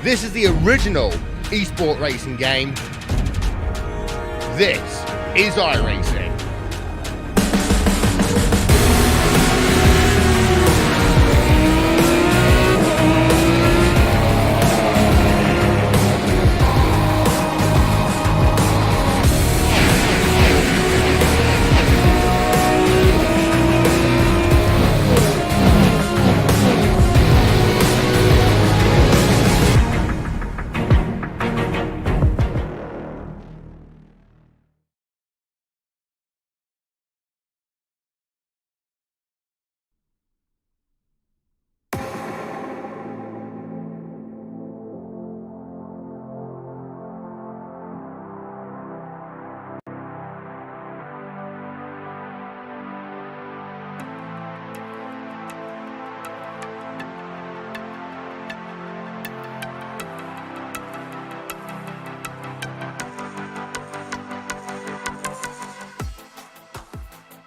This is the original esport racing game. This is iRacing.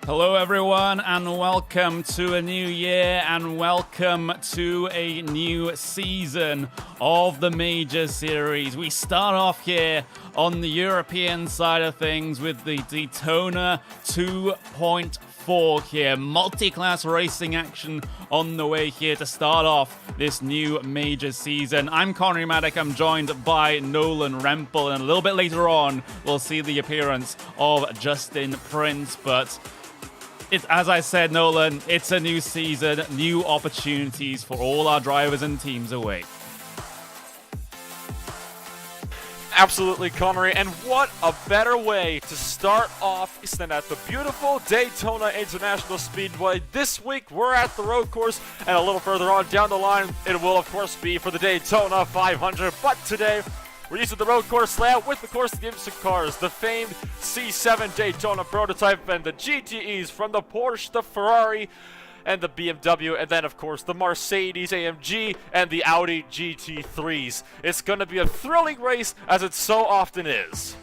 Hello everyone, and welcome to a new year, and welcome to a new season of the Major Series. We start off here on the European side of things with the Daytona 2.4 here. Multi-class racing action on the way here to start off this new Major season. I'm Connery Maddock, I'm joined by Nolan Rempel, and a little bit later on we'll see the appearance of Justin Prince, but as I said, Nolan, it's a new season, new opportunities for all our drivers and teams await. Absolutely, Connery, and what a better way to start off than at the beautiful Daytona International Speedway. This week, we're at the road course, and a little further on down the line, it will, of course, be for the Daytona 500, but today, we're using the road course layout with the course games cars, the famed C7 Daytona prototype, and the GTEs from the Porsche, the Ferrari, and the BMW, and then, of course, the Mercedes AMG and the Audi GT3s. It's going to be a thrilling race, as it so often is.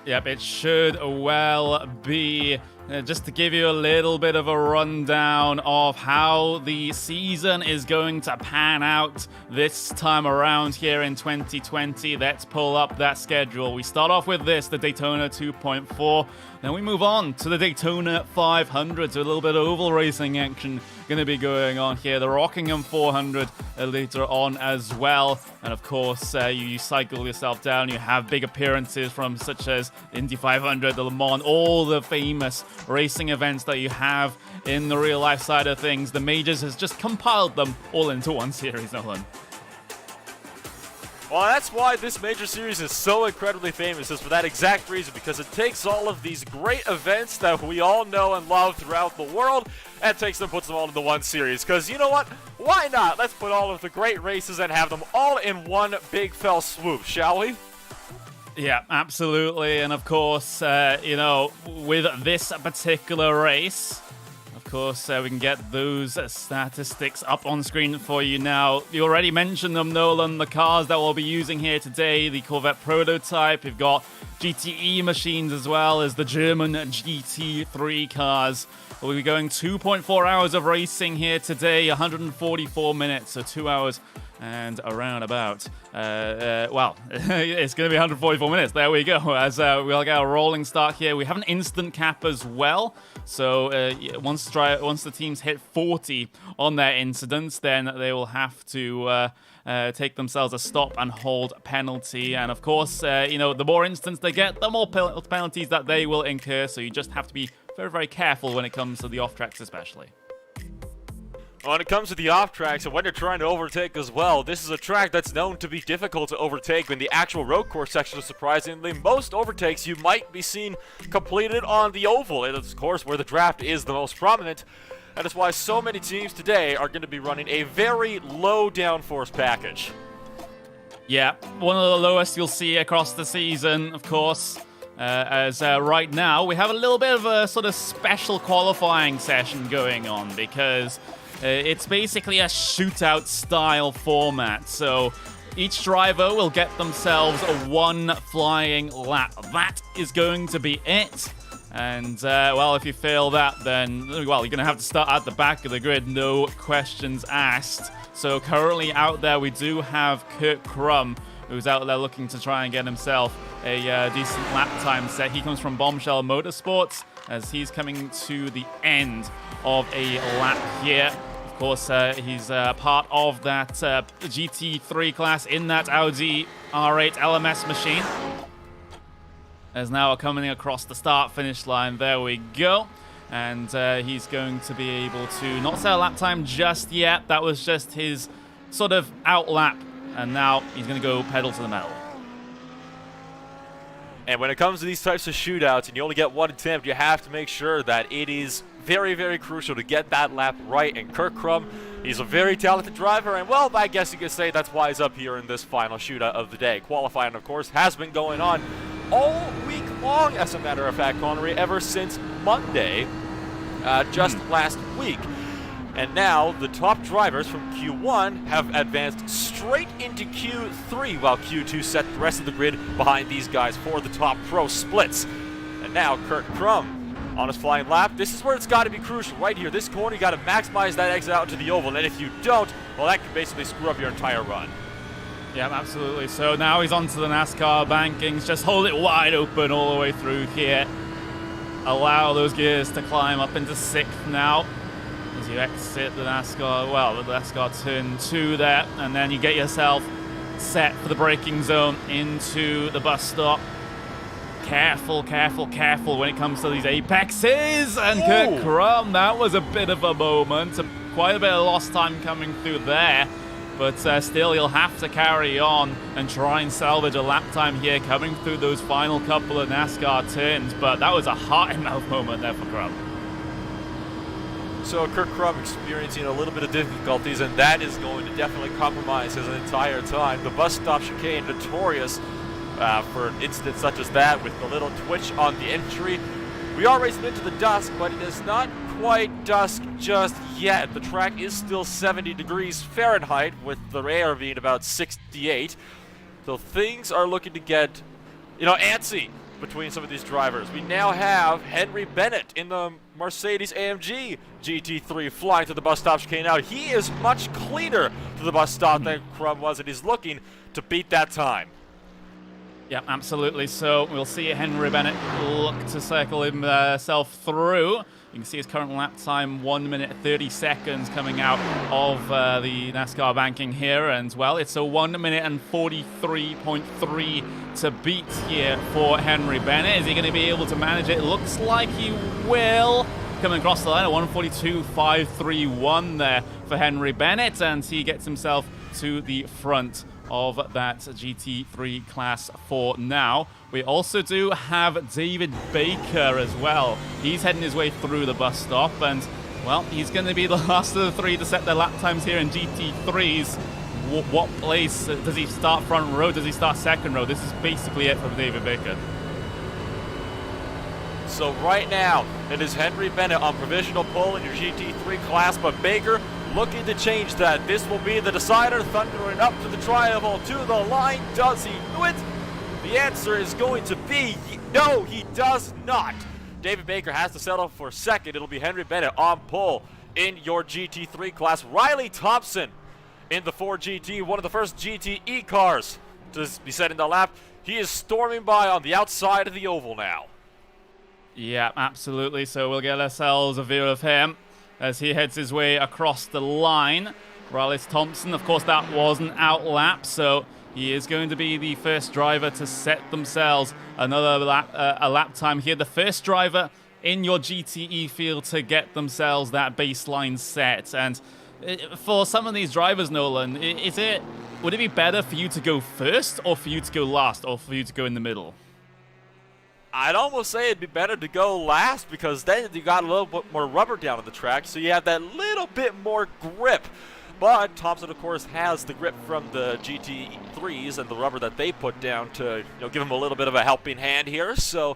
Yep, it should well be. Just to give you a little bit of a rundown of how the season is going to pan out this time around here in 2020. Let's pull up that schedule. We start off with this, the Daytona 2.4. Then we move on to the Daytona 500. So a little bit of oval racing action going to be going on here. The Rockingham 400 later on as well. And of course, you cycle yourself down. You have big appearances from such as Indy 500, the Le Mans, all the famous racing events that you have in the real life side of things. The Majors has just compiled them all into one series, Nolan. Well, that's why this Major Series is so incredibly famous, is for that exact reason, because it takes all of these great events that we all know and love throughout the world, and takes them, puts them all into one series. Because you know what? Why not? Let's put all of the great races and have them all in one big fell swoop, shall we? Yeah, absolutely. And of course, with this particular race, of course, we can get those statistics up on screen for you now. You already mentioned them, Nolan, the cars that we'll be using here today, the Corvette prototype. We've got GTE machines as well as the German GT3 cars. We'll be going 2.4 hours of racing here today, 144 minutes, so 2 hours and around about, it's going to be 144 minutes. There we go. As we'll get a rolling start here. We have an instant cap as well. So once the teams hit 40 on their incidents, then they will have to take themselves a stop and hold penalty. And of course, the more incidents they get, the more penalties that they will incur. So you just have to be very, very careful when it comes to the off tracks, especially. When it comes to the off-tracks and when you're trying to overtake as well, this is a track that's known to be difficult to overtake. In the actual road course section, surprisingly, most overtakes you might be seen completed on the oval. It is, of course, where the draft is the most prominent. That is why so many teams today are going to be running a very low downforce package. Yeah, one of the lowest you'll see across the season, of course. As right now, we have a little bit of a sort of special qualifying session going on because it's basically a shootout style format. So each driver will get themselves a one flying lap. That is going to be it. And, well, if you fail that, then, well, you're going to have to start at the back of the grid, no questions asked. So currently out there, we do have Kurt Crum, who's out there looking to try and get himself a decent lap time set. He comes from Bombshell Motorsports, as he's coming to the end of a lap here. Of course, he's part of that GT3 class in that Audi R8 LMS machine. As now coming across the start-finish line, there we go. And he's going to be able to not set a lap time just yet. That was just his sort of out lap. And now he's going to go pedal to the metal. And when it comes to these types of shootouts and you only get one attempt, you have to make sure that it is very, very crucial to get that lap right. And Kurt Crum, he's a very talented driver, and well, I guess you could say that's why he's up here in this final shootout of the day. Qualifying, of course, has been going on all week long, as a matter of fact, Connery, ever since Monday, just last week. And now the top drivers from Q1 have advanced straight into Q3, while Q2 set the rest of the grid behind these guys for the top pro splits. And now Kurt Crum on his flying lap. This is where it's got to be crucial. Right here, this corner, you got to maximize that exit out to the oval. And if you don't, well, that can basically screw up your entire run. Yeah, absolutely. So now he's onto the NASCAR bankings. Just hold it wide open all the way through here. Allow those gears to climb up into 6th now. As you exit the NASCAR, well, the NASCAR turn 2 there, and then you get yourself set for the braking zone into the bus stop. Careful, careful, careful when it comes to these apexes. And Kurt Crum, that was a bit of a moment. Quite a bit of lost time coming through there. But still, he'll have to carry on and try and salvage a lap time here coming through those final couple of NASCAR turns. But that was a heart-in-mouth moment there for Crum. So Kurt Crum experiencing a little bit of difficulties, and that is going to definitely compromise his entire time. The bus stop chicane, notorious for an incident such as that, with the little twitch on the entry. We are racing into the dusk, but it is not quite dusk just yet. The track is still 70 degrees Fahrenheit, with the air being about 68. So things are looking to get, antsy between some of these drivers. We now have Henry Bennett in the Mercedes-AMG GT3 flying to the bus stop chicane. Now, he is much cleaner to the bus stop than Crum was, and he's looking to beat that time. Yeah, absolutely. So we'll see Henry Bennett look to cycle himself through. You can see his current lap time, 1 minute 30 seconds coming out of the NASCAR banking here. And, well, it's a 1 minute and 43.3 to beat here for Henry Bennett. Is he going to be able to manage it? It looks like he will. Coming across the line, a 142.531 there for Henry Bennett. And he gets himself to the front of that GT3 class for now. We also do have David Baker as well. He's heading his way through the bus stop, and, well, he's going to be the last of the three to set their lap times here in GT3s. What place does he start? Front row? Does he start second row? This is basically it for David Baker. So right now, it is Henry Bennett on provisional pole in your GT3 class, but Baker looking to change that. This will be the decider, thundering up to the triangle, to the line. Does he do it? The answer is going to be no, he does not. David Baker has to settle for second. It'll be Henry Bennett on pole in your GT3 class. Riley Thompson in the Ford GT, one of the first GTE cars to be set in the lap. He is storming by on the outside of the oval now. Yeah, absolutely. So we'll get ourselves a view of him as he heads his way across the line. Riley Thompson, of course, that was an out lap, so he is going to be the first driver to set themselves another lap, a lap time here. The first driver in your GTE field to get themselves that baseline set. And for some of these drivers, Nolan, would it be better for you to go first, or for you to go last, or for you to go in the middle? I'd almost say it'd be better to go last, because then you got a little bit more rubber down on the track, so you have that little bit more grip. But Thompson, of course, has the grip from the GT3s and the rubber that they put down to give him a little bit of a helping hand here. So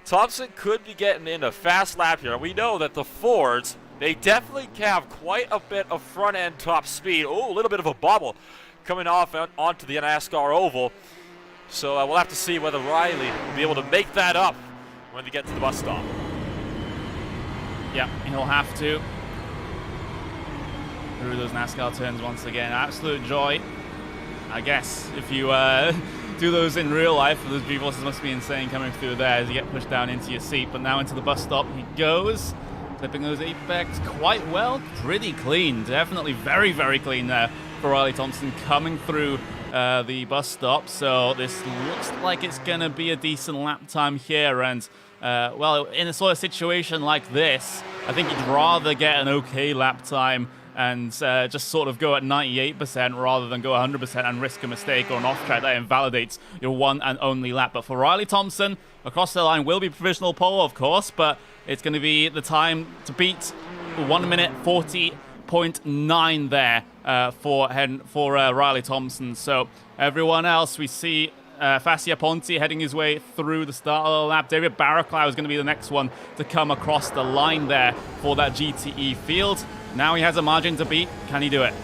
Thompson could be getting in a fast lap here. We know that the Fords, they definitely have quite a bit of front-end top speed. Oh, a little bit of a bobble coming off onto the NASCAR oval. So we'll have to see whether Riley will be able to make that up when they get to the bus stop. Yeah, he'll have to. Through those NASCAR turns once again. Absolute joy. I guess if you do those in real life, those G-forces must be insane coming through there as you get pushed down into your seat. But now into the bus stop he goes. Clipping those apex quite well. Pretty clean. Definitely very, very clean there for Riley Thompson coming through the bus stop. So this looks like it's going to be a decent lap time here. And, well, in a sort of situation like this, I think you'd rather get an okay lap time and just sort of go at 98% rather than go 100% and risk a mistake or an off-track that invalidates your one and only lap. But for Riley Thompson, across the line will be provisional pole, of course, but it's going to be the time to beat 1 minute 40.9 there for Riley Thompson. So everyone else, we see Fascia Ponti heading his way through the start of the lap. David Barraclough is going to be the next one to come across the line there for that GTE field. Now he has a margin to beat. Can he do it?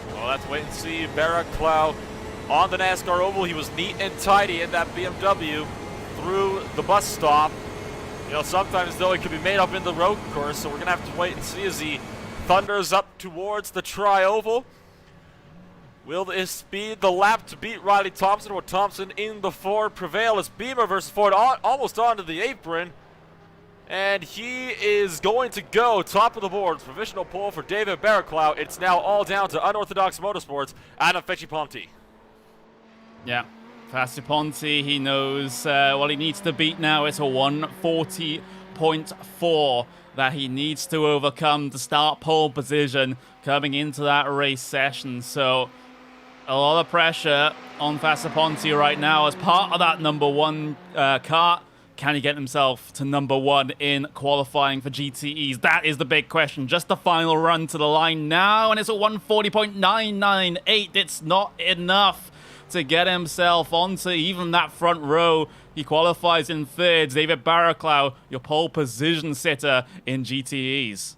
Well, let's wait and see. Barraclough on the NASCAR oval. He was neat and tidy in that BMW through the bus stop. You know, sometimes, though, it could be made up in the road course, so we're going to have to wait and see as he thunders up towards the tri-oval. Will this be the lap to beat Riley Thompson, or Thompson in the Ford prevail? It's Beamer versus Ford, almost onto the apron. And he is going to go top of the board. Provisional pole for David Barraclough. It's now all down to Unorthodox Motorsports, Adam Fecci-Ponti. Yeah, Fecci-Ponti, he knows what he needs to beat now. It's a 140.4 that he needs to overcome to start pole position coming into that race session. So a lot of pressure on Fecci-Ponti right now as part of that number one car. Can he get himself to number one in qualifying for GTEs? That is the big question. Just the final run to the line now, and it's a 140.998. It's not enough to get himself onto even that front row. He qualifies in third. David Barraclough, your pole position sitter in GTEs.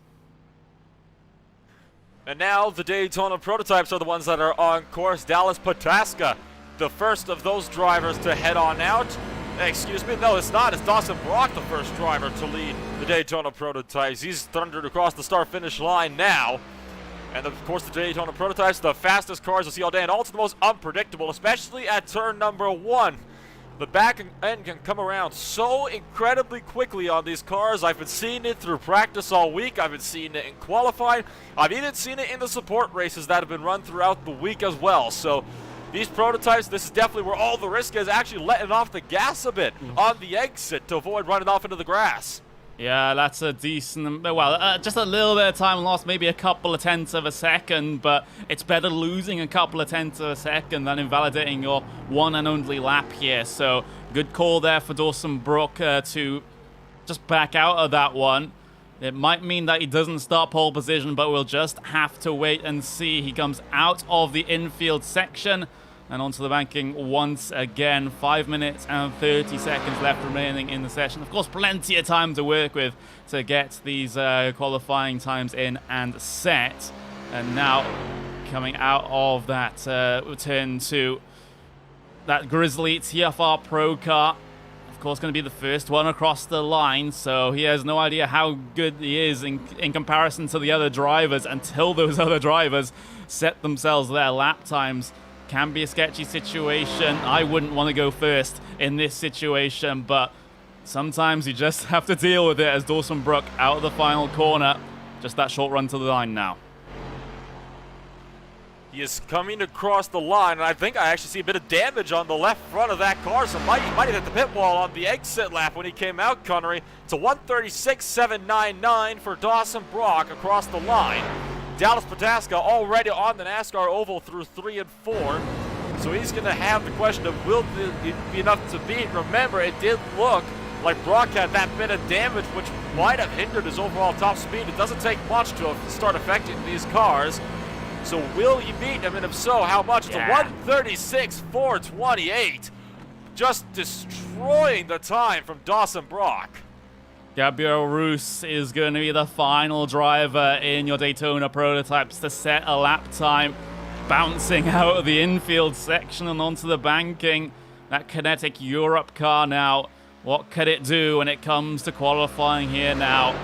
And now the Daytona prototypes are the ones that are on course. Dallas Pataska, the first of those drivers to head on out. Excuse me, no, it's not. It's Dawson Brock, the first driver to lead the Daytona prototypes. He's thundered across the start-finish line now. And of course, the Daytona prototypes, the fastest cars you'll see all day, and also the most unpredictable, especially at turn number 1. The back end can come around so incredibly quickly on these cars. I've been seeing it through practice all week. I've been seeing it in qualifying. I've even seen it in the support races that have been run throughout the week as well. So these prototypes, this is definitely where all the risk is, actually letting off the gas a bit on the exit to avoid running off into the grass. Yeah, that's a decent, well, just a little bit of time lost, maybe a couple of tenths of a second, but it's better losing a couple of tenths of a second than invalidating your one and only lap here. So good call there for Dawson Brook to just back out of that one. It might mean that he doesn't start pole position, but we'll just have to wait and see. He comes out of the infield section and onto the banking once again. 5 minutes and 30 seconds left remaining in the session. Of course, plenty of time to work with to get these qualifying times in and set. And now coming out of that return to that Grizzly TFR Pro car. Of course, going to be the first one across the line, so he has no idea how good he is in comparison to the other drivers until those other drivers set themselves their lap times. Can be a sketchy situation. I wouldn't want to go first in this situation, but sometimes you just have to deal with it as Dawson Brook out of the final corner. Just that short run to the line now. He is coming across the line, and I think I actually see a bit of damage on the left front of that car, so might have hit the pit wall on the exit lap when he came out, Connery. It's a 136.799 for Dawson Brock across the line. Dallas Pataska already on the NASCAR oval through 3 and 4, so he's going to have the question of will it be enough to beat. Remember, it did look like Brock had that bit of damage, which might have hindered his overall top speed. It doesn't take much to start affecting these cars. So will you beat him, and if so, how much? It's a 136.428. Just destroying the time from Dawson Brock. Gabriel Roos is going to be the final driver in your Daytona prototypes to set a lap time. Bouncing out of the infield section and onto the banking. That Kinetic Europe car now What could it do when it comes to qualifying here now?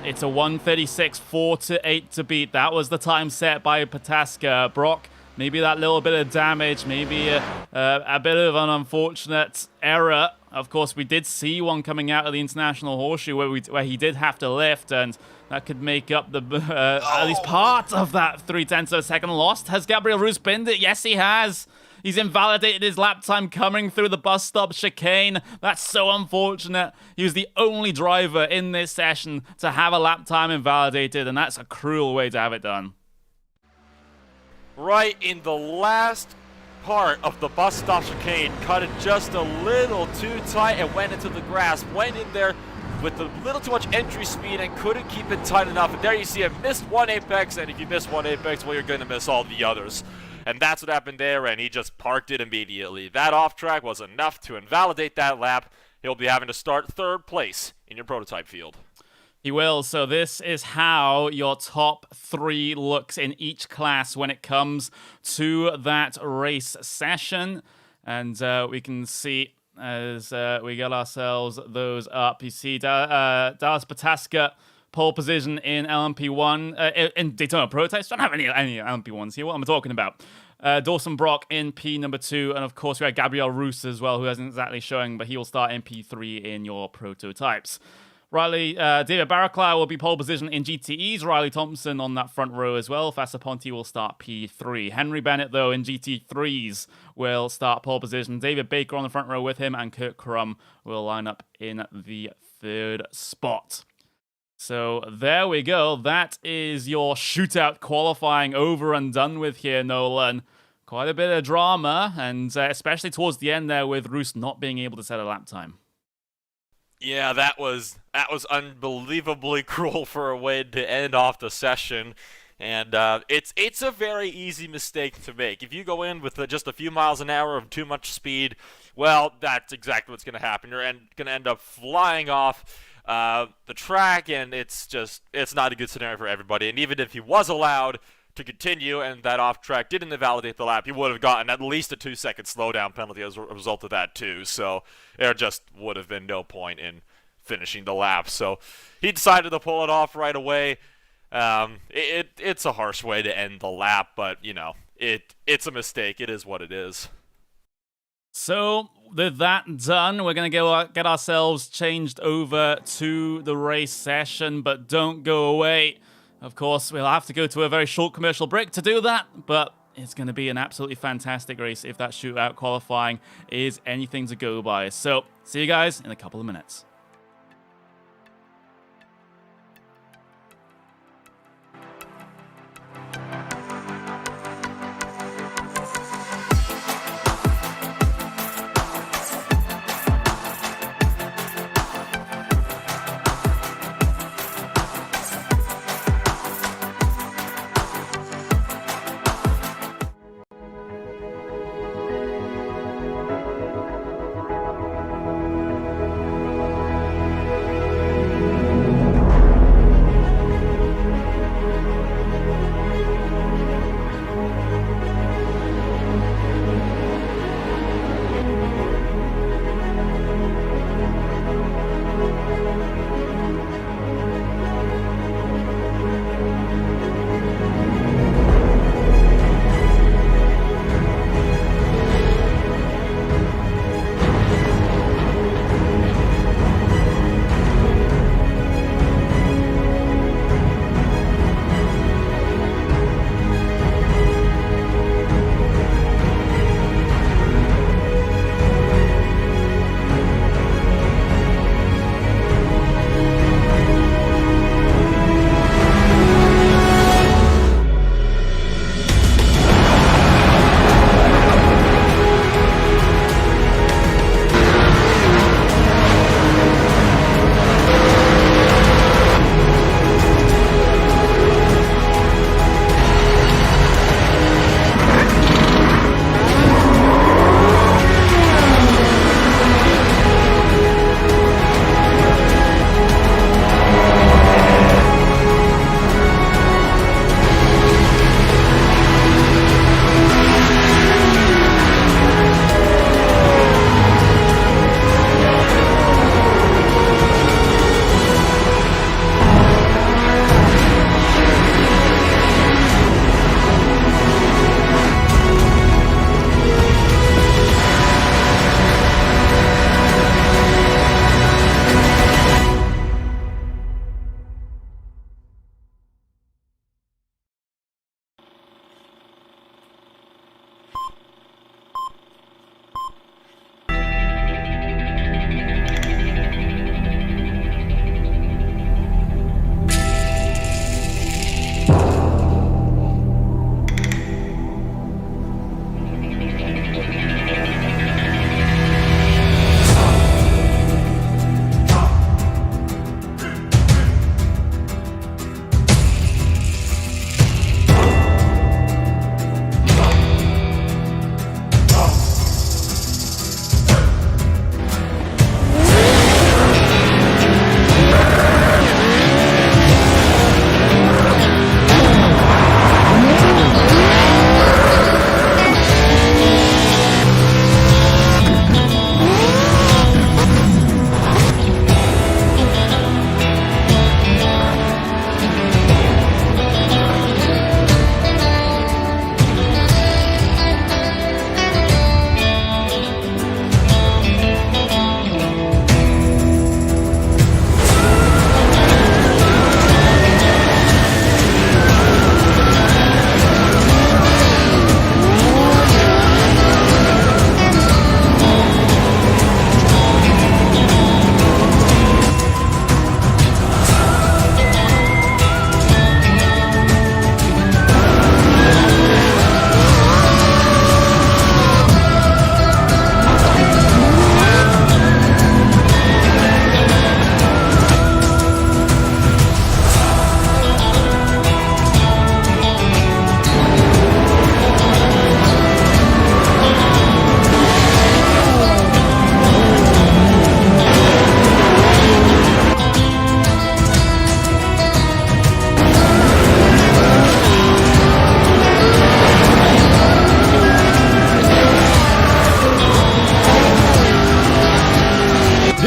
It's a 1:36, 4:08 to beat. That was the time set by Pataska. Brock, maybe that little bit of damage, maybe a bit of an unfortunate error. Of course, we did see one coming out of the International Horseshoe where he did have to lift, and that could make up the at least part of that 0.3 of a second lost. Has Gabriel Roos binned it? Yes, he has. He's invalidated his lap time coming through the bus stop chicane. That's so unfortunate. He was the only driver in this session to have a lap time invalidated, and that's a cruel way to have it done. Right in the last part of the bus stop chicane, cut it just a little too tight and went into the grass. Went in there with a little too much entry speed and couldn't keep it tight enough. And there you see it missed one apex, and if you miss one apex, well, you're going to miss all the others. And that's what happened there, and he just parked it immediately. That off track was enough to invalidate that lap. He'll be having to start 3rd place in your prototype field. He will. So this is how your top 3 looks in each class when it comes to that race session. And we can see as we get ourselves those up. You see Dallas Pataska pole position in LMP1, in Daytona Prototypes. Don't have any LMP1s here. What am I talking about? Dawson Brock in P number 2, and of course we have Gabriel Roos as well, who isn't exactly showing, but he will start in P3 in your prototypes. David Barraclough will be pole position in GTEs. Riley Thompson on that front row as well. Fasaponte will start P3. Henry Bennett, though, in GT3s will start pole position. David Baker on the front row with him, and Kurt Crum will line up in the 3rd spot. So there we go. That is your shootout qualifying over and done with here, Nolan. Quite a bit of drama, and especially towards the end there with Roos not being able to set a lap time. Yeah, that was unbelievably cruel for a way to end off the session. And it's a very easy mistake to make. If you go in with just a few miles an hour of too much speed, well, that's exactly what's going to happen. You're going to end up flying off the track, and it's not a good scenario for everybody. And even if he was allowed to continue and that off track didn't invalidate the lap, he would have gotten at least a 2-second slowdown penalty as a result of that too. So there just would have been no point in finishing the lap. So he decided to pull it off right away. It's a harsh way to end the lap, but you know, it's a mistake. It is what it is. So with that done, we're going to get ourselves changed over to the race session, but don't go away. Of course, we'll have to go to a very short commercial break to do that, but it's going to be an absolutely fantastic race if that shootout qualifying is anything to go by. So see you guys in a couple of minutes.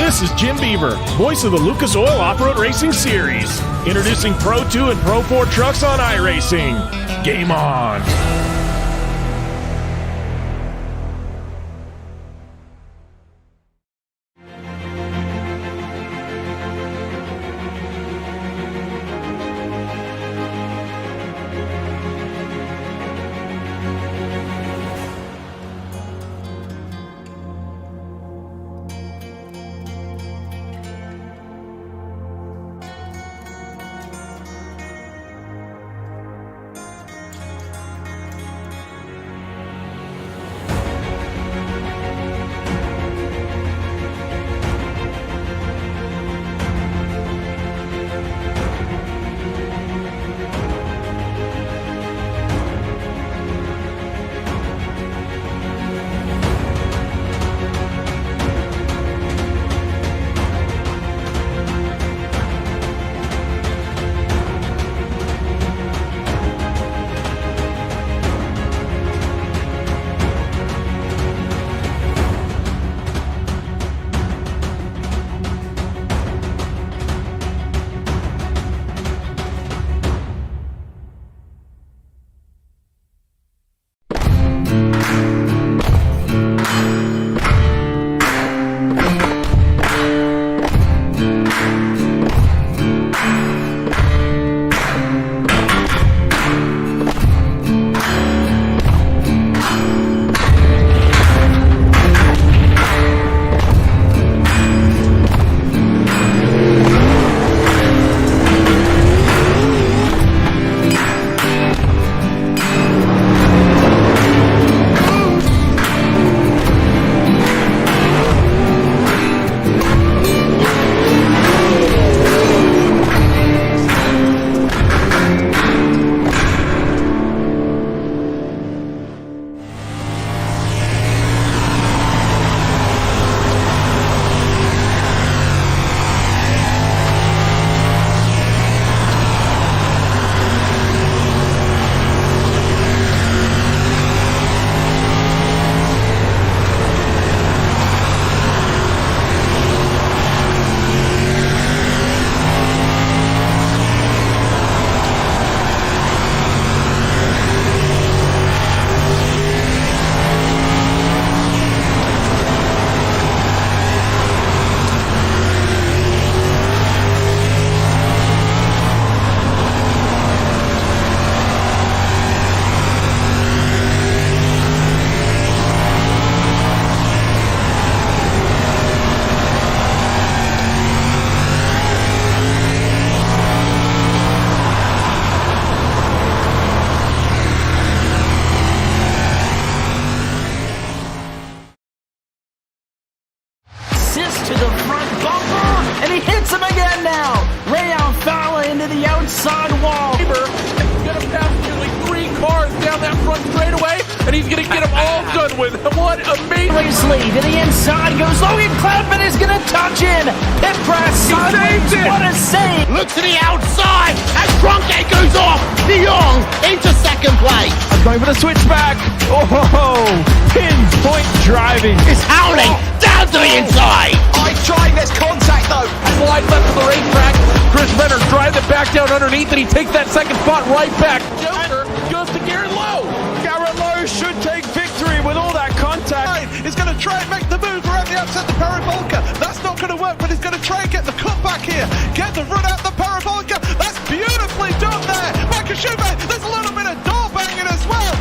This is Jim Beaver, voice of the Lucas Oil Off-Road Racing Series, introducing Pro 2 and Pro 4 trucks on iRacing. Game on! To the front bumper, and he hits him again now. Rayon Fowler into the outside wall. He's going to pass nearly 3 cars down that front straightaway, and he's going to get them all done with. What amazing. Lead to the inside goes Logan Cloudman is going to touch in. Pit press. What a save. Look to the outside as Trunkgate goes off. De Jong into second place. Going for the switchback. Oh, pinpoint driving. It's howling down to the inside. There's contact though. Slide left of the racetrack. Chris Renner drives it back down underneath, and he takes that second spot right back. Joker goes to Garrett Lowe. Garrett Lowe should take victory with all that contact. He's going to try and make the move around the outside the parabolica. That's not going to work, but he's going to try and get the cut back here. Get the run out the parabolica. That's beautifully done there. Michael Schumacher, there's a little bit of door banging as well.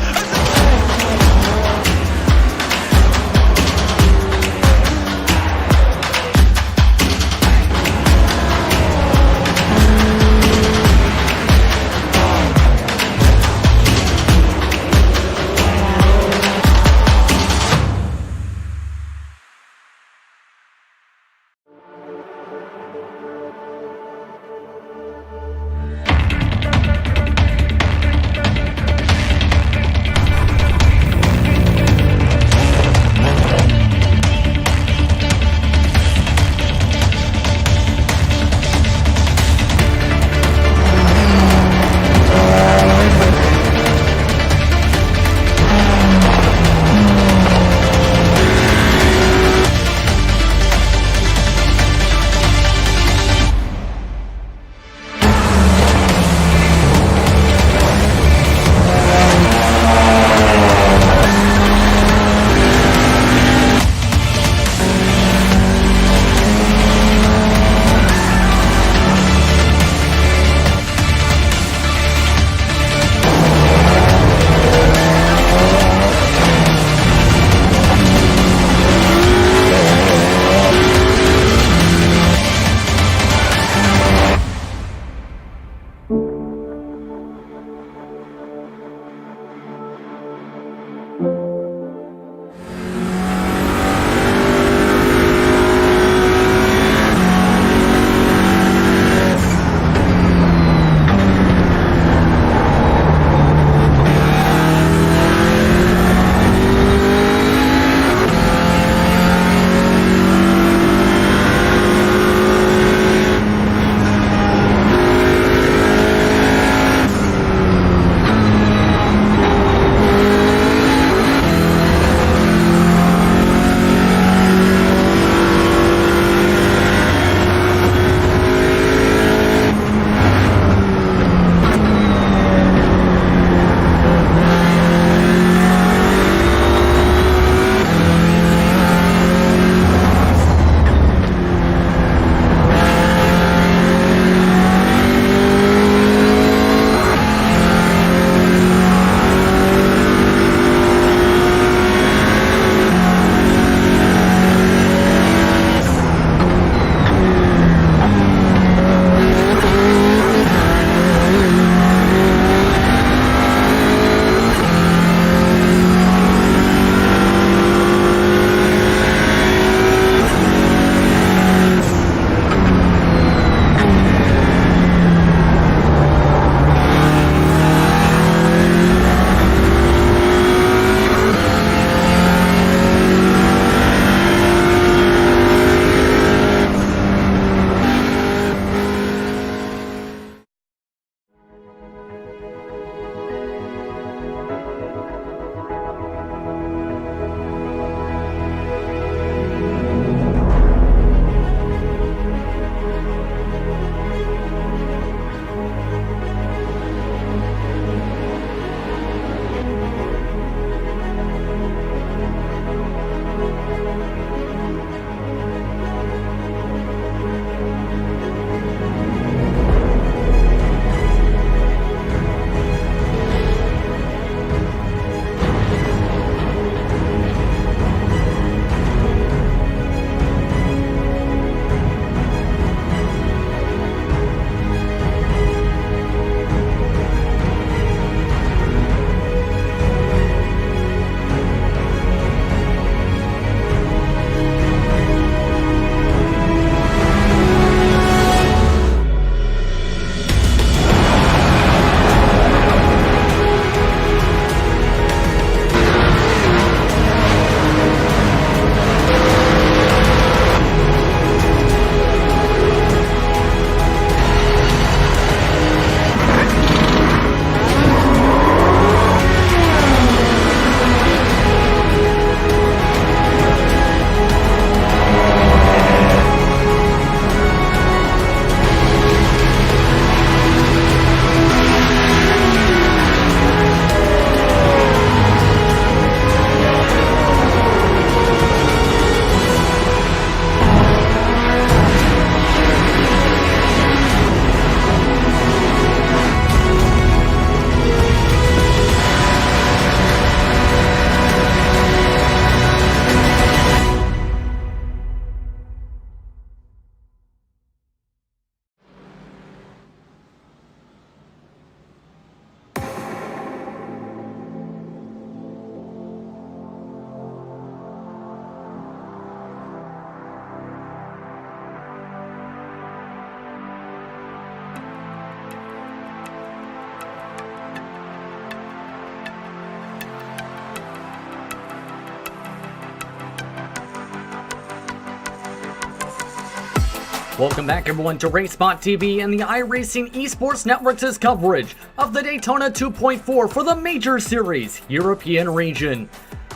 Welcome back, everyone, to RaceSpotTV and the iRacing Esports Network's coverage of the Daytona 2.4 for the Major Series European region.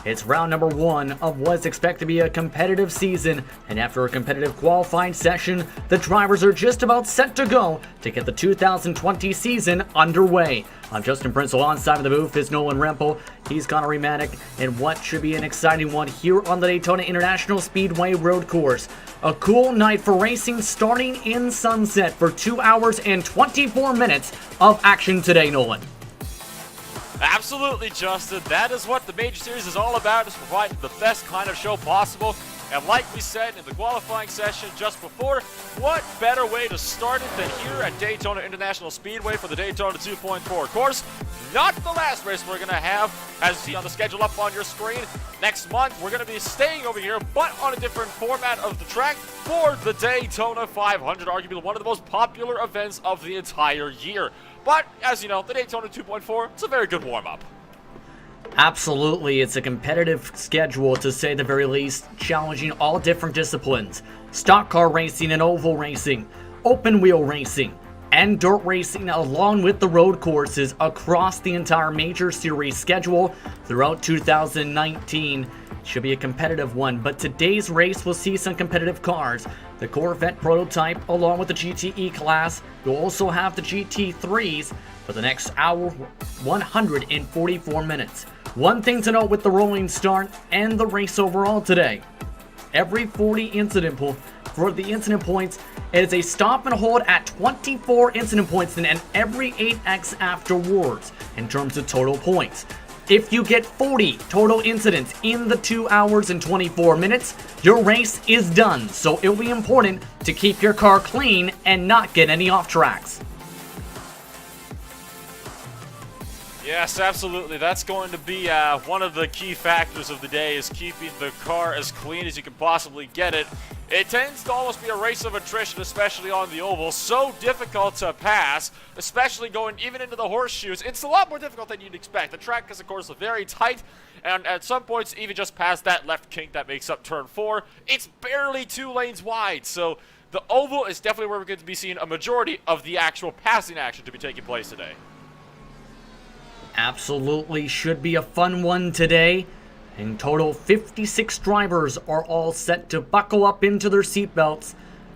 It's round number 1 of what's expected to be a competitive season, and after a competitive qualifying session, the drivers are just about set to go to get the 2020 season underway. I'm Justin Prince, alongside of the booth is Nolan Rempel. He's Connor Rematic, and what should be an exciting one here on the Daytona International Speedway road course. A cool night for racing starting in sunset for 2 hours and 24 minutes of action today, Nolan. Absolutely, Justin. That is what the Major Series is all about, is providing the best kind of show possible. And like we said in the qualifying session just before, what better way to start it than here at Daytona International Speedway for the Daytona 2.4 course. Not the last race we're going to have, as you see on the schedule up on your screen. Next month, we're going to be staying over here, but on a different format of the track for the Daytona 500, arguably one of the most popular events of the entire year. But, as you know, the Daytona 2.4, it's a very good warm-up. Absolutely, it's a competitive schedule, to say the very least, challenging all different disciplines. Stock car racing and oval racing, open wheel racing, and dirt racing, along with the road courses across the entire Major Series schedule throughout 2019. Should be a competitive one, but today's race will see some competitive cars. The Corvette prototype, along with the GTE class. You'll also have the GT3s for the next hour, 144 minutes. One thing to note with the rolling start and the race overall today: every 40 incident points, it is a stop and hold at 24 incident points, and every 8x afterwards in terms of total points. If you get 40 total incidents in the 2 hours and 24 minutes, your race is done. So it'll be important to keep your car clean and not get any off tracks. Yes, absolutely. That's going to be one of the key factors of the day, is keeping the car as clean as you can possibly get it. It tends to almost be a race of attrition, especially on the oval. So difficult to pass, especially going even into the horseshoes. It's a lot more difficult than you'd expect. The track is, of course, very tight, and at some points, even just past that left kink that makes up turn 4, it's barely 2 lanes wide. So the oval is definitely where we're going to be seeing a majority of the actual passing action to be taking place today. Absolutely should be a fun one today. In total, 56 drivers are all set to buckle up into their seatbelts.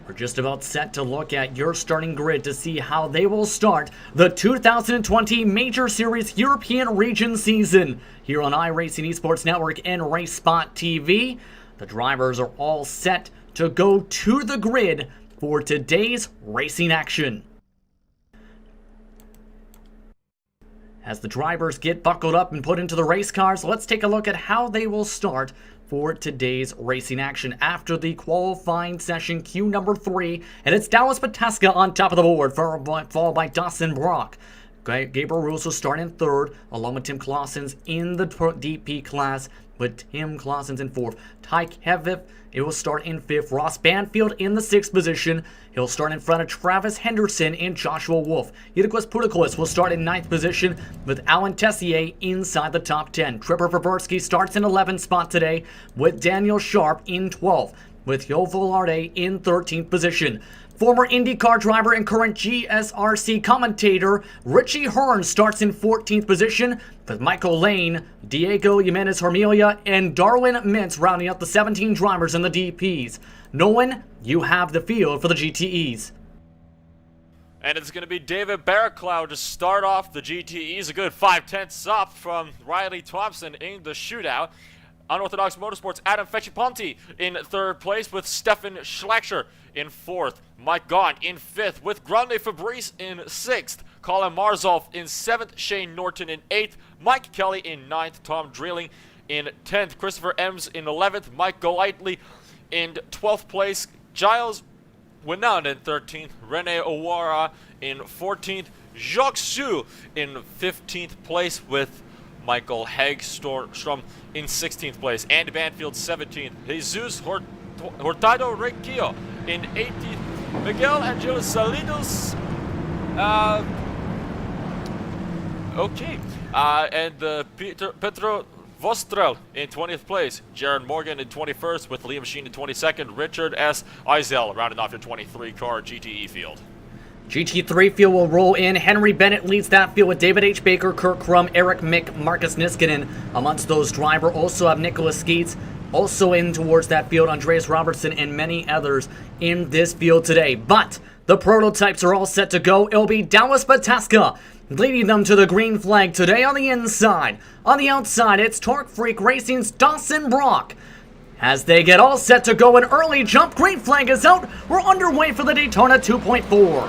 We're just about set to look at your starting grid to see how they will start the 2020 Major Series European Region season here on iRacing Esports Network and RaceSpotTV. The drivers are all set to go to the grid for today's racing action. As the drivers get buckled up and put into the race cars, let's take a look at how they will start for today's racing action after the qualifying session Q number 3. And it's Dallas Pataska on top of the board, followed by Dawson Brock. Gabriel Russo starting in 3rd, along with Tim Claussens in the DP class, with Tim Claussens in 4th. Tyke Hevitt, it will start in 5th. Ross Banfield in the 6th position. He'll start in front of Travis Henderson and Joshua Wolf. Yudikwas Putaklis will start in 9th position, with Alan Tessier inside the top 10. Trevor Verbitsky starts in 11th spot today, with Daniel Sharp in 12th, with Yo Velarde in 13th position. Former IndyCar driver and current GSRC commentator Richie Hearn starts in 14th position, with Michael Lane, Diego Jimenez Hormilia, and Darwin Mintz rounding up the 17 drivers in the DPs. Nolan, you have the field for the GTEs. And it's going to be David Barraclough to start off the GTEs. A good 5/10 up from Riley Thompson in the shootout. Unorthodox Motorsports, Adam Fecciponti in 3rd place, with Stefan Schlachter in 4th. Mike Gaunt in 5th, with Grande Fabrice in 6th. Colin Marzolf in 7th. Shane Norton in 8th. Mike Kelly in 9th. Tom Dreeling in 10th. Christopher Ems in 11th. Mike Golightly in 12th place. Giles Winan in 13th. Rene Owara in 14th. Jacques Su in 15th place, with Michael Hagstrom in 16th place. Andy Banfield 17th. Jesus Hurtado Requio in 18th. Miguel Angel Salinas. And the Pedro Vostrel in 20th place, Jaron Morgan in 21st with Liam Sheen in 22nd, Richard S. Eisel rounding off your 23 car GTE field. GT3 field will roll in. Henry Bennett leads that field with David H. Baker, Kirk Crum, Eric Mick, Marcus Niskanen. Amongst those drivers, also have Nicholas Skeets also in towards that field, Andreas Robertson, and many others in this field today. But the prototypes are all set to go. It'll be Dallas Bataska leading them to the green flag today on the inside. On the outside, it's Torque Freak Racing's Dawson Brock. As they get all set to go, an early jump. Green flag is out. We're underway for the Daytona 2.4.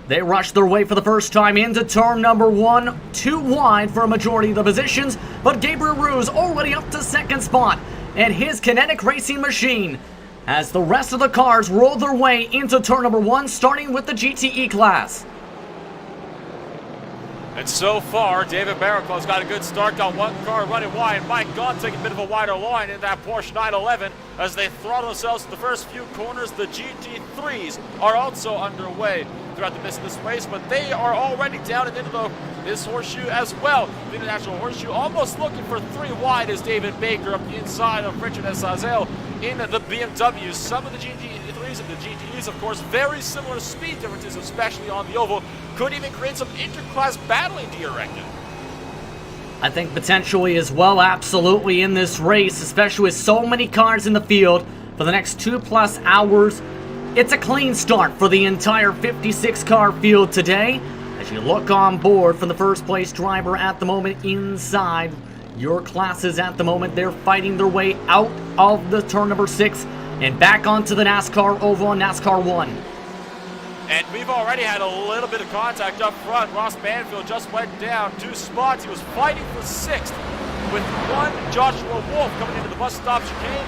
They rush their way for the first time into turn number 1, too wide for a majority of the positions, but Gabriel Ruse already up to second spot, and his kinetic racing machine as the rest of the cars roll their way into turn number 1, starting with the GTE class. And so far, David Barraclough's got a good start. Got one car running wide. Mike Gahn taking a bit of a wider line in that Porsche 911 as they throttle themselves to the first few corners. The GT3s are also underway throughout the midst of this race, but they are already down and into this horseshoe as well. The International Horseshoe almost looking for 3 wide as David Baker up the inside of Richard S. Azel in the BMW. Some of the GT3s and the GTEs, of course, very similar speed differences, especially on the oval. Could even create some interclass battling, do you reckon? I think potentially as well, absolutely, in this race, especially with so many cars in the field for the next 2+ hours. It's a clean start for the entire 56-car field today. As you look on board from the first place driver at the moment inside your classes at the moment, they're fighting their way out of the turn number 6 and back onto the NASCAR oval on NASCAR 1. And we've already had a little bit of contact up front. Ross Banfield just went down 2 spots. He was fighting for 6th with one Joshua Wolf coming into the bus stop chicane.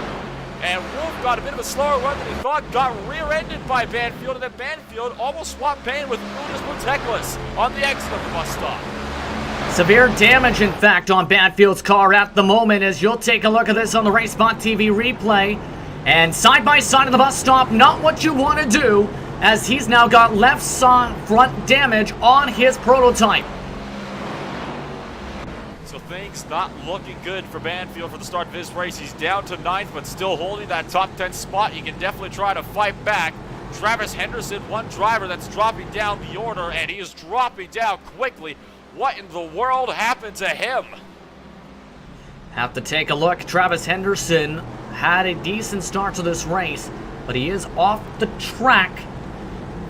And Wolf got a bit of a slower run than he thought, got rear-ended by Banfield, and then Banfield almost swapped pain with Udas Buteklis on the exit of the bus stop. Severe damage, in fact, on Banfield's car at the moment, as you'll take a look at this on the RaceSpotTV replay. And side by side of the bus stop, not what you want to do, as he's now got left side front damage on his prototype. So things not looking good for Banfield for the start of his race. He's down to 9th, but still holding that top 10 spot. You can definitely try to fight back. Travis Henderson, one driver that's dropping down the order, and he is dropping down quickly. What in the world happened to him? Have to take a look. Travis Henderson had a decent start to this race, but he is off the track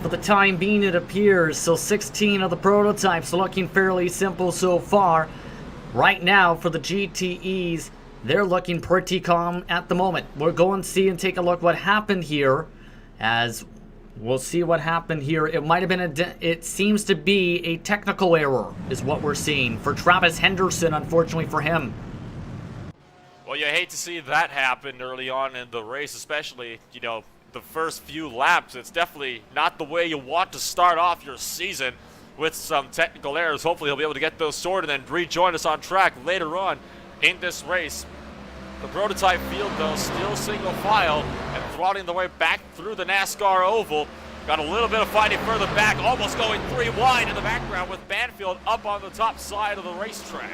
for the time being, it appears. So 16 of the prototypes looking fairly simple so far. Right now for the GTEs, they're looking pretty calm at the moment. We'll go and see and take a look what happened here, as we'll see what happened here. It might have been it seems to be a technical error is what we're seeing for Travis Henderson, unfortunately for him. Well, you hate to see that happen early on in the race, especially, you know, the first few laps. It's definitely not the way you want to start off your season with some technical errors. Hopefully he'll be able to get those sorted and rejoin us on track later on in this race. The prototype field, though, still single file and throttling the way back through the NASCAR oval. Got a little bit of fighting further back, almost going 3 wide in the background with Banfield up on the top side of the racetrack.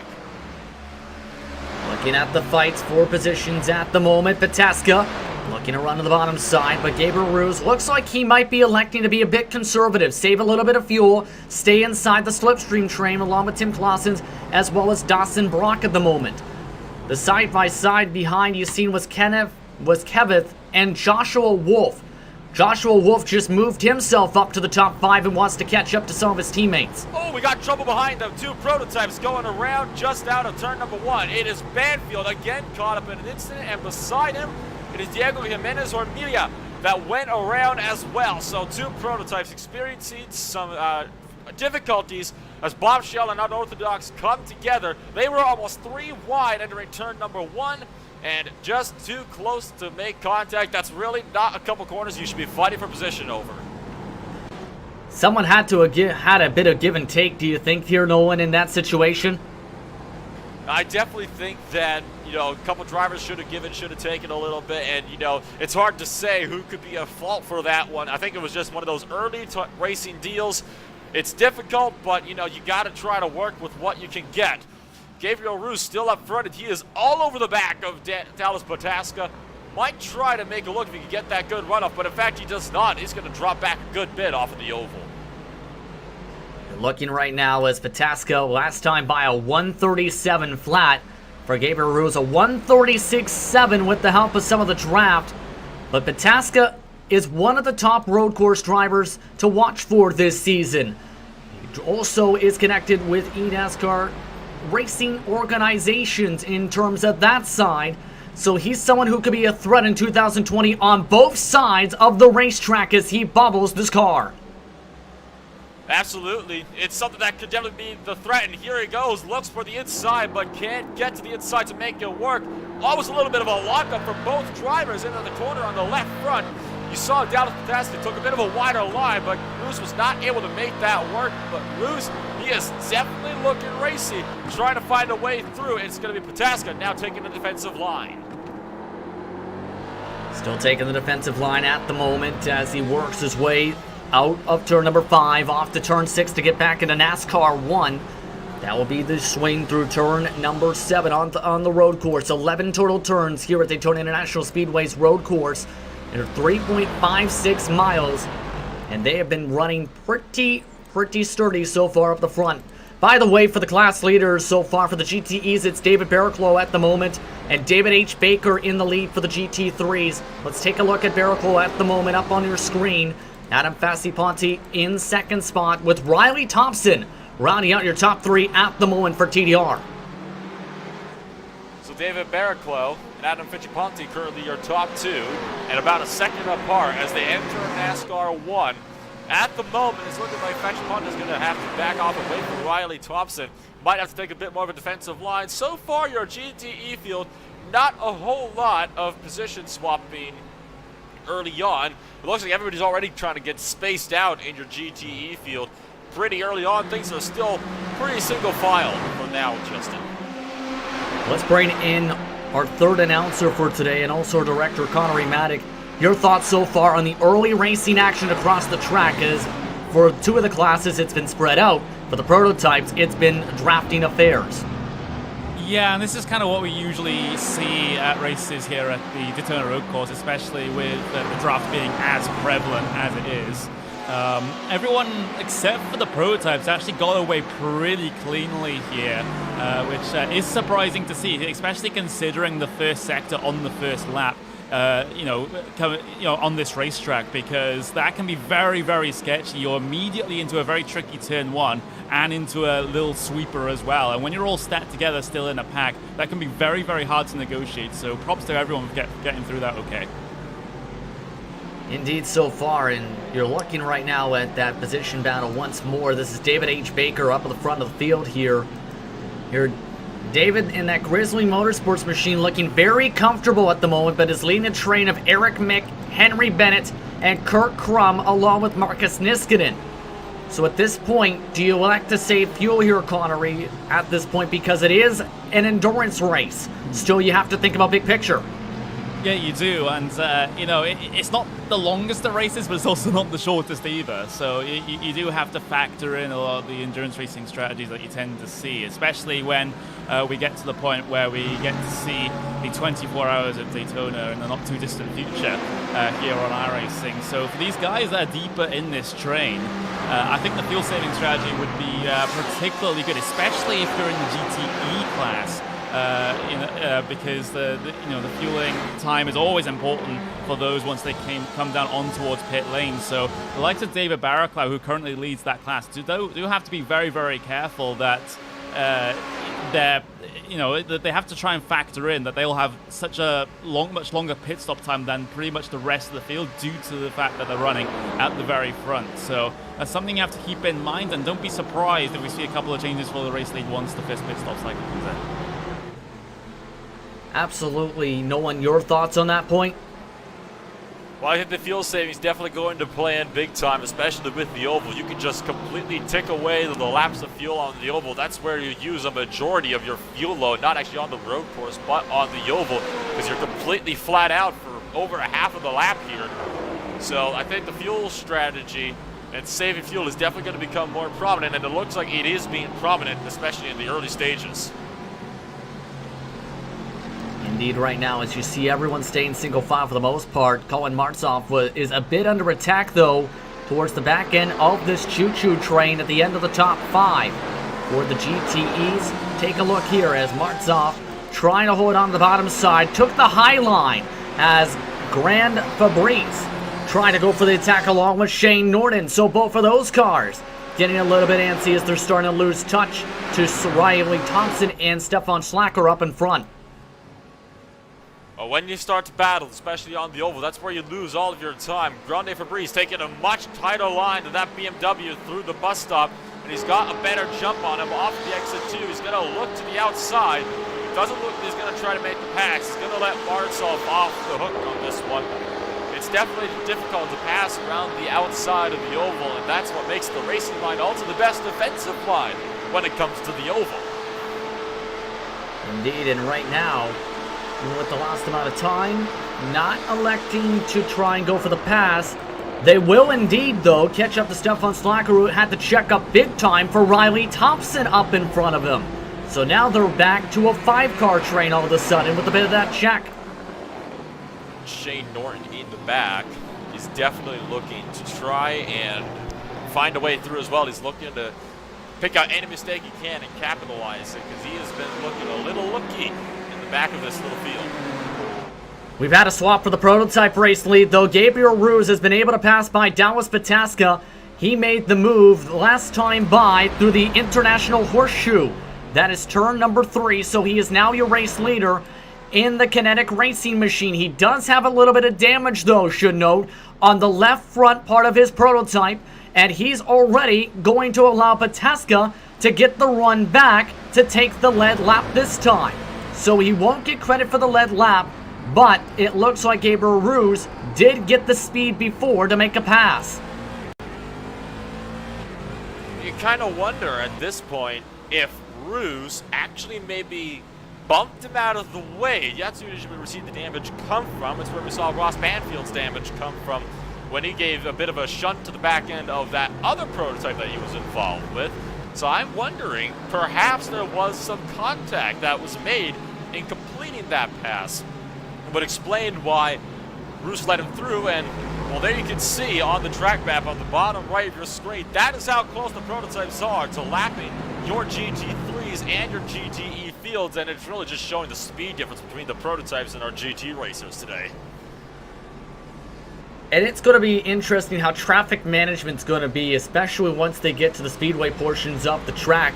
Looking at the fights for positions at the moment, Pataska looking to run to the bottom side, but Gabriel Ruse looks like he might be electing to be a bit conservative, save a little bit of fuel, stay inside the slipstream train along with Tim Claussens as well as Dawson Brock at the moment. The side-by-side behind you seen was Kevith and Joshua Wolf. Joshua Wolf just moved himself up to the top 5 and wants to catch up to some of his teammates. Oh, we got trouble behind them. 2 prototypes going around just out of turn number 1. It is Banfield again caught up in an incident, and beside him, it is Diego Jimenez Hormilia that went around as well. So 2 prototypes experiencing some difficulties as Bombshell and Unorthodox come together. They were almost 3 wide entering turn number 1 and just too close to make contact. That's really not a couple corners you should be fighting for position over. Someone had a bit of give and take, do you think, here, Nolan, in that situation? I definitely think that, you know, a couple drivers should have given, should have taken a little bit, and, you know, it's hard to say who could be at fault for that one. I think it was just one of those early racing deals It's difficult, but, you know, you got to try to work with what you can get. Gabriel Roos still up front, and he is all over the back of Dallas Potaska. Might try to make a look if he can get that good runoff, but in fact he does not. He's going to drop back a good bit off of the oval. Looking right now as Potaska last time by a 137 flat. For Gabriel Roos, a 136.7 with the help of some of the draft. But Potaska is one of the top road course drivers to watch for this season. He also is connected with eNASCAR racing organizations in terms of that side. So he's someone who could be a threat in 2020 on both sides of the racetrack as he bubbles this car. Absolutely. It's something that could definitely be the threat, and here he goes. Looks for the inside, but can't get to the inside to make it work. Always a little bit of a lockup for both drivers into the corner on the left front. You saw Dallas Potaska took a bit of a wider line, but Roos was not able to make that work. But Roos, he is definitely looking racy, trying to find a way through. It's going to be Potaska now taking the defensive line. Still taking the defensive line at the moment as he works his way out of turn number 5, off to turn 6 to get back into NASCAR 1. That will be the swing through turn number 7 on the road course. 11 total turns here at Daytona International Speedway's road course. They're 3.56 miles, and they have been running pretty sturdy so far up the front. By the way, for the class leaders so far for the GTEs, it's David Barraclough at the moment, and David H. Baker in the lead for the GT3s. Let's take a look at Barraclough at the moment up on your screen. Adam Fassi-Ponti in second spot with Riley Thompson rounding out your top 3 at the moment for TDR. So David Barraclough and Adam Fassi-Ponti currently your top 2, and about a second apart as they enter NASCAR 1. At the moment, it's looking like Fassi-Ponti is going to have to back off and wait for Riley Thompson. Might have to take a bit more of a defensive line. So far, your GTE field, not a whole lot of position swapping early on. It looks like everybody's already trying to get spaced out in your GTE field. Pretty early on, things are still pretty single file for now, Justin. Let's bring in our third announcer for today and also director Connery Maddock. Your thoughts so far on the early racing action across the track, as for 2 of the classes it's been spread out. For the prototypes, it's been drafting affairs. Yeah, and this is kind of what we usually see at races here at the Daytona Road Course, especially with the draft being as prevalent as it is. Everyone except for the prototypes actually got away pretty cleanly here, which is surprising to see, especially considering the first sector on the first lap. On this racetrack, because that can be very sketchy. You're immediately into a very tricky turn 1 and into a little sweeper as well. And when you're all stacked together still in a pack, that can be very hard to negotiate. So props to everyone for getting through that okay. Indeed so far, and you're looking right now at that position battle once more. This is David H. Baker up at the front of the field here. David in that Grizzly Motorsports machine looking very comfortable at the moment, but is leading a train of Eric Mick, Henry Bennett, and Kurt Crum, along with Marcus Niskanen. So at this point, do you elect to save fuel here, Connery, at this point, because it is an endurance race? Still, you have to think about big picture. Yeah, you do, and it's not the longest of races, but it's also not the shortest either. So you do have to factor in a lot of the endurance racing strategies that you tend to see, especially when we get to the point where we get to see the 24 hours of Daytona in the not too distant future here on iRacing. So for these guys that are deeper in this train, I think the fuel saving strategy would be particularly good, especially if you're in the GTE class. Because the fueling time is always important for those once they come down on towards pit lane. So the likes of David Barraclough, who currently leads that class, do have to be very careful that that they have to try and factor in that they'll have such a much longer pit stop time than pretty much the rest of the field due to the fact that they're running at the very front. So that's something you have to keep in mind, and don't be surprised if we see a couple of changes for the race lead once the first pit stop cycle comes in. Absolutely. Nolan, your thoughts on that point? Well, I think the fuel savings definitely going to play in big time, especially with the oval. You can just completely tick away the laps of fuel on the oval. That's where you use a majority of your fuel load, not actually on the road course, but on the oval, because you're completely flat out for over a half of the lap here. So I think the fuel strategy And saving fuel is definitely going to become more prominent, and it looks like it is being prominent, especially in the early stages. Indeed, right now, as you see everyone staying single file for the most part, Colin Martzoff is a bit under attack, though, towards the back end of this choo-choo train at the end of the top 5 for the GTEs. Take a look here as Martzoff trying to hold on the bottom side, took the high line as Grand Fabrice trying to go for the attack along with Shane Norton. So both of those cars getting a little bit antsy as they're starting to lose touch to Riley Thompson and Stefan Slacker up in front. Well, when you start to battle, especially on the oval, that's where you lose all of your time. Grande Fabrice taking a much tighter line to that BMW through the bus stop, and he's got a better jump on him off the exit 2. He's going to look to the outside. Doesn't look like he's going to try to make the pass. He's going to let Martzoff off the hook on this one. It's definitely difficult to pass around the outside of the oval, and that's what makes the racing line also the best defensive line when it comes to the oval. Indeed, and right now, with the last amount of time, not electing to try and go for the pass. They will indeed, though, catch up to Stefan Slacker, who had to check up big time for Riley Thompson up in front of him. So now they're back to a 5-car train all of a sudden with a bit of that check. Shane Norton in the back is definitely looking to try and find a way through as well. He's looking to pick out any mistake he can and capitalize it, because he has been looking a little looky in the back of this little field. We've had a swap for the prototype race lead, though. Gabriel Ruse has been able to pass by Dallas Pataska. He made the move last time by through the International Horseshoe. That is turn number 3, so he is now your race leader in the kinetic racing machine. He does have a little bit of damage, though, should note, on the left front part of his prototype, and he's already going to allow Pataska to get the run back to take the lead lap this time. So he won't get credit for the lead lap, but it looks like Gabriel Ruse did get the speed before to make a pass. You kind of wonder at this point if Ruse actually maybe bumped him out of the way. That's where we received the damage come from. It's where we saw Ross Banfield's damage come from when he gave a bit of a shunt to the back end of that other prototype that he was involved with. So I'm wondering, perhaps there was some contact that was made in completing that pass. It would explain why Ruse let him through, and well, there you can see on the track map on the bottom right of your screen, that is how close the prototypes are to lapping your GT3s and your GTE fields, and it's really just showing the speed difference between the prototypes and our GT racers today. And it's going to be interesting how traffic management's going to be, especially once they get to the speedway portions of the track.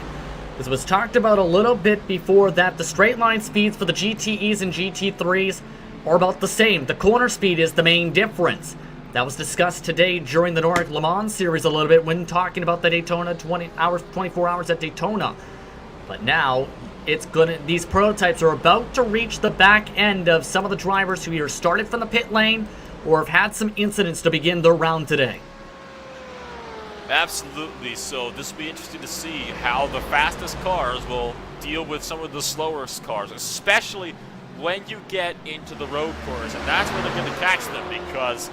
As was talked about a little bit before that, the straight line speeds for the GTEs and GT3s are about the same. The corner speed is the main difference. That was discussed today during the Nordic Le Mans series a little bit when talking about the Daytona 24 hours at Daytona. But now these prototypes are about to reach the back end of some of the drivers who either started from the pit lane or have had some incidents to begin their round today. Absolutely. So this will be interesting to see how the fastest cars will deal with some of the slowest cars, especially when you get into the road course, and that's where they're going to catch them, because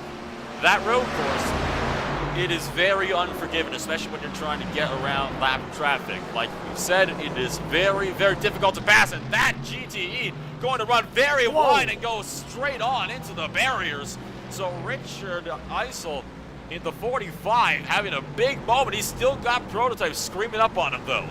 that road course, it is very unforgiving, especially when you're trying to get around lap traffic. Like we said, it is very, very difficult to pass, and that GTE going to run very wide and go straight on into the barriers. So Richard Eisel in the 45 having a big moment. He's still got prototypes screaming up on him, though.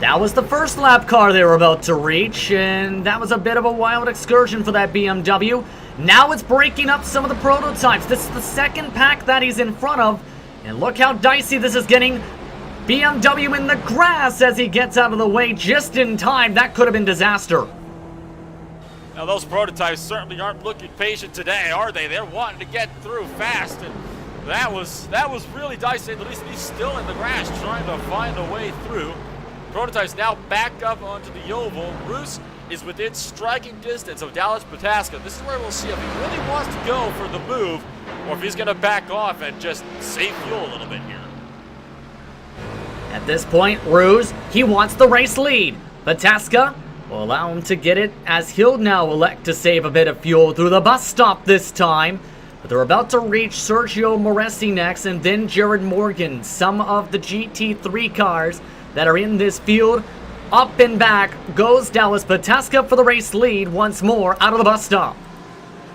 That was the first lap car they were about to reach, and that was a bit of a wild excursion for that BMW. Now it's breaking up some of the prototypes. This is the second pack that he's in front of, and look how dicey this is getting. BMW in the grass as he gets out of the way just in time. That could have been disaster. Now those prototypes certainly aren't looking patient today, are they? They're wanting to get through fast, and that was really dicey. At least he's still in the grass trying to find a way through. Prototypes now back up onto the oval. Ruse is within striking distance of Dallas Pataska. This is where we'll see if he really wants to go for the move or if he's going to back off and just save fuel a little bit here. At this point, Ruse, he wants the race lead. Pataska will allow him to get it as he'll now elect to save a bit of fuel through the bus stop this time. But they're about to reach Sergio Moresi next, and then Jared Morgan. Some of the GT3 cars that are in this field. Up and back goes Dallas Pataska for the race lead once more out of the bus stop.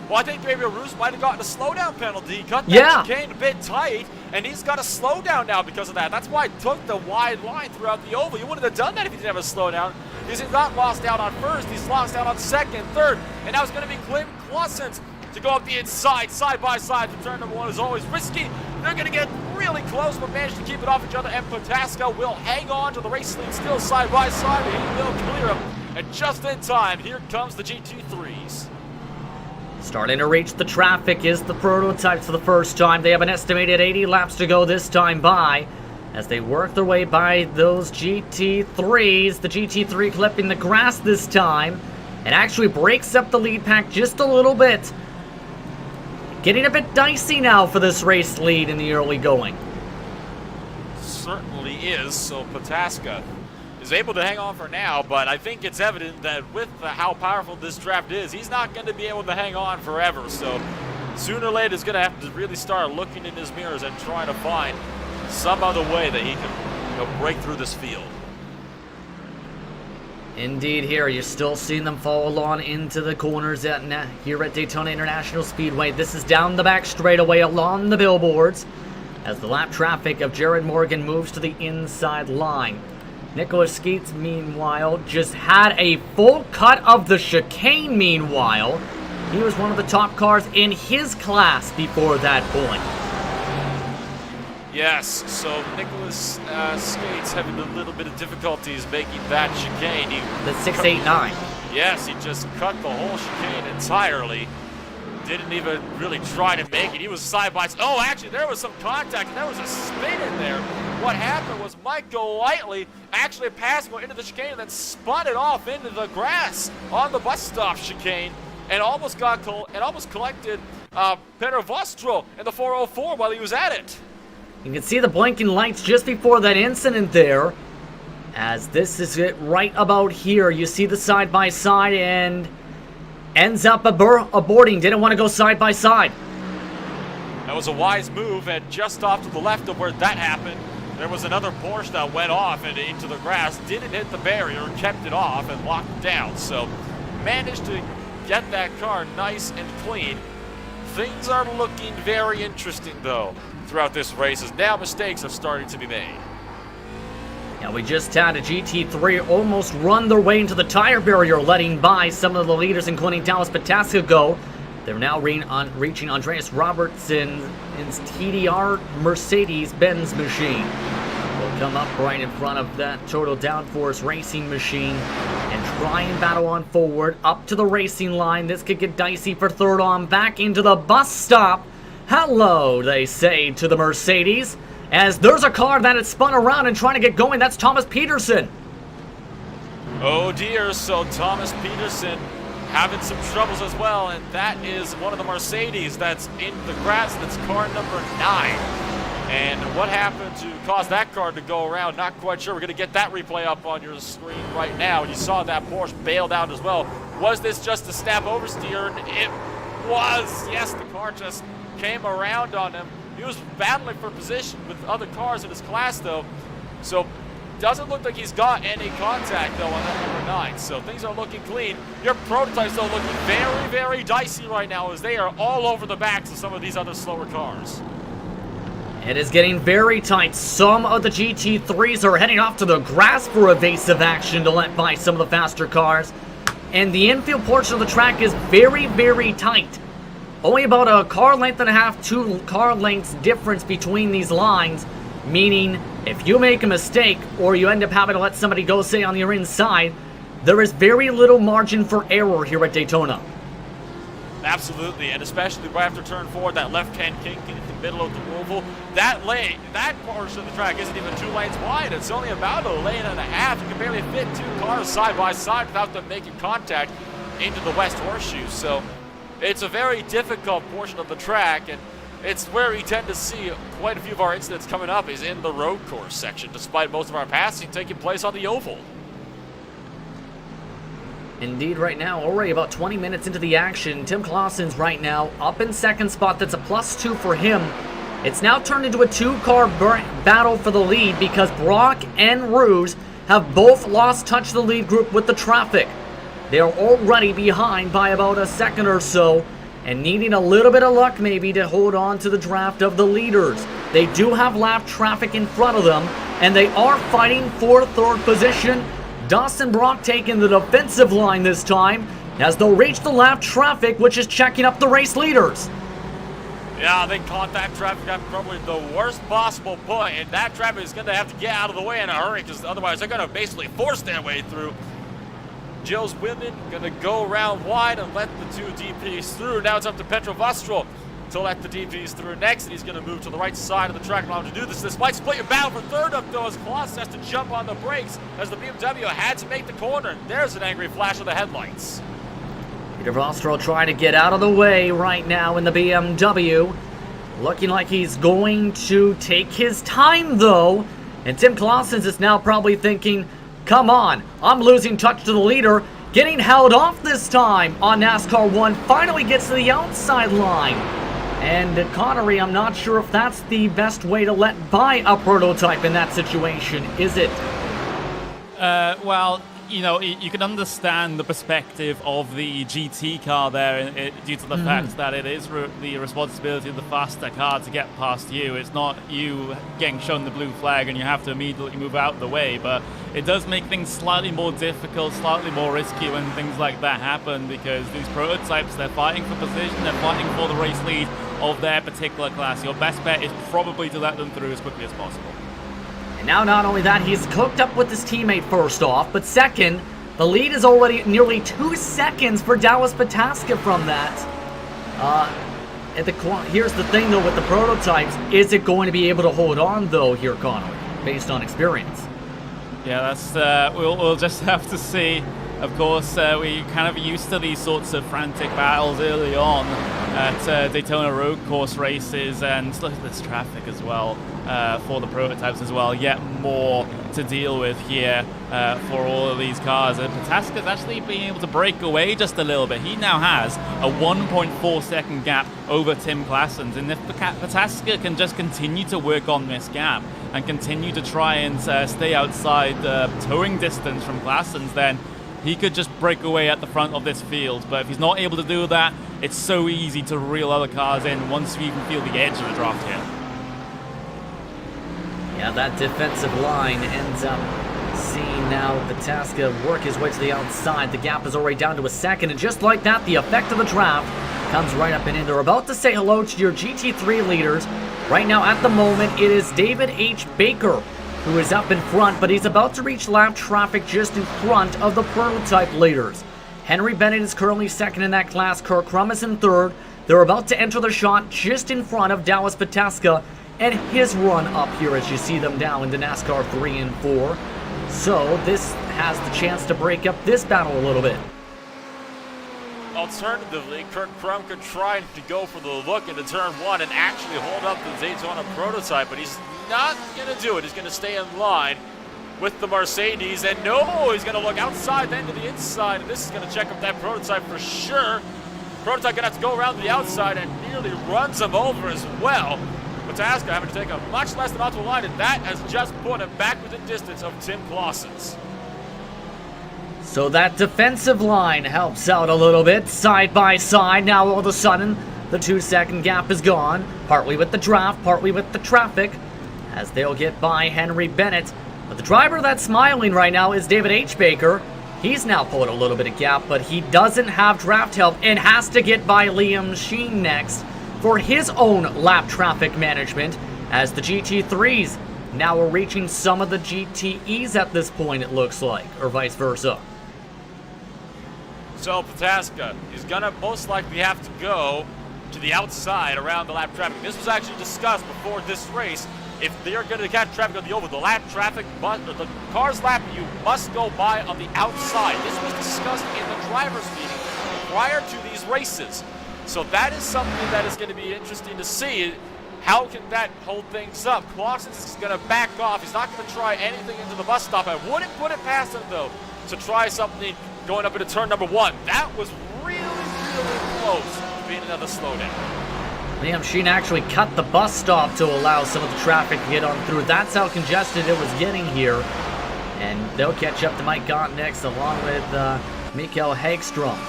Well, I think Gabriel Roos might have gotten a slowdown penalty. He cut that chicane a bit tight, and he's got a slowdown now because of that. That's why he took the wide line throughout the oval. He wouldn't have done that if he didn't have a slowdown. He's not lost out on first, he's lost out on second, third, and now it's going to be Clem Clausen to go up the inside, side by side. The turn number one is always risky. They're going to get really close, but manage to keep it off each other, and Pataska will hang on to the race lead still side by side, but he will clear him. And just in time, here comes the GT3s. Starting to reach the traffic is the prototypes for the first time. They have an estimated 80 laps to go this time by as they work their way by those GT3s. The GT3 clipping the grass this time and actually breaks up the lead pack just a little bit. Getting a bit dicey now for this race lead in the early going. Certainly is, so Pataska is able to hang on for now, but I think it's evident that with how powerful this draft is, he's not going to be able to hang on forever. So sooner or later, he's going to have to really start looking in his mirrors and trying to find some other way that he can break through this field. Indeed, here you're still seeing them fall on into the corners here at Daytona International Speedway. This is down the back straightaway along the billboards as the lap traffic of Jared Morgan moves to the inside line. Nicholas Skeets, meanwhile, just had a full cut of the chicane, meanwhile. He was one of the top cars in his class before that point. Yes, so Nicholas Skeets having a little bit of difficulties making that chicane. The 689. Yes, he just cut the whole chicane entirely. Didn't even really try to make it. He was side by side. Oh, actually, there was some contact, and there was a spin in there. What happened was Mike Golightly actually passed into the chicane and then spun it off into the grass on the bus stop chicane and almost collected Peter Vostro in the 404 while he was at it. You can see the blinking lights just before that incident there. As this is it right about here. You see the side-by-side and ends up aborting. Didn't want to go side-by-side. That was a wise move, and just off to the left of where that happened, there was another Porsche that went off and into the grass, didn't hit the barrier, kept it off, and locked it down. So managed to get that car nice and clean. Things are looking very interesting, though, throughout this race, as now mistakes are starting to be made. Now we just had a GT3 almost run their way into the tire barrier, letting by some of the leaders, including Dallas Pataska, go. They're now reaching Andreas Robertson's TDR Mercedes-Benz machine. Will come up right in front of that Total Downforce racing machine and try and battle on forward up to the racing line. This could get dicey for third on, back into the bus stop. Hello, they say to the Mercedes, as there's a car that had spun around and trying to get going. That's Thomas Peterson. Oh dear, so Thomas Peterson having some troubles as well, and that is one of the Mercedes that's in the grass. That's car number 9. And what happened to cause that car to go around, not quite sure. We're going to get that replay up on your screen right now. You saw that Porsche bailed out as well. Was this just a snap oversteer? It was. Yes, the car just came around on him. He was battling for position with other cars in his class, though. So doesn't look like he's got any contact, though, on that number 9. So things are looking clean. Your prototypes, though, looking very, very dicey right now, as they are all over the backs of some of these other slower cars. It is getting very tight. Some of the GT3s are heading off to the grass for evasive action to let by some of the faster cars. And the infield portion of the track is very, very tight. Only about a car length and a half, 2 car lengths difference between these lines. Meaning, if you make a mistake or you end up having to let somebody go, say, on your inside, there is very little margin for error here at Daytona. Absolutely, and especially right after turn 4, that left-hand kink in the middle of the oval. That lane, that portion of the track isn't even 2 lanes wide. It's only about a lane and a half. You can barely fit 2 cars side by side without them making contact into the West Horseshoe. So it's a very difficult portion of the track, and it's where we tend to see quite a few of our incidents coming up is in the road course section, despite most of our passing taking place on the oval. Indeed, right now, already about 20 minutes into the action, Tim Clausen's right now up in second spot. That's a +2 for him. It's now turned into a two-car battle for the lead because Brock and Ruse have both lost touch of the lead group with the traffic. They are already behind by about a second or so and needing a little bit of luck maybe to hold on to the draft of the leaders. They do have lap traffic in front of them, and they are fighting for third position. Dawson Brock taking the defensive line this time as they'll reach the lap traffic, which is checking up the race leaders. Yeah, they caught that traffic at probably the worst possible point, and that traffic is going to have to get out of the way in a hurry because otherwise they're going to basically force their way through. Jill's women going to go around wide and let the two DPs through. Now it's up to Petrovostro to let the DPs through next, and he's going to move to the right side of the track allow him to do this. This might split your battle for third up, though, as Klaus has to jump on the brakes as the BMW had to make the corner. And there's an angry flash of the headlights. Peter Vostro trying to get out of the way right now in the BMW. Looking like he's going to take his time, though. And Tim Clausen is now probably thinking, come on, I'm losing touch to the leader. Getting held off this time on NASCAR 1. Finally gets to the outside line. And Connery, I'm not sure if that's the best way to let by a prototype in that situation, is it? Well, you know, you can understand the perspective of the GT car there due to the fact that it is the responsibility of the faster car to get past you. It's not you getting shown the blue flag and you have to immediately move out of the way, but it does make things slightly more difficult, slightly more risky when things like that happen because these prototypes, they're fighting for position, they're fighting for the race lead of their particular class. Your best bet is probably to let them through as quickly as possible. And now not only that, he's cooked up with his teammate first off, but second, the lead is already nearly 2 seconds for Dallas Pataska from that. Here's the thing though with the prototypes, is it going to be able to hold on though here, Connor, based on experience? Yeah, that's we'll just have to see. Of course, we kind of used to these sorts of frantic battles early on at Daytona road course races, and look at this traffic as well for the prototypes as well. Yet more to deal with here for all of these cars. And Pataska's actually being able to break away just a little bit. He now has a 1.4 second gap over Tim Claessens, and if Pataska can just continue to work on this gap and continue to try and stay outside the towing distance from Claessens, then he could just break away at the front of this field. But if he's not able to do that, it's so easy to reel other cars in once you even feel the edge of the draft here. Yeah, that defensive line ends up seeing now Pataska work his way to the outside. The gap is already down to a second, and just like that, the effect of the draft comes right up and in. They're about to say hello to your GT3 leaders. Right now, at the moment, it is David H. Baker who is up in front, but he's about to reach lap traffic just in front of the prototype leaders. Henry Bennett is currently second in that class. Kirk Crum is in third. They're about to enter the shot just in front of Dallas Pataska and his run up here as you see them down into NASCAR 3 and 4. So this has the chance to break up this battle a little bit. Alternatively, Kirk Crum could try to go for the look into turn 1 and actually hold up the Daytona prototype, but he's not going to do it. He's going to stay in line with the Mercedes, and no, he's going to look outside then to the inside, and this is going to check up that prototype for sure. Prototype going to have to go around the outside and nearly runs him over as well. Pataska having to take a much less than optimal line, and that has just put him back within distance of Tim Clausen's. So that defensive line helps out a little bit, side by side. Now all of a sudden, the 2 second gap is gone, partly with the draft, partly with the traffic, as they'll get by Henry Bennett. But the driver that's smiling right now is David H. Baker. He's now pulling a little bit of gap, but he doesn't have draft help and has to get by Liam Sheen next for his own lap traffic management, as the GT3s now are reaching some of the GTEs at this point, it looks like, or vice versa. So Pataska is going to most likely have to go to the outside around the lap traffic. This was actually discussed before this race. If they're going to catch traffic on the oval, the lap traffic, the car's lap, you must go by on the outside. This was discussed in the driver's meeting prior to these races. So that is something that is going to be interesting to see. How can that hold things up? Clausen is going to back off. He's not going to try anything into the bus stop. I wouldn't put it past him, though, to try something going up into turn number 1. That was really, really close to being another slowdown. Liam Sheen actually cut the bus stop to allow some of the traffic to get on through. That's how congested it was getting here. And they'll catch up to Mike Gott next, along with Mikael Hagstrom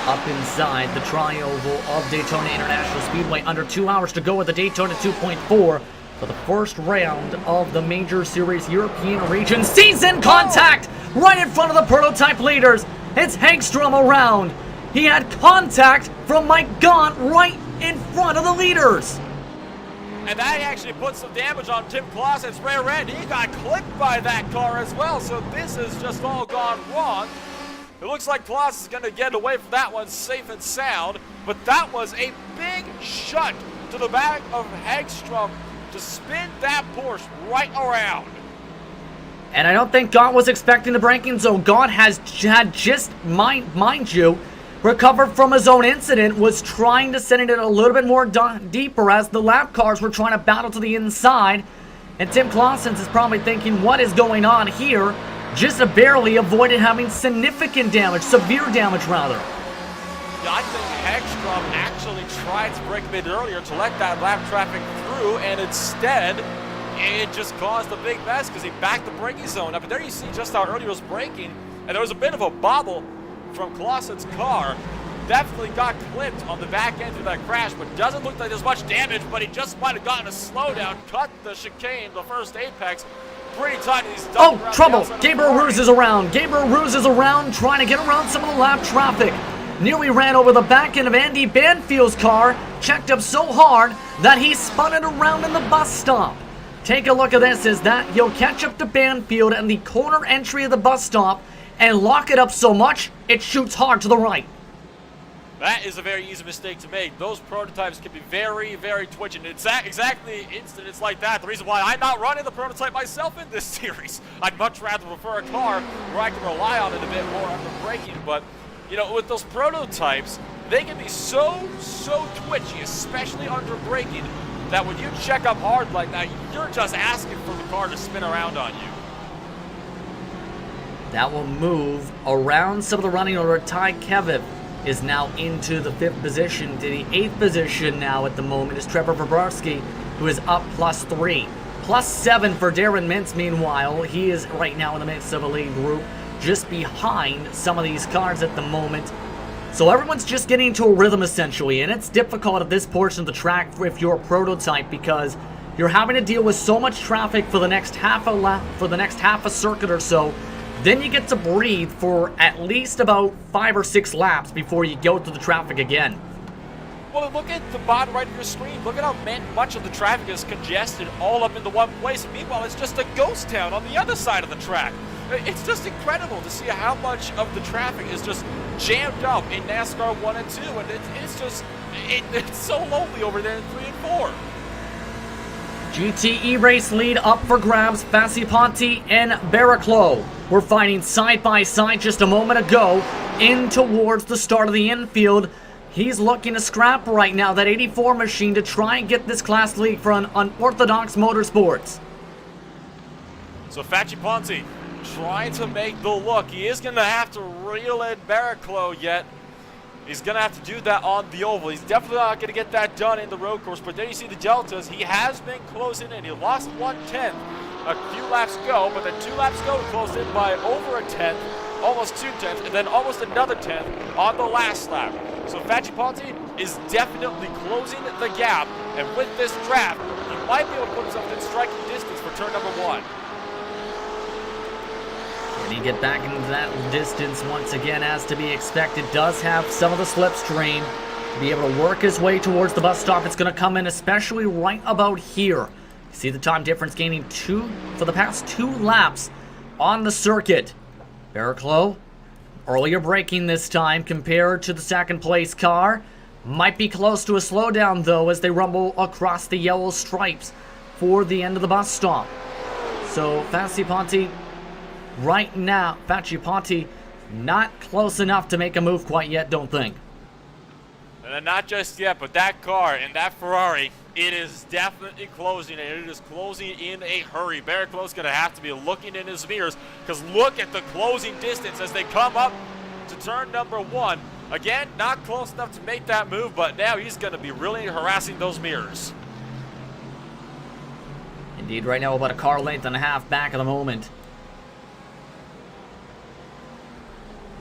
up inside the tri-oval of Daytona International Speedway. Under 2 hours to go with the Daytona 2.4 for the first round of the Major Series European Region Season. Contact right in front of the prototype leaders. It's Hagstrom around. He had contact from Mike Gott right in front of the leaders. And that actually put some damage on Tim Clausen's rear end. He got clipped by that car as well, so this has just all gone wrong. It looks like Clausen is going to get away from that one safe and sound, but that was a big shunt to the back of Hagstrom to spin that Porsche right around. And I don't think Gott was expecting the braking zone. Gott had just, mind you, recovered from his own incident, was trying to send it in a little bit more deeper as the lap cars were trying to battle to the inside. And Tim Clausen is probably thinking, what is going on here? Just barely avoided having significant damage, severe damage rather. Yeah, I think Hagstrom actually tried to brake a bit earlier to let that lap traffic through, and instead, it just caused a big mess because he backed the braking zone up. And there you see just how early he was braking, and there was a bit of a bobble from Clausen's car. Definitely got clipped on the back end of that crash, but doesn't look like there's much damage, but he just might have gotten a slowdown, cut the chicane, the first apex, pretty tight. Oh, trouble! Gabriel Ruse is around. Gabriel Ruse is around, trying to get around some of the lap traffic. Nearly ran over the back end of Andy Banfield's car, checked up so hard that he spun it around in the bus stop. Take a look at this, is that he'll catch up to Banfield and the corner entry of the bus stop and lock it up so much, it shoots hard to the right. That is a very easy mistake to make. Those prototypes can be very, very twitching. It's exactly incidents like that. The reason why I'm not running the prototype myself in this series. I'd much rather prefer a car where I can rely on it a bit more under braking. But, you know, with those prototypes, they can be so twitchy, especially under braking, that when you check up hard like that, you're just asking for the car to spin around on you. That will move around some of the running order. Ty Keviv is now into the 5th position. To the 8th position now at the moment is Trevor Bobrowski, who is up +3. +7 for Darren Mintz, meanwhile. He is right now in the midst of a lead group, just behind some of these cars at the moment. So everyone's just getting into a rhythm, essentially, and it's difficult at this portion of the track if you're a prototype, because you're having to deal with so much traffic for the next half a lap, for the next half a circuit or so. Then you get to breathe for at least about 5 or 6 laps before you go through the traffic again. Well, look at the bottom right of your screen. Look at how much of the traffic is congested all up into one place. Meanwhile, it's just a ghost town on the other side of the track. It's just incredible to see how much of the traffic is just jammed up in NASCAR 1 and 2. And it's so lonely over there in 3 and 4. GTE race lead up for grabs. Fassiponti and Barraclough were fighting side by side just a moment ago in towards the start of the infield. He's looking to scrap right now that 84 machine to try and get this class lead for an unorthodox motorsports. So Fassiponti trying to make the look. He is going to have to reel in Barraclough yet. He's going to have to do that on the oval. He's definitely not going to get that done in the road course. But there you see the deltas. He has been closing in. He lost 1/10 a few laps ago, but then 2 laps ago he closed in by over a 10th, almost 2/10, and then almost another 10th on the last lap. So Fassiponti is definitely closing the gap, and with this draft, he might be able to put himself in striking distance for turn number 1. Can he get back into that distance once again, as to be expected? Does have some of the slipstream to be able to work his way towards the bus stop. It's going to come in especially right about here. See the time difference gaining 2 for the past 2 laps on the circuit. Barraclough, earlier braking this time compared to the second place car. Might be close to a slowdown though as they rumble across the yellow stripes for the end of the bus stop. So Fassiponti right now, Fassiponti not close enough to make a move quite yet, don't think. And not just yet, but that car and that Ferrari, it is definitely closing, and it is closing in a hurry. Barraclough's going to have to be looking in his mirrors, because look at the closing distance as they come up into turn number 1. Again, not close enough to make that move, but now he's going to be really harassing those mirrors. Indeed, right now about a car length and a half back at the moment.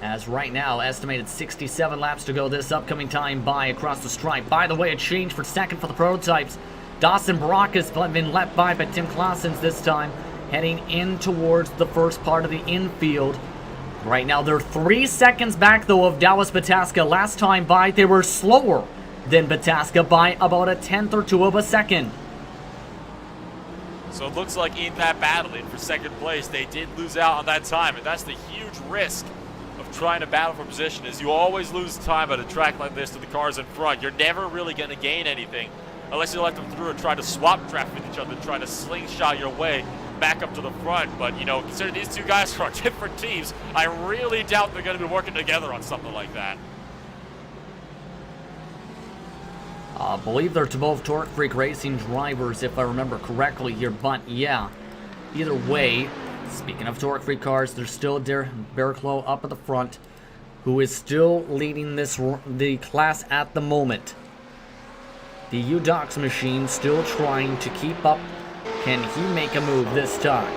As right now, estimated 67 laps to go this upcoming time by across the stripe. By the way, a change for second for the prototypes. Dawson Brock has been let by Tim Claessens this time, heading in towards the first part of the infield. Right now, they're 3 seconds back, though, of Dallas Bataska. Last time by, they were slower than Bataska by about a tenth or two of a second. So it looks like in that battling for second place, they did lose out on that time, and that's the huge risk of trying to battle for position, is you always lose time at a track like this to the cars in front. You're never really going to gain anything unless you let them through and try to swap traffic with each other, try to slingshot your way back up to the front. But, you know, considering these two guys are on different teams, I really doubt they're going to be working together on something like that. I believe they're both Torque Freak Racing drivers, if I remember correctly here. But, yeah, either way, speaking of Torque Freak cars, there's still Barrichello up at the front, who is still leading the class at the moment. The UDOX machine still trying to keep up. Can he make a move this time?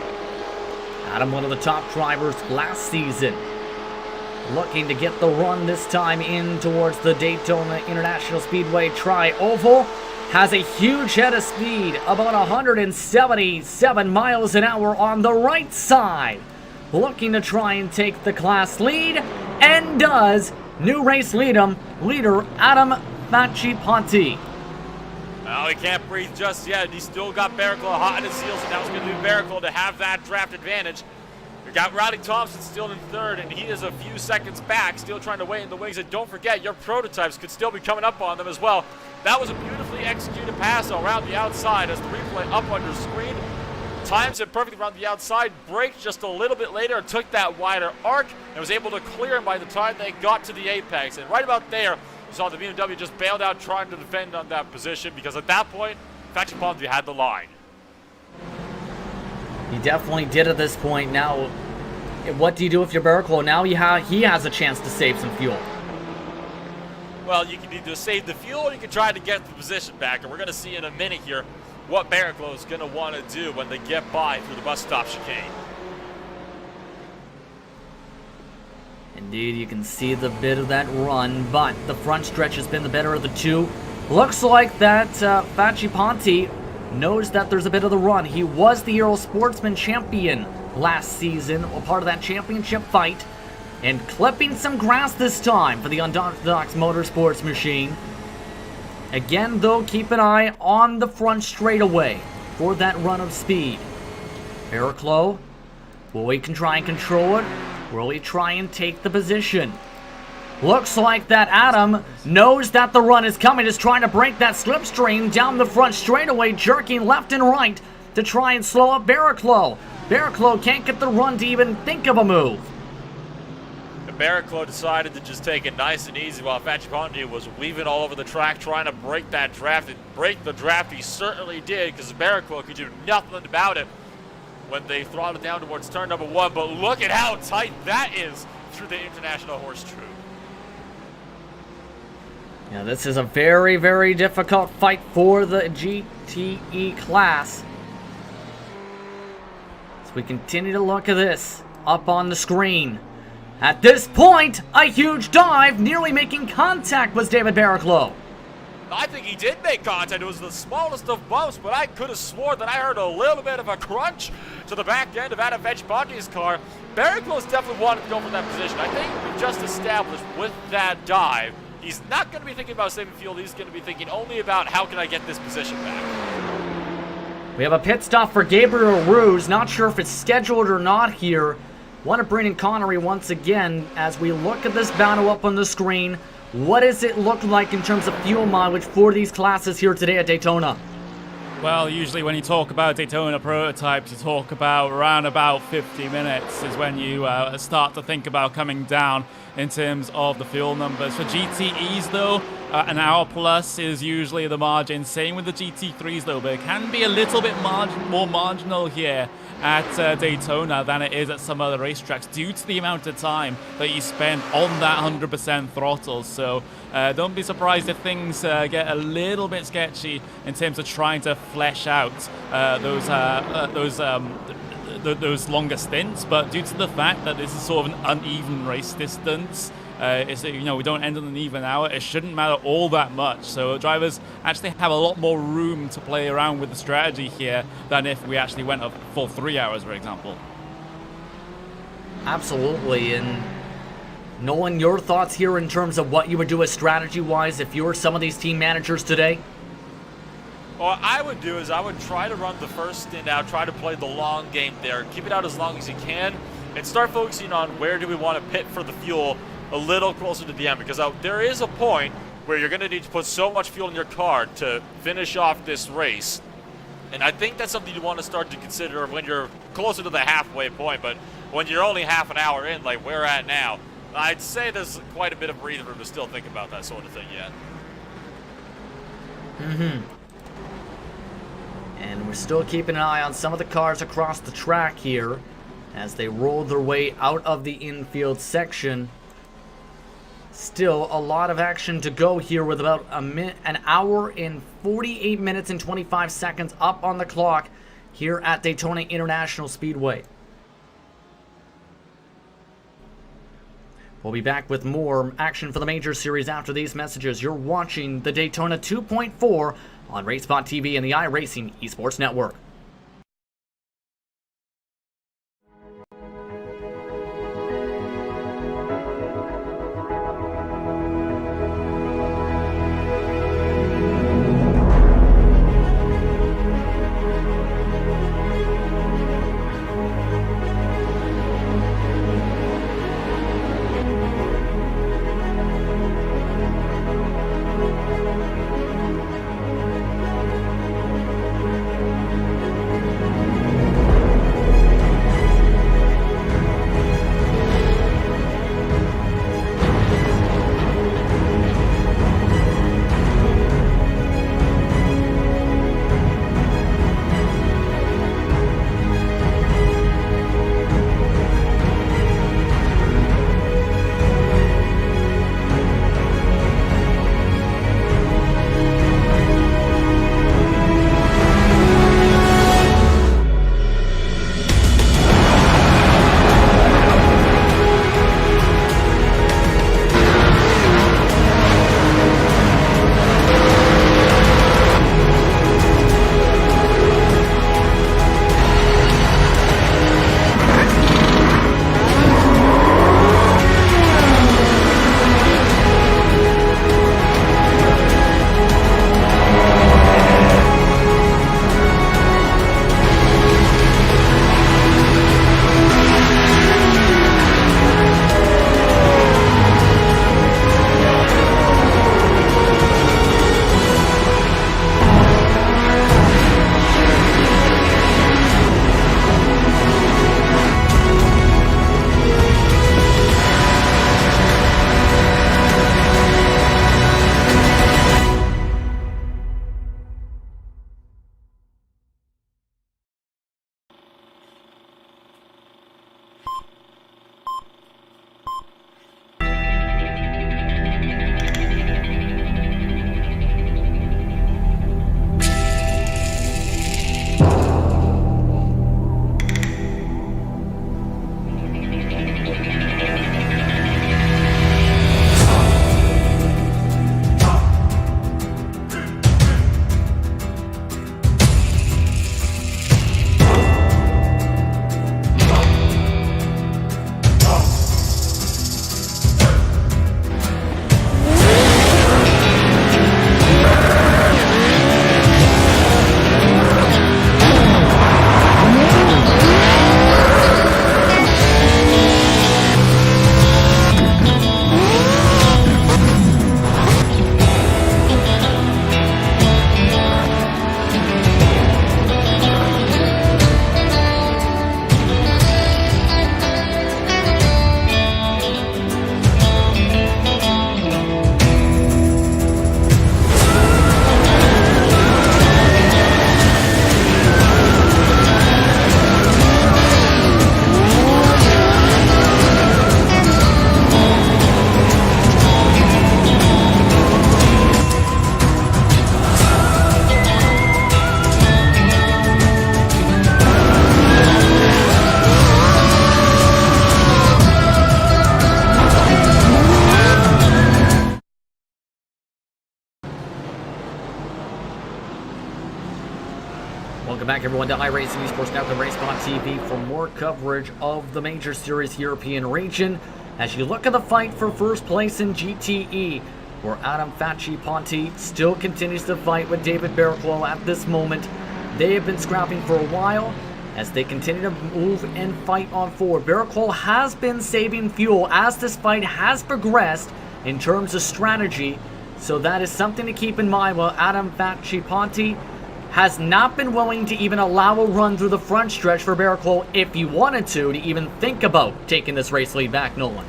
Adam, one of the top drivers last season, looking to get the run this time in towards the Daytona International Speedway Tri-Oval. Has a huge head of speed, about 177 miles an hour on the right side. Looking to try and take the class lead, and does. New race leader Adam Facciponti. Well, he can't breathe just yet. He's still got Barrichello hot in his heels, and now it's going to be Barrichello to have that draft advantage. We got Rowdy Thompson still in third, and he is a few seconds back, still trying to wait in the wings. And don't forget, your prototypes could still be coming up on them as well. That was a beautifully executed pass around the outside as the replay up on your screen. Times it perfectly around the outside, braked just a little bit later, took that wider arc, and was able to clear him by the time they got to the apex. And right about there, you saw the BMW just bailed out trying to defend on that position, because at that point, Facciponti had the line. He definitely did at this point. Now, what do you do if you're Barrichello? Now he has a chance to save some fuel. Well, you can either save the fuel or you can try to get the position back. And we're going to see in a minute here what Barrichello is going to want to do when they get by through the bus stop chicane. Indeed, you can see the bit of that run, but the front stretch has been the better of the two. Looks like that Facciponti knows that there's a bit of the run. He was the Euro Sportsman champion last season, a part of that championship fight, and clipping some grass this time for the Unorthodox Motorsports machine. Again, though, keep an eye on the front straightaway for that run of speed. Barrichello, will he can try and control it? Will he try and take the position? Looks like that Adam knows that the run is coming, is trying to break that slipstream down the front straightaway, jerking left and right to try and slow up Barrichello. Barrichello can't get the run to even think of a move. Barrichello decided to just take it nice and easy while Facciponti was weaving all over the track trying to break that draft. And break the draft he certainly did, because Barrichello could do nothing about it when they throttled down towards turn number 1. But look at how tight that is through the International Horse Troop. Yeah, this is a very, very difficult fight for the GTE class. As we continue to look at this up on the screen. At this point, a huge dive, nearly making contact with David Barrichello. I think he did make contact. It was the smallest of bumps, but I could have sworn that I heard a little bit of a crunch to the back end of Adam Facciponti's car. Barrichello's definitely wanted to go for that position. I think we've just established with that dive, he's not going to be thinking about saving fuel. He's going to be thinking only about how can I get this position back. We have a pit stop for Gabriel Ruse. Not sure if it's scheduled or not here. Want to bring in Connery once again as we look at this battle up on the screen. What does it look like in terms of fuel mileage for these classes here today at Daytona? Well, usually when you talk about Daytona prototypes, you talk about around about 50 minutes is when you start to think about coming down in terms of the fuel numbers. For GTEs, though, an hour plus is usually the margin. Same with the GT3s though, but it can be a little bit more marginal here at Daytona than it is at some other racetracks due to the amount of time that you spend on that 100% throttle. So don't be surprised if things get a little bit sketchy in terms of trying to flesh out those longer stints. But due to the fact that this is sort of an uneven race distance, we don't end on an even hour, it shouldn't matter all that much. So drivers actually have a lot more room to play around with the strategy here than if we actually went a full 3 hours, for example. Absolutely. And Nolan, your thoughts here in terms of what you would do as strategy-wise if you were some of these team managers today? What I would do is I would try to run the first stint out, try to play the long game there, keep it out as long as you can, and start focusing on where do we want to pit for the fuel a little closer to the end, because there is a point where you're going to need to put so much fuel in your car to finish off this race. And I think that's something you want to start to consider when you're closer to the halfway point. But when you're only half an hour in, like we're at now, I'd say there's quite a bit of breathing room to still think about that sort of thing yet. And we're still keeping an eye on some of the cars across the track here as they roll their way out of the infield section. Still a lot of action to go here with about an hour and 48 minutes and 25 seconds up on the clock here at Daytona International Speedway. We'll be back with more action for the Major Series after these messages. You're watching the Daytona 2.4 on RaceSpotTV and the iRacing Esports Network. Welcome back, everyone, to iRacing Esports Network and RaceSpotTV for more coverage of the Major Series European region. As you look at the fight for first place in GTE, where Adam Ponti still continues to fight with David Barrichello at this moment. They have been scrapping for a while as they continue to move and fight on forward. Barrichello has been saving fuel as this fight has progressed in terms of strategy, so that is something to keep in mind, while Adam Ponti has not been willing to even allow a run through the front stretch for Barrichello if he wanted to even think about taking this race lead back, Nolan.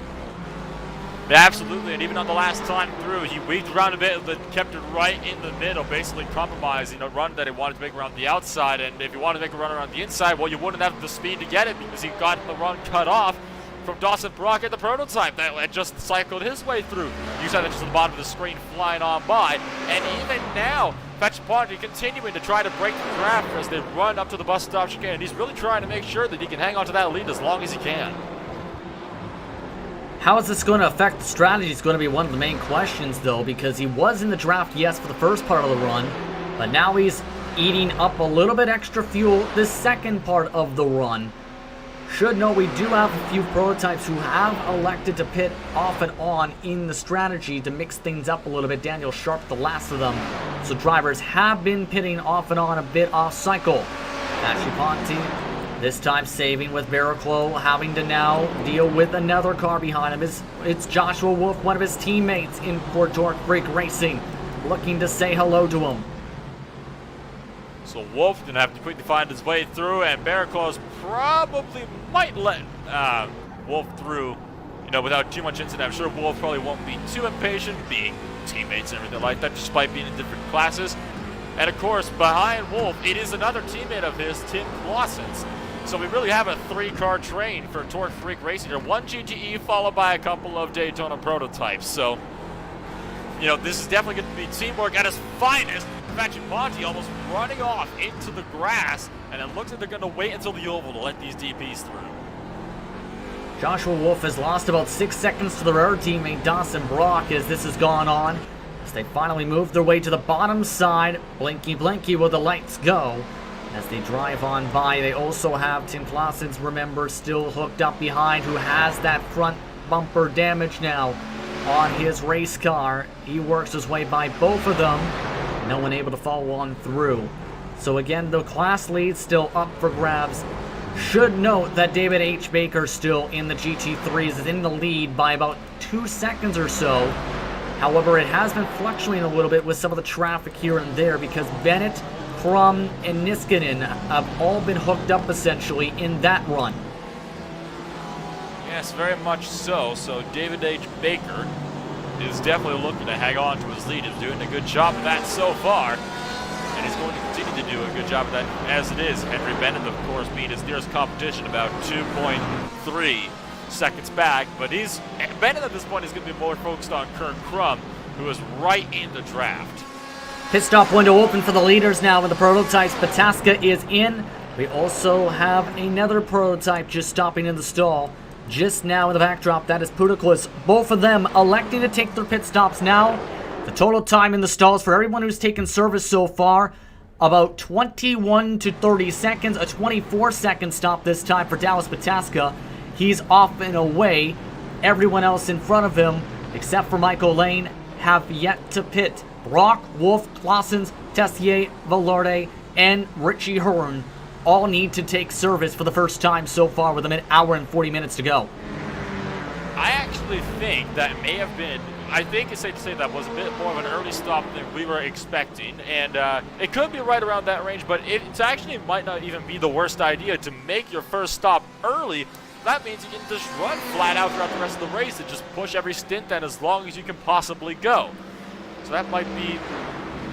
Yeah, absolutely, and even on the last time through, he weaved around a bit, but kept it right in the middle, basically compromising a run that he wanted to make around the outside. And if you wanted to make a run around the inside, well, you wouldn't have the speed to get it because he got the run cut off from Dawson Brock at the prototype that had just cycled his way through. You saw that just at the bottom of the screen flying on by, and even now, Ponti continuing to try to break the draft as they run up to the bus stop chicane. He's really trying to make sure that he can hang on to that lead as long as he can. How is this going to affect the strategy is going to be one of the main questions, though, because he was in the draft, yes, for the first part of the run, but now he's eating up a little bit extra fuel this second part of the run. Should note we do have a few prototypes who have elected to pit off and on in the strategy to mix things up a little bit. Daniel Sharp, the last of them. So drivers have been pitting off and on a bit off cycle. Ponti this time saving with Barrichello having to now deal with another car behind him. It's Joshua Wolf, one of his teammates in for Torque Freak Racing, looking to say hello to him. So Wolf going to have to quickly find his way through, and Barrichello probably might let Wolf through, without too much incident. I'm sure Wolf probably won't be too impatient, being teammates and everything like that, despite being in different classes. And of course, behind Wolf, it is another teammate of his, Tim Clausens. So we really have a three-car train for Torque Freak Racing here. One GTE followed by a couple of Daytona prototypes. So, this is definitely going to be teamwork at its finest. Ponti almost running off into the grass, and it looks like they're going to wait until the oval to let these DPs through. Joshua Wolf has lost about 6 seconds to the rear teammate Dawson Brock as this has gone on. As they finally move their way to the bottom side, blinky blinky will the lights go. As they drive on by, they also have Tim Clausens, remember, still hooked up behind, who has that front bumper damage now on his race car. He works his way by both of them. No one able to follow on through. So again, the class lead still up for grabs. Should note that David H. Baker still in the GT3s is in the lead by about 2 seconds or so. However, it has been fluctuating a little bit with some of the traffic here and there because Bennett, Crum, and Niskanen have all been hooked up essentially in that run. Yes, very much so. So David H. Baker is definitely looking to hang on to his lead. He's doing a good job of that so far, and he's going to continue to do a good job of that as it is. Henry Bennett, of course, being his nearest competition, about 2.3 seconds back, but Bennett at this point is going to be more focused on Kurt Crum, who is right in the draft. Pit stop window open for the leaders now with the prototypes. Pataska is in. We also have another prototype just stopping in the stall. Just now in the backdrop, that is Putiklis. Both of them electing to take their pit stops now. The total time in the stalls for everyone who's taken service so far, about 21 to 30 seconds. A 24-second stop this time for Dallas Pataska. He's off and away. Everyone else in front of him, except for Michael Lane, have yet to pit. Brock, Wolf, Clausens, Tessier, Velarde, and Richie Hearn all need to take service for the first time so far with an hour and 40 minutes to go. I actually think that may have been, I think it's safe to say that was a bit more of an early stop than we were expecting, and it could be right around that range, but it actually might not even be the worst idea to make your first stop early. That means you can just run flat out throughout the rest of the race and just push every stint then as long as you can possibly go. So that might be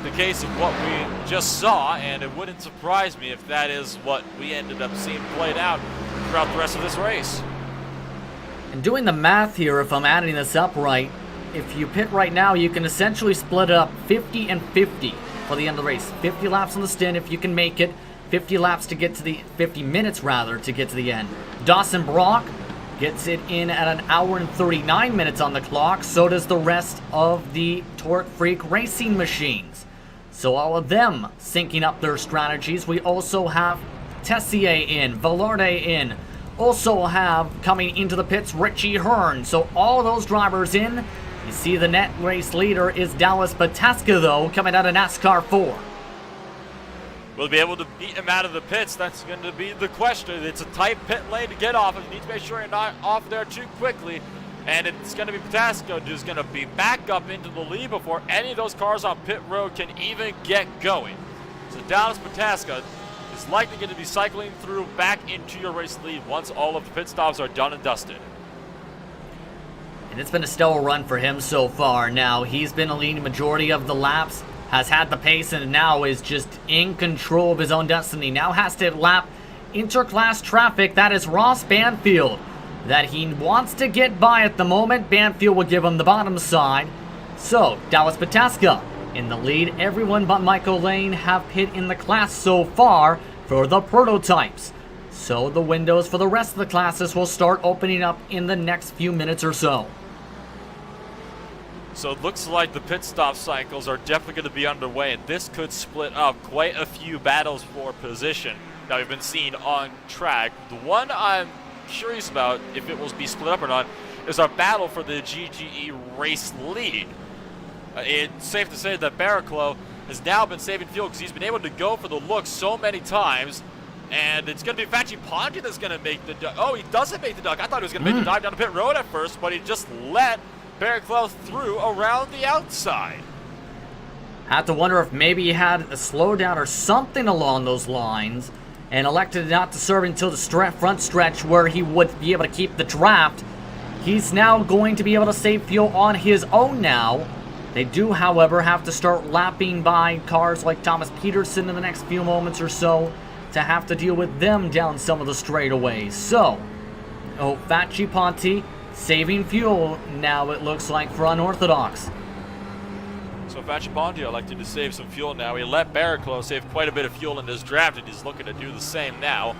the case of what we just saw, and it wouldn't surprise me if that is what we ended up seeing played out throughout the rest of this race. And doing the math here, if I'm adding this up right, if you pit right now, you can essentially split it up 50 and 50 for the end of the race. 50 laps on the stint if you can make it, 50 laps to get to the 50 minutes rather to get to the end. Dawson Brock gets it in at an hour and 39 minutes on the clock. So does the rest of the Torque Freak Racing machines. So all of them syncing up their strategies. We also have Tessier in, Velarde in. Also have coming into the pits Richie Hearn. So all those drivers in. You see the net race leader is Dallas Pataska though, coming out of NASCAR 4. Will be able to beat him out of the pits? That's going to be the question. It's a tight pit lane to get off of. You need to make sure you're not off there too quickly. And it's going to be Pataska who's going to be back up into the lead before any of those cars on pit road can even get going. So Dallas Pataska is likely going to be cycling through back into your race lead once all of the pit stops are done and dusted. And it's been a stellar run for him so far. Now, he's been a leading majority of the laps, has had the pace, and now is just in control of his own destiny. Now has to lap interclass traffic. That is Ross Banfield that he wants to get by at the moment. Banfield will give him the bottom side. So, Dallas Pataska in the lead. Everyone but Michael Lane have pit in the class so far for the prototypes. So, the windows for the rest of the classes will start opening up in the next few minutes or so. So it looks like the pit stop cycles are definitely going to be underway, and this could split up quite a few battles for position that we've been seeing on track. The one I'm curious about, if it will be split up or not, is our battle for the GGE race lead. It's safe to say that Barrichello has now been saving fuel because he's been able to go for the look so many times, and it's going to be Facci Ponti that's going to make the duck. Oh, he doesn't make the duck. I thought he was going to make the dive down the pit road at first, but he just let Barrichello through around the outside. Have to wonder if maybe he had a slowdown or something along those lines and elected not to serve until the front stretch where he would be able to keep the draft. He's now going to be able to save fuel on his own now. They do, however, have to start lapping by cars like Thomas Peterson in the next few moments or so to have to deal with them down some of the straightaways. So, Facci Ponti saving fuel now, it looks like, for Unorthodox. So Facci Ponti elected to save some fuel now. He let Barrichello save quite a bit of fuel in his draft, and he's looking to do the same now.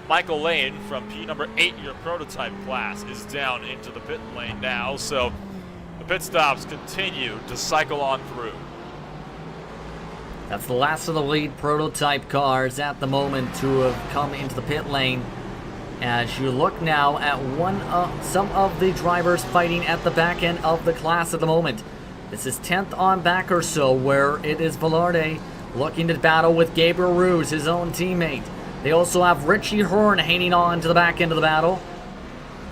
Michael Lane from P number 8 in your prototype class is down into the pit lane now, so the pit stops continue to cycle on through. That's the last of the lead prototype cars at the moment to have come into the pit lane. As you look now at some of the drivers fighting at the back end of the class at the moment. This is 10th on back or so, where it is Velarde looking to battle with Gabriel Ruse, his own teammate. They also have Richie Hearn hanging on to the back end of the battle.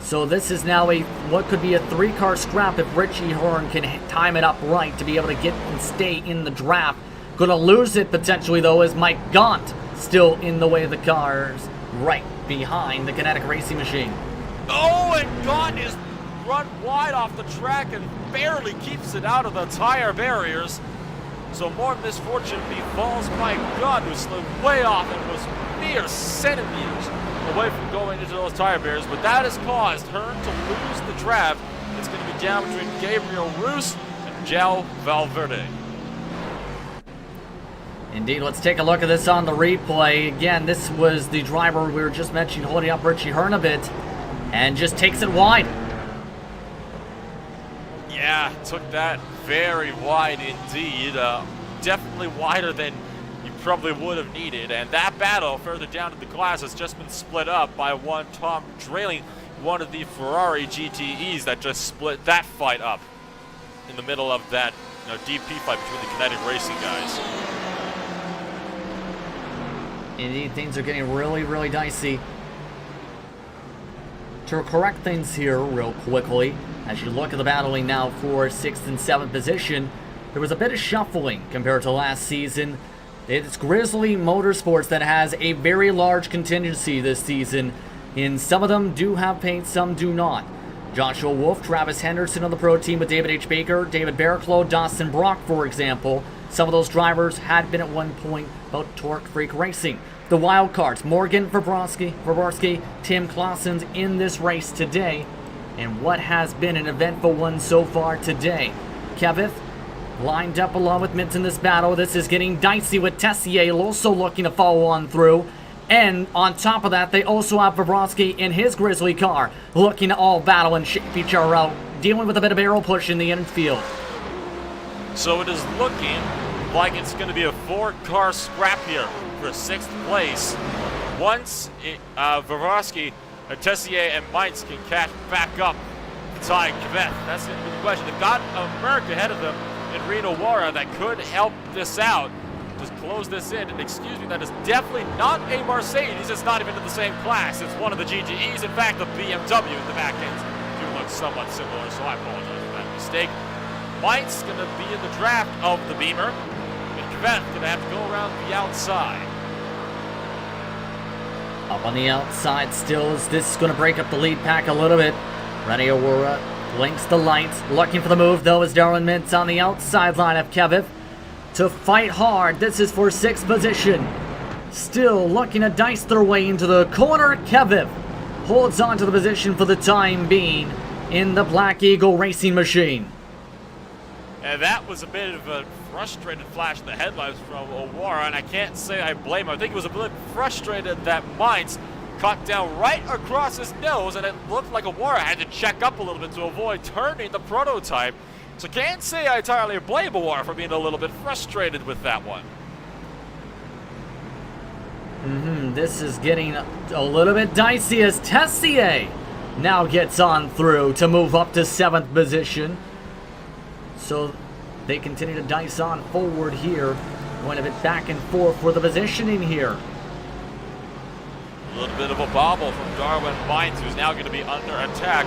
So this is now what could be a 3-car scrap if Richie Hearn can time it up right to be able to get and stay in the draft. Gonna lose it potentially though, is Mike Gaunt still in the way of the cars right behind the Kinetic Racing Machine. Oh, and Gaunt is run wide off the track and barely keeps it out of the tire barriers. So more misfortune befalls Mike Gaunt, who slid way off and was mere centimeters away from going into those tire barriers. But that has caused Hearn to lose the draft. It's going to be down between Gabriel Ruse and João Valverde. Indeed, let's take a look at this on the replay. Again, this was the driver we were just mentioning holding up Richie Hearn a bit and just takes it wide. Yeah, took that very wide indeed. Definitely wider than you probably would have needed. And that battle further down in the class has just been split up by one Tom Drayling, one of the Ferrari GTEs that just split that fight up in the middle of that DP fight between the Kinetic Racing guys. Indeed, things are getting really, really dicey. To correct things here real quickly, as you look at the battling now for 6th and 7th position, there was a bit of shuffling compared to last season. It's Grizzly Motorsports that has a very large contingency this season, and some of them do have paint, some do not. Joshua Wolf, Travis Henderson on the pro team with David H. Baker, David Barrichello, Dawson Brock, for example. Some of those drivers had been at one point about Torque Freak Racing. The wild cards, Morgan Faborski, Tim Clausen's in this race today. And what has been an eventful one so far today. Kevith lined up along with Mitz in this battle. This is getting dicey with Tessier also looking to follow on through. And on top of that, they also have Faborski in his Grizzly car looking to all battle and shape each other out, dealing with a bit of barrel push in the infield. So it is looking like it's going to be a 4-car scrap here for 6th place. Once Vorovsky, Tessier, and Mainz can catch back up to tie Kvyat, that's going to be the question. They've got Merck ahead of them in Reno Wara that could help this out. Just close this in, and excuse me, that is definitely not a Mercedes. It's not even in the same class. It's one of the GTEs. In fact, the BMW in the back ends do look somewhat similar, so I apologize for that mistake. Mainz going to be in the draft of the Beamer, and Kvyat going to have to go around the outside. Up on the outside still, is this going to break up the lead pack a little bit? Rene Aurora blinks the lights, looking for the move though as Darren Mintz on the outside line of Kvyat to fight hard. This is for 6th position. Still looking to dice their way into the corner. Kvyat holds on to the position for the time being in the Black Eagle racing machine. And that was a bit of a frustrated flash in the headlights from O'Wara, and I can't say I blame him. I think he was a bit frustrated that Mainz caught down right across his nose, and it looked like O'Wara had to check up a little bit to avoid turning the prototype. So can't say I entirely blame O'Wara for being a little bit frustrated with that one. This is getting a little bit dicey as Tessier now gets on through to move up to 7th position. So they continue to dice on forward here. Going a bit back and forth for the positioning here. A little bit of a bobble from Darwin Mainz, who's now going to be under attack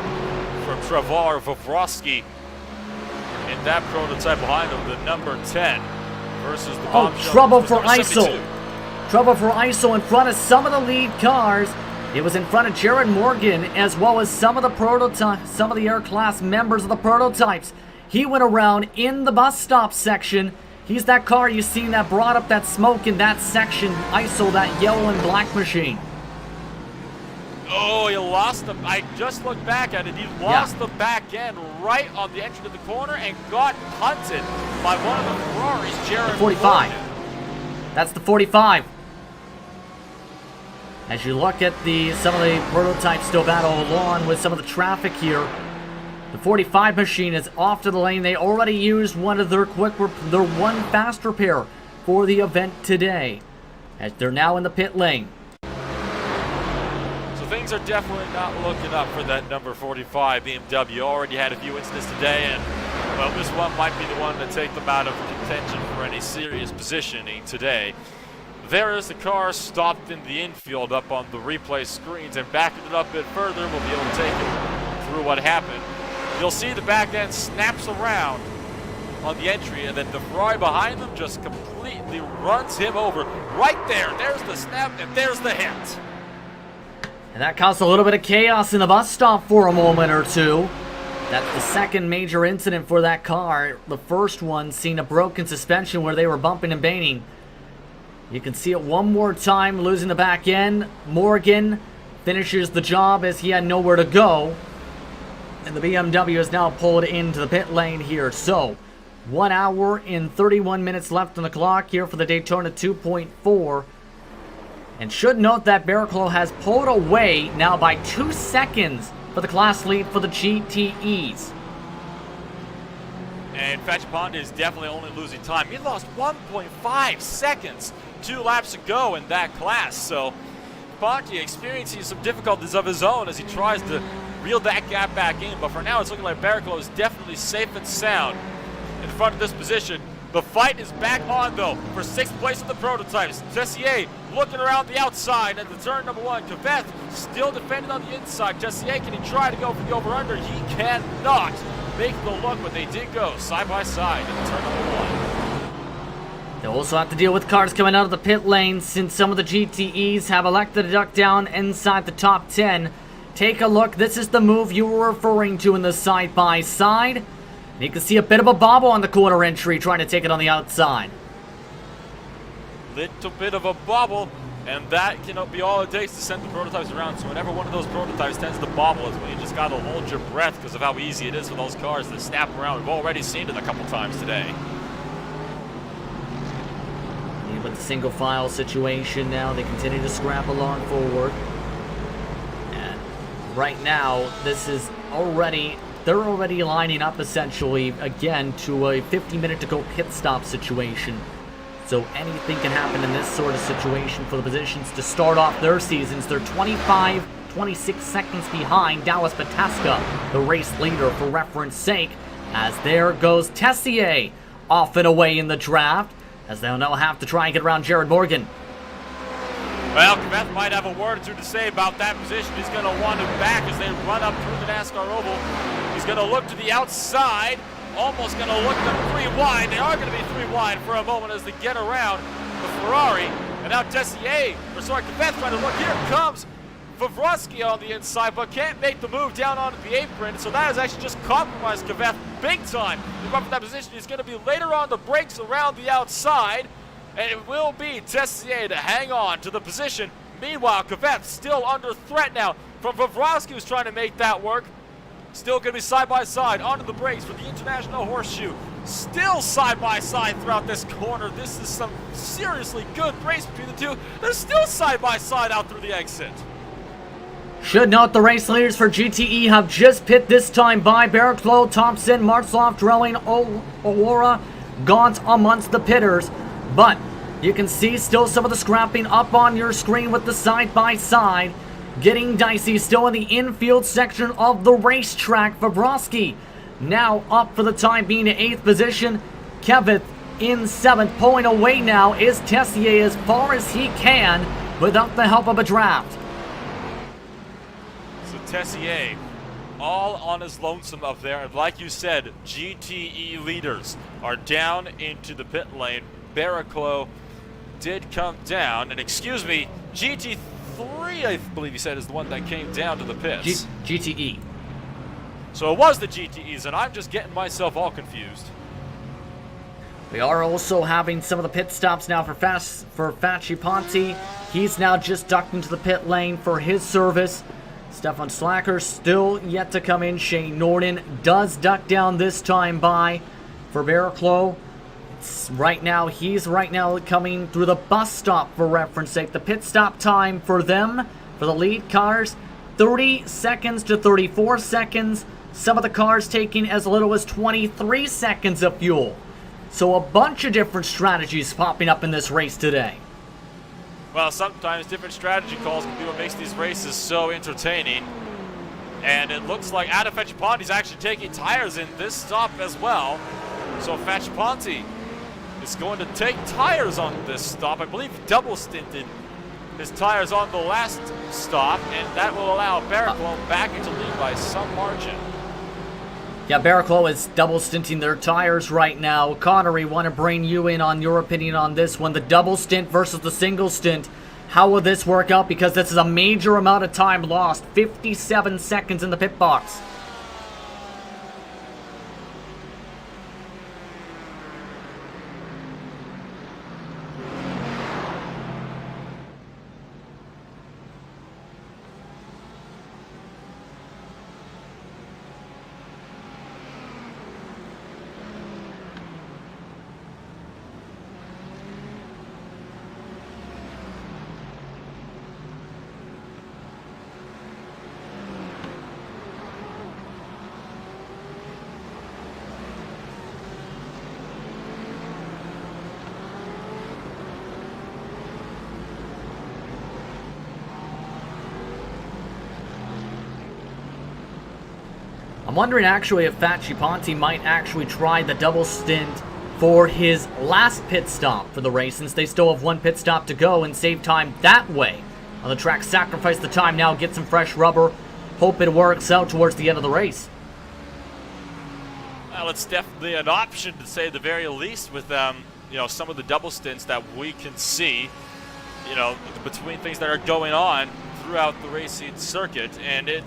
from Trevor Vorovsky in that prototype behind him, the number 10 versus the bombshell. Trouble for ISO. Trouble for ISO in front of some of the lead cars. It was in front of Jared Morgan as well as some of the Air Class members of the prototypes. He went around in the bus stop section. He's that car you seen that brought up that smoke in that section. ISO, that yellow and black machine. Oh, he lost the... I just looked back at it. He lost the back end right on the entry to the corner and got punted by one of the Ferraris, Jared 45. Morgan. That's the 45. As you look at some of the prototypes still battle along with some of the traffic here, the 45 machine is off to the lane. They already used one of their one fast repair for the event today, as they're now in the pit lane. So things are definitely not looking up for that number 45 BMW. Already had a few incidents today, and well, this one might be the one to take them out of contention for any serious positioning today. There is the car stopped in the infield up on the replay screens, and backing it up a bit further, we'll be able to take it through what happened. You'll see the back end snaps around on the entry, and then the Ferrari behind them just completely runs him over. Right there, there's the snap, and there's the hit. And that caused a little bit of chaos in the bus stop for a moment or two. That's the second major incident for that car. The first one seeing a broken suspension where they were bumping and banging. You can see it one more time, losing the back end. Morgan finishes the job as he had nowhere to go. And the BMW is now pulled into the pit lane here. So, 1 hour and 31 minutes left on the clock here for the Daytona 2.4. And should note that Barrichello has pulled away now by 2 seconds for the class lead for the GTEs. And Fatchapanda is definitely only losing time. He lost 1.5 seconds 2 laps ago in that class. So, Ponti experiencing some difficulties of his own as he tries to reel that gap back in, but for now it's looking like Barrichello is definitely safe and sound in front of this position. The fight is back on though for 6th place in the prototypes. Tessier looking around the outside at the turn number 1. Kvyat still defending on the inside. Tessier, can he try to go for the over-under? He cannot make the look, but they did go side by side at the turn number 1. They also have to deal with cars coming out of the pit lane since some of the GTEs have elected to duck down inside the top 10. Take a look. This is the move you were referring to in the side-by-side. You can see a bit of a bobble on the corner entry trying to take it on the outside. Little bit of a bobble, and that can be all it takes to send the prototypes around. So whenever one of those prototypes tends to bobble, is when you just got to hold your breath because of how easy it is for those cars to snap around. We've already seen it a couple times today. With the single file situation now, they continue to scrap along forward. And right now, this is already they're already lining up essentially again to a 50-minute to go pit stop situation. So anything can happen in this sort of situation for the positions to start off their seasons. They're 26 seconds behind Dallas Pataska, the race leader for reference sake, as there goes Tessier off and away in the draft, as they'll now have to try and get around Jared Morgan. Well, Kaveth might have a word or two to say about that position. He's going to want him back as they run up through the NASCAR oval. He's going to look to the outside, almost going to look them 3 wide. They are going to be 3 wide for a moment as they get around the Ferrari. And now Tessier, or sorry, Kaveth trying to look. Here comes Vavrovsky on the inside, but can't make the move down onto the apron. So that has actually just compromised Kaveth big time. The run for that position is going to be later on the brakes around the outside. And it will be Tessier to hang on to the position. Meanwhile, Kaveth still under threat now from Vavrovsky, who's trying to make that work. Still going to be side-by-side onto the brakes for the International Horseshoe. Still side-by-side throughout this corner. This is some seriously good race between the two. They're still side-by-side out through the exit. Should note the race leaders for GTE have just pit this time by Barraclough, Thompson, Martzloff, Drilling, Aurora, Gaunt amongst the pitters. But you can see still some of the scrapping up on your screen with the side-by-side. Getting dicey still in the infield section of the racetrack. Vavrovsky now up for the time being to 8th position. Kevith in 7th. Pulling away now is Tessier as far as he can without the help of a draft. So Tessier all on his lonesome up there. And like you said, GTE leaders are down into the pit lane. Barraclough did come down, and excuse me, GT3, I believe you said, is the one that came down to the pits. GTE. So it was the GTEs, and I'm just getting myself all confused. We are also having some of the pit stops now for Facci Ponti. He's now just ducked into the pit lane for his service. Stefan Slacker still yet to come in. Shane Norton does duck down this time by for Barraclough. He's right now coming through the bus stop for reference sake. The pit stop time for them, for the lead cars, 30 seconds to 34 seconds. Some of the cars taking as little as 23 seconds of fuel. So a bunch of different strategies popping up in this race today. Well, sometimes different strategy calls can be what makes these races so entertaining. And it looks like Adam Facciponti's actually taking tires in this stop as well. So Facciponti is going to take tires on this stop. I believe double stinted his tires on the last stop, and that will allow Barraclough back into lead by some margin. Yeah, Barraclough is double stinting their tires right now. Connery, want to bring you in on your opinion on this one. The double stint versus the single stint. How will this work out? Because this is a major amount of time lost. 57 seconds in the pit box. I'm wondering actually if Facci Ponti might actually try the double stint for his last pit stop for the race, since they still have one pit stop to go, and save time that way on the track. Sacrifice the time now, get some fresh rubber. Hope it works out towards the end of the race. Well, it's definitely an option to say the very least with some of the double stints that we can see, between things that are going on throughout the racing circuit, and it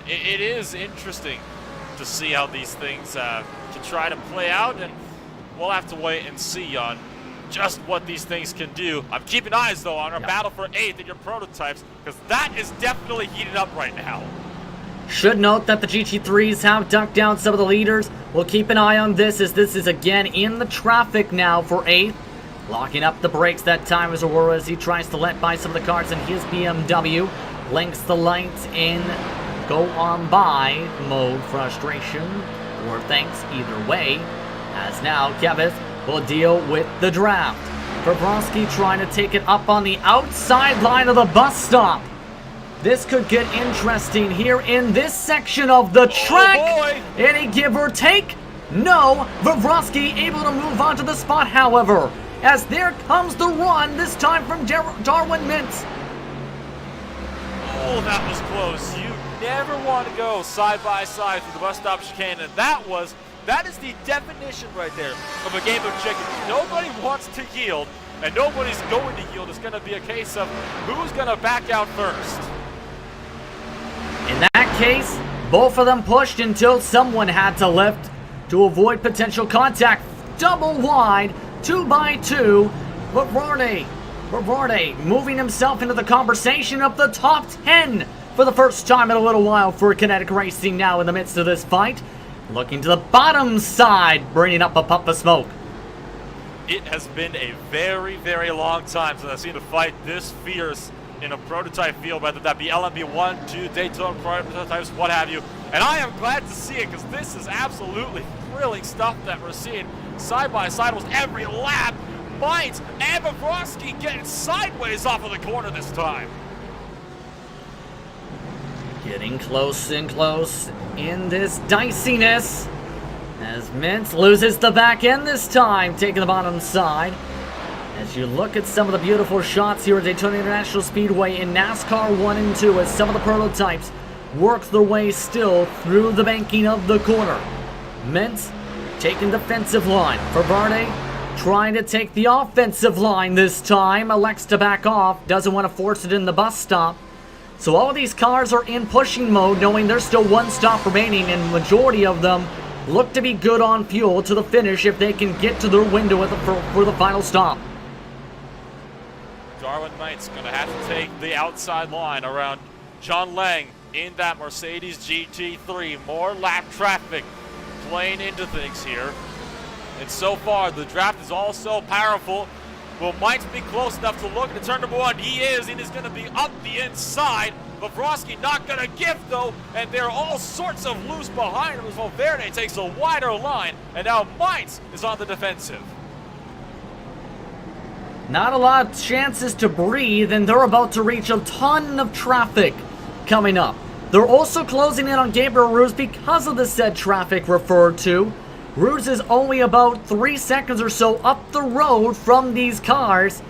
is interesting to see how these things can try to play out, and we'll have to wait and see on just what these things can do. I'm keeping eyes though on our battle for 8th in your prototypes, because that is definitely heated up right now. Should note that the GT3s have ducked down some of the leaders. We'll keep an eye on this, as this is again in the traffic now for 8th. Locking up the brakes that time as Aurora, as he tries to let by some of the cars in his BMW. Links the lights in go on by mode frustration, or thanks either way, as now Kevith will deal with the draft. Bobrovsky trying to take it up on the outside line of the bus stop. This could get interesting here in this section of the track. boy. Any give or take? No. Bobrovsky able to move on to the spot, however, as there comes the run, this time from Darwin Mintz. Oh, that was close. You never want to go side by side through the bus stop chicane, and that is the definition right there of a game of chicken. Nobody wants to yield, and nobody's going to yield. It's going to be a case of who's going to back out first. In that case, both of them pushed until someone had to lift to avoid potential contact. Double wide, 2x2, Bavard moving himself into the conversation of the top 10 for the first time in a little while for Kinetic Racing now in the midst of this fight. Looking to the bottom side, bringing up a puff of smoke. It has been a very, very long time since I've seen a fight this fierce in a prototype field, whether that be LMB 1, 2, Daytona prototypes, what have you. And I am glad to see it because this is absolutely thrilling stuff that we're seeing side by side almost every lap. Mines and Bobrovsky getting sideways off of the corner this time. Getting close and close in this diciness as Mintz loses the back end this time, taking the bottom side. As you look at some of the beautiful shots here at Daytona International Speedway in NASCAR 1 and 2 as some of the prototypes work their way still through the banking of the corner. Mintz taking defensive line. Bavard trying to take the offensive line this time. Elects to back off. Doesn't want to force it in the bus stop. So all of these cars are in pushing mode, knowing there's still one stop remaining, and majority of them look to be good on fuel to the finish if they can get to their window for the final stop. Darwin Knight's going to have to take the outside line around John Lang in that Mercedes GT3. More lap traffic playing into things here. And so far, the draft is all so powerful. Will Mines be close enough to look at turn number one? He is. It is going to be up the inside. Bobrovsky not going to give, though, and they're all sorts of loose behind him as Valverde takes a wider line, and now Mines is on the defensive. Not a lot of chances to breathe, and they're about to reach a ton of traffic coming up. They're also closing in on Gabriel Ruse because of the said traffic referred to. Ruse is only about 3 seconds or so up the road from these cars,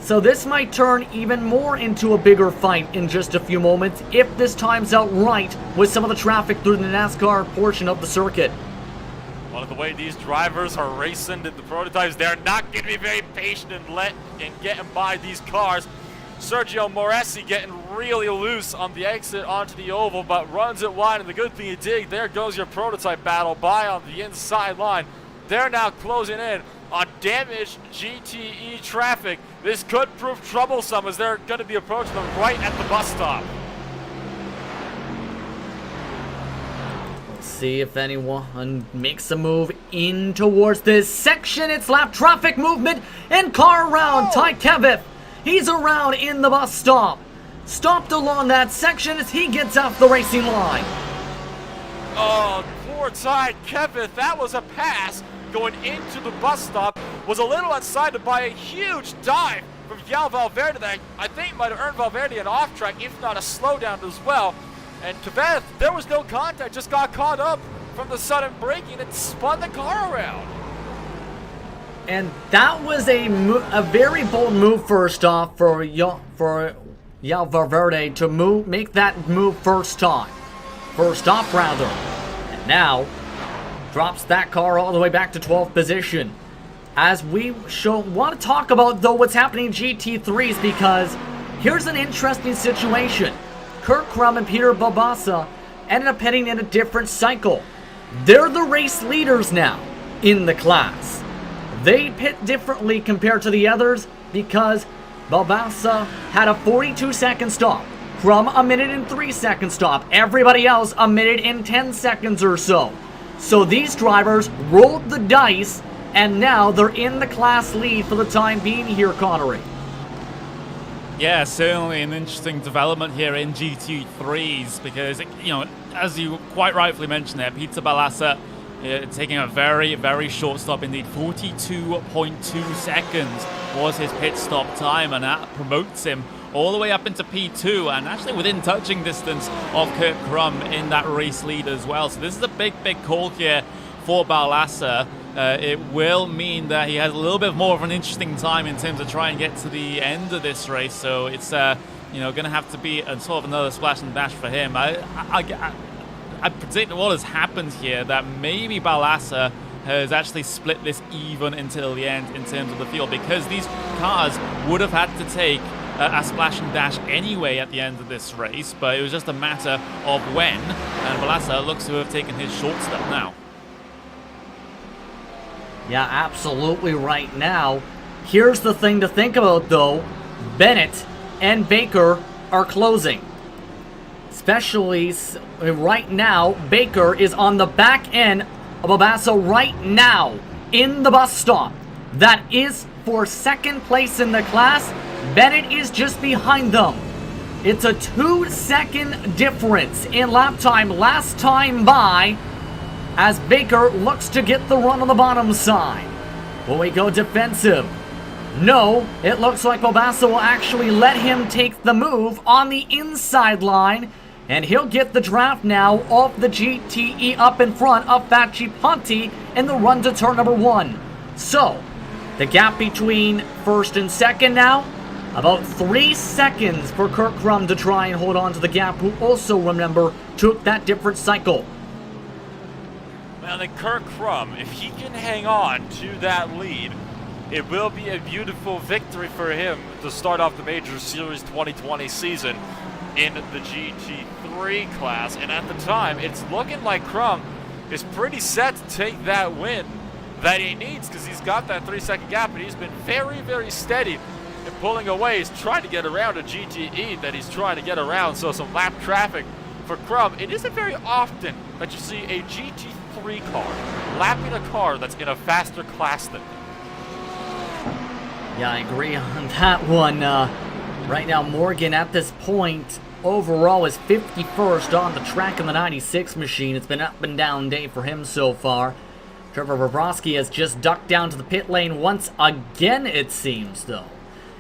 so this might turn even more into a bigger fight in just a few moments if this times out right with some of the traffic through the NASCAR portion of the circuit. One of the way these drivers are racing in the prototypes, they're not going to be very patient and getting by these cars. Sergio Moresi getting really loose on the exit onto the oval, but runs it wide, and the good thing he did, there goes your prototype battle by on the inside line. They're now closing in on damaged GTE traffic. This could prove troublesome as they're going to be approaching them right at the bus stop. Let's see if anyone makes a move in towards this section. It's lap traffic movement and car around. Ty Kevith, he's around in the bus stop. Stopped along that section as he gets off the racing line. Oh, poor Ty Kevith. That was a pass going into the bus stop. Was a little unsighted by a huge dive from Yao Valverde that I think might have earned Valverde an off track, if not a slowdown as well. And Kevith, there was no contact, just got caught up from the sudden braking and spun the car around. And that was a very bold move first off for Yao Valverde to make that move first off rather. And now drops that car all the way back to 12th position. As we want to talk about though what's happening in GT3s, because here's an interesting situation. Kurt Krum and Peter Bobassa ended up heading in a different cycle. They're the race leaders now in the class. They pit differently compared to the others because Bobassa had a 42-second stop. Krum a 1:03 stop. Everybody else a 1:10 seconds or so. So these drivers rolled the dice, and now they're in the class lead for the time being here, Connery. Yeah, certainly an interesting development here in GT3s because, as you quite rightfully mentioned there, Peter Balassa taking a very, very short stop indeed. 42.2 seconds was his pit stop time, and that promotes him all the way up into P2 and actually within touching distance of Kurt Krum in that race lead as well. So this is a big, big call here for Balassa. It will mean that he has a little bit more of an interesting time in terms of trying to get to the end of this race. So it's going to have to be a sort of another splash and dash for him. I predict what has happened here, that maybe Balassa has actually split this even until the end in terms of the field, because these cars would have had to take a splash and dash anyway at the end of this race, but it was just a matter of when, and Balassa looks to have taken his short step now. Yeah, absolutely right now. Here's the thing to think about, though. Bennett and Baker are closing. Especially right now, Baker is on the back end of Balassa right now in the bus stop. That is for second place in the class. Bennett is just behind them. It's a 2-second difference in lap time last time by, as Baker looks to get the run on the bottom side. Will we go defensive? No, it looks like Balassa will actually let him take the move on the inside line, and he'll get the draft now of the GTE up in front of Facciponti in the run to turn number 1. So, the gap between first and second now, about 3 seconds for Kurt Krum to try and hold on to the gap, who also, remember, took that different cycle. Well, then Kurt Krum, if he can hang on to that lead, it will be a beautiful victory for him to start off the Major Series 2020 season in the GT3 class. And at the time, it's looking like Krum is pretty set to take that win that he needs, because he's got that 3-second gap, and he's been very, very steady in pulling away. He's trying to get around a GTE that he's trying to get around, so some lap traffic for Krum. It isn't very often that you see a GT3 car lapping a car that's in a faster class than them. Yeah, I agree on that one. Right now, Morgan at this point overall is 51st on the track in the 96 machine. It's been up and down day for him so far. Trevor Bobrovsky has just ducked down to the pit lane once again, it seems, though.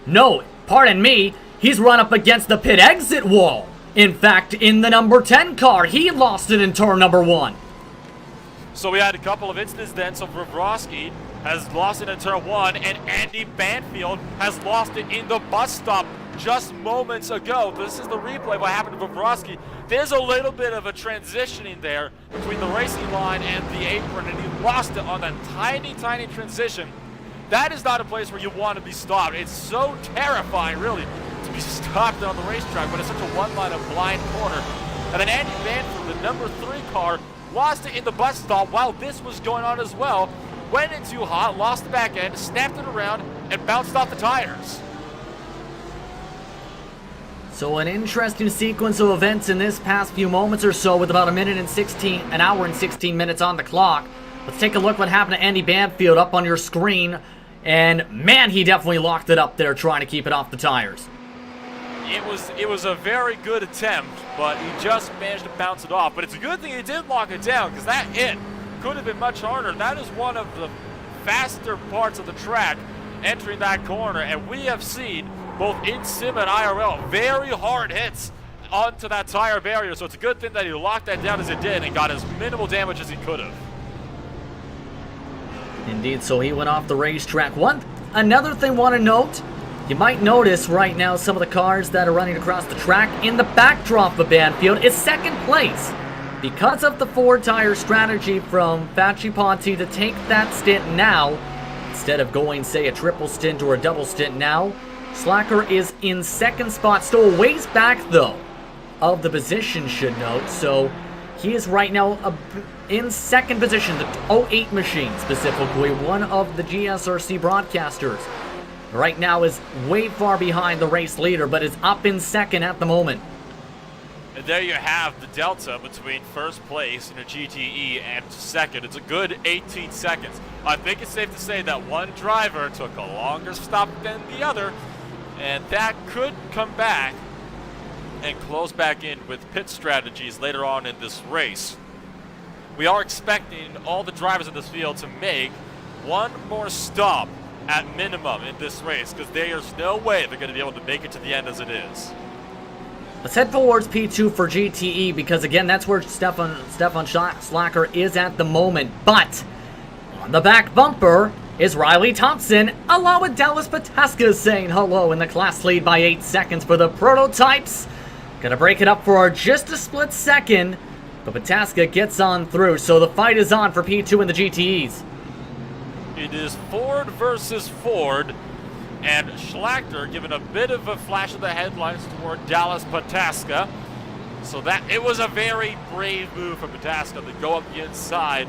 No, pardon me, he's run up against the pit exit wall. In fact, in the number 10 car, he lost it in turn number 1. So we had a couple of incidents then. So Bobrovsky has lost it in turn 1, and Andy Banfield has lost it in the bus stop just moments ago. This is the replay of what happened to Bobrovsky. There's a little bit of a transitioning there between the racing line and the apron, and he lost it on that tiny, tiny transition. That is not a place where you want to be stopped. It's so terrifying, really, to be stopped on the racetrack, but it's such a one-line of blind corner. And then Andy Banfield, the number 3 car, lost it in the bus stop while this was going on as well. Went in too hot, lost the back end, snapped it around, and bounced off the tires. So an interesting sequence of events in this past few moments or so, with about an hour and 16 minutes on the clock. Let's take a look what happened to Andy Banfield up on your screen. And man, he definitely locked it up there trying to keep it off the tires. It was a very good attempt, but he just managed to bounce it off. But it's a good thing he did lock it down, because that hit could have been much harder. That is one of the faster parts of the track entering that corner, and we have seen both in sim and IRL very hard hits onto that tire barrier. So it's a good thing that he locked that down as it did and got as minimal damage as he could have. Indeed, so he went off the racetrack. Another thing I want to note, you might notice right now some of the cars that are running across the track in the backdrop of Banfield is second place. Because of the 4-tire strategy from Facciponti to take that stint now, instead of going, say, a triple stint or a double stint now, Slacker is in second spot, still a ways back, though, of the position, should note. So he is right now in second position, the 08 machine specifically, one of the GSRC broadcasters. Right now is way far behind the race leader, but is up in second at the moment. And there you have the delta between first place in a GTE and second. It's a good 18 seconds. I think it's safe to say that one driver took a longer stop than the other, And that could come back and close back in with pit strategies later on in this race. We are expecting all the drivers in this field to make one more stop at minimum in this race, because there's no way they're going to be able to make it to the end as it is. Let's head towards P2 for GTE, because again, that's where Stefan Schlacker is at the moment. But on the back bumper is Riley Thompson, along with Dallas Pataska saying hello in the class lead by 8 seconds for the prototypes. Gonna break it up for just a split second, but Pataska gets on through, so the fight is on for P2 and the GTEs. It is Ford versus Ford, and Schlachter giving a bit of a flash of the headlights toward Dallas Pataska. So that it was a very brave move for Pataska to go up the inside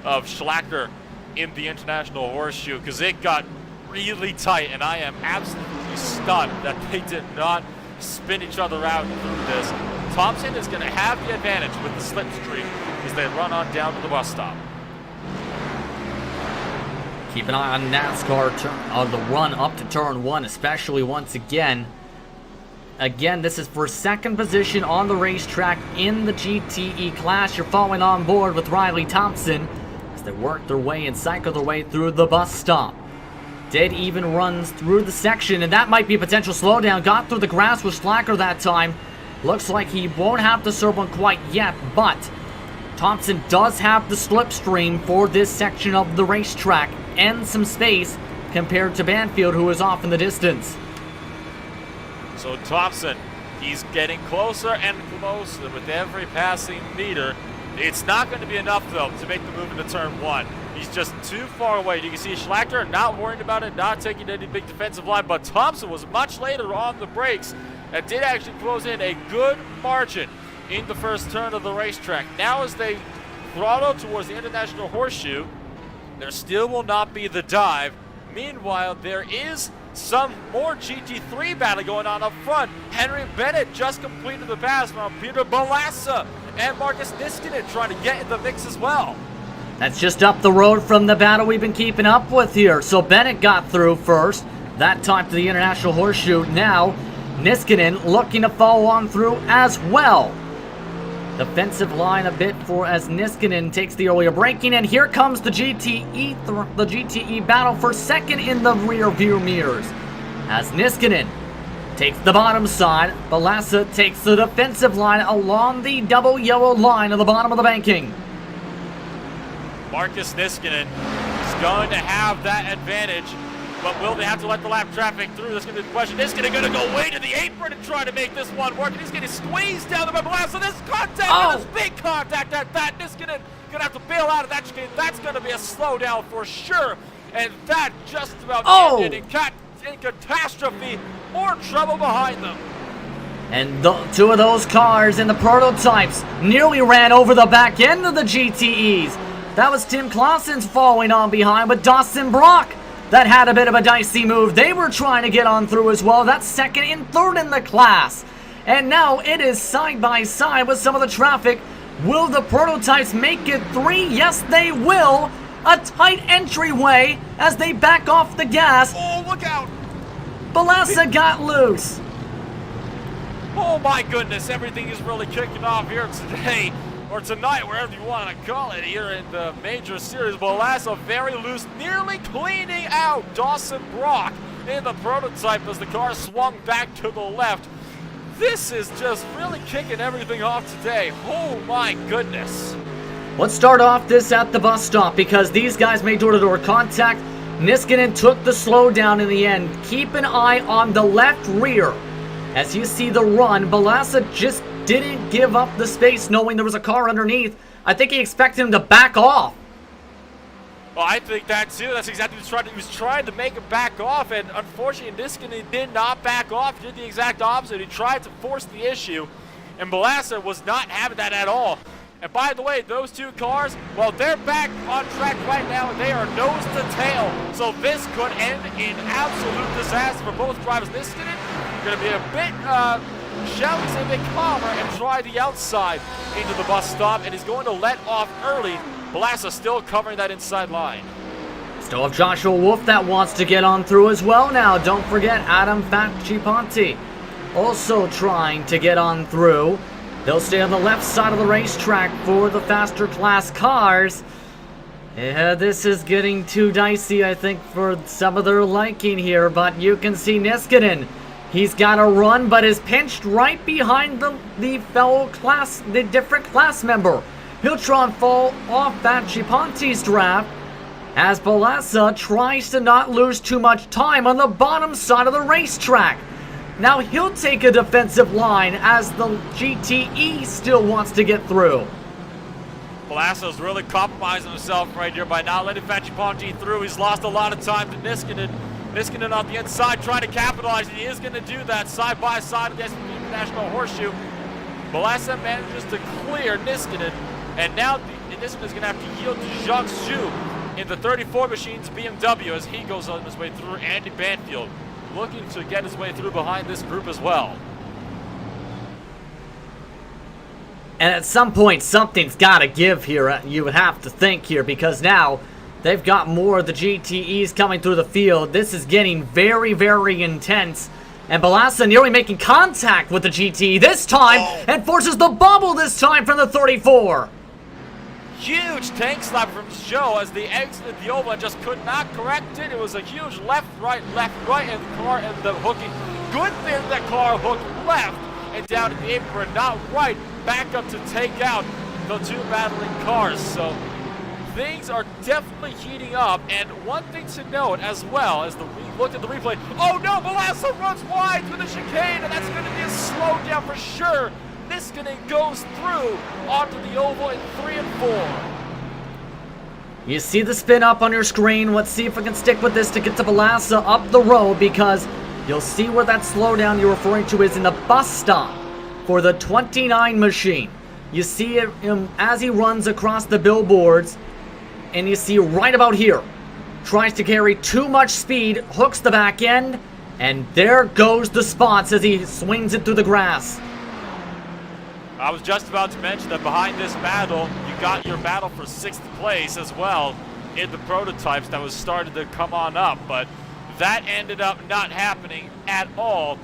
of Schlachter in the International Horseshoe, because it got really tight, and I am absolutely stunned that they did not spin each other out through this. Thompson is going to have the advantage with the slipstream as they run on down to the bus stop. Keep an eye on NASCAR on the run up to turn 1, especially once again. Again, this is for second position on the racetrack in the GTE class. You're following on board with Riley Thompson as they work their way and cycle their way through the bus stop. Dead even runs through the section, and that might be a potential slowdown. Got through the grass with Schlacker that time. Looks like he won't have to serve one quite yet, but Thompson does have the slipstream for this section of the racetrack and some space compared to Banfield, who is off in the distance. So Thompson, he's getting closer and closer with every passing meter. It's not going to be enough, though, to make the move into turn 1. He's just too far away. You can see Schlachter not worried about it, not taking any big defensive line, but Thompson was much later on the brakes and did actually close in a good margin in the first turn of the racetrack. Now as they throttle towards the International Horseshoe, there still will not be the dive. Meanwhile, there is some more GT3 battle going on up front. Henry Bennett just completed the pass from Peter Balassa, and Marcus Niskanen trying to get in the mix as well. That's just up the road from the battle we've been keeping up with here. So Bennett got through first, that time to the International Horseshoe. Now Niskanen looking to follow on through as well. Defensive line a bit for as Niskanen takes the earlier braking, and here comes the GTE battle for second in the rear view mirrors. As Niskanen takes the bottom side, Balassa takes the defensive line along the double yellow line of the bottom of the banking. Marcus Niskanen is going to have that advantage, but will they have to let the lap traffic through? That's going to be the question. Niskanen going to go way to the apron and try to make this one work, and he's getting squeezed down by Balassa. This contact, this big contact at that. Niskanen going to have to bail out of that chicane. That's going to be a slowdown for sure, and that just about ended in catastrophe. More trouble behind them. And two of those cars in the prototypes nearly ran over the back end of the GTEs. That was Tim Clausen's following on behind, but Dawson Brock, that had a bit of a dicey move. They were trying to get on through as well. That's second and third in the class. And now it is side by side with some of the traffic. Will the prototypes make it 3? Yes, they will. A tight entryway as they back off the gas. Oh, look out! Balassa got loose. Oh my goodness, everything is really kicking off here today, or tonight, wherever you want to call it, here in the major series. Balassa very loose, nearly cleaning out Dawson Brock in the prototype as the car swung back to the left. This is just really kicking everything off today. Oh my goodness. Let's start off this at the bus stop because these guys made door-to-door contact. Niskanen took the slowdown in the end. Keep an eye on the left rear. As you see the run, Balassa just didn't give up the space knowing there was a car underneath. I think he expected him to back off. Well, I think that too. That's exactly what he was trying to make him back off, and unfortunately Niskanen did not back off. He did the exact opposite. He tried to force the issue, and Balassa was not having that at all. And by the way, those two cars, well, they're back on track right now, and they are nose to tail. So this could end in absolute disaster for both drivers. Niskanen going to be a bit, shall we say, a bit calmer and try the outside into the bus stop, and he's going to let off early. Balassa still covering that inside line. Still have Joshua Wolf that wants to get on through as well now. Don't forget Adam Facciponti also trying to get on through. They'll stay on the left side of the racetrack for the faster class cars. Yeah, this is getting too dicey, I think, for some of their liking here, but you can see Niskanen. He's got a run, but is pinched right behind the fellow class, the different class member. He'll try and fall off Facciponti's draft as Balassa tries to not lose too much time on the bottom side of the racetrack. Now he'll take a defensive line as the GTE still wants to get through. Balasso's really compromising himself right here by not letting Facciponti through. He's lost a lot of time to Niskanen. Niskanen on the inside trying to capitalize, and he is going to do that side by side of the International Horseshoe. Balassa manages to clear Niskanen, and now Niskanen is going to have to yield to Jacques Zhu in the 34 Machines BMW as he goes on his way through. Andy Banfield looking to get his way through behind this group as well. And at some point, something's got to give here, you would have to think here, because now they've got more of the GTEs coming through the field. This is getting very, very intense. And Balassa nearly making contact with the GTE this time and forces the bubble this time from the 34. Huge tank slap from Joe as they exited the oval and just could not correct it. It was a huge left, right, and the car and the hooking. Good thing that car hooked left and down at the apron, not right, back up to take out the two battling cars. So things are definitely heating up, and one thing to note as well as we looked at the replay, oh no, Balassa runs wide through the chicane, and that's going to be a slowdown for sure. Niskanen goes through onto the oval in 3 and 4. You see the spin up on your screen. Let's see if we can stick with this to get to Balassa up the road, because you'll see where that slowdown you're referring to is in the bus stop for the 29 machine. You see it as he runs across the billboards, and you see right about here, tries to carry too much speed, hooks the back end, and there goes the spots as he swings it through the grass. I was just about to mention that behind this battle, you got your battle for 6th place as well in the prototypes that was started to come on up, but that ended up not happening at all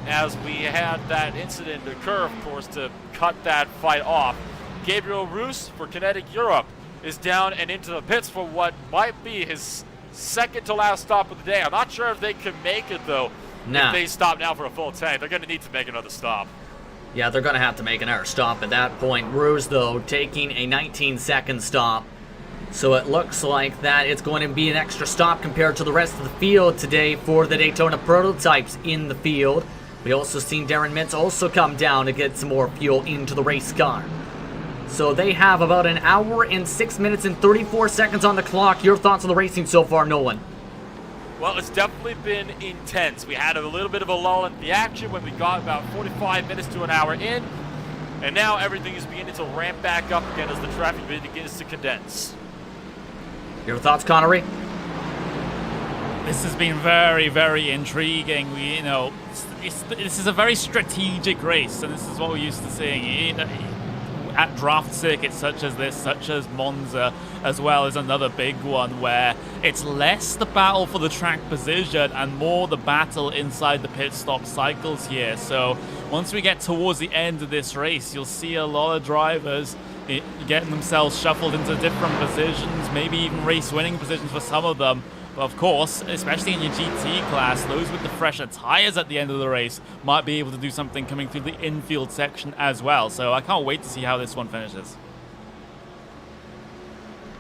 as we had that incident occur, of course, to cut that fight off. Gabriel Roos for Kinetic Europe is down and into the pits for what might be his second to last stop of the day. I'm not sure if they can make it, though. Nah. If they stop now for a full tank, they're going to need to make another stop. Yeah, they're going to have to make another stop at that point. Ruse, though, taking a 19-second stop. So it looks like that it's going to be an extra stop compared to the rest of the field today for the Daytona prototypes in the field. We also seen Darren Mintz also come down to get some more fuel into the race car. So they have about an hour and 6 minutes and 34 seconds on the clock. Your thoughts on the racing so far, Nolan? Well, it's definitely been intense. We had a little bit of a lull in the action when we got about 45 minutes to an hour in. And now everything is beginning to ramp back up again as the traffic begins to condense. Your thoughts, Connery? This has been very, very intriguing. This is a very strategic race, and this is what we're used to seeing. At draft circuits such as this, such as Monza, as well as another big one where it's less the battle for the track position and more the battle inside the pit stop cycles here. So once we get towards the end of this race, you'll see a lot of drivers getting themselves shuffled into different positions, maybe even race-winning positions for some of them. But of course, especially in your GT class, those with the fresher tires at the end of the race might be able to do something coming through the infield section as well. So I can't wait to see how this one finishes.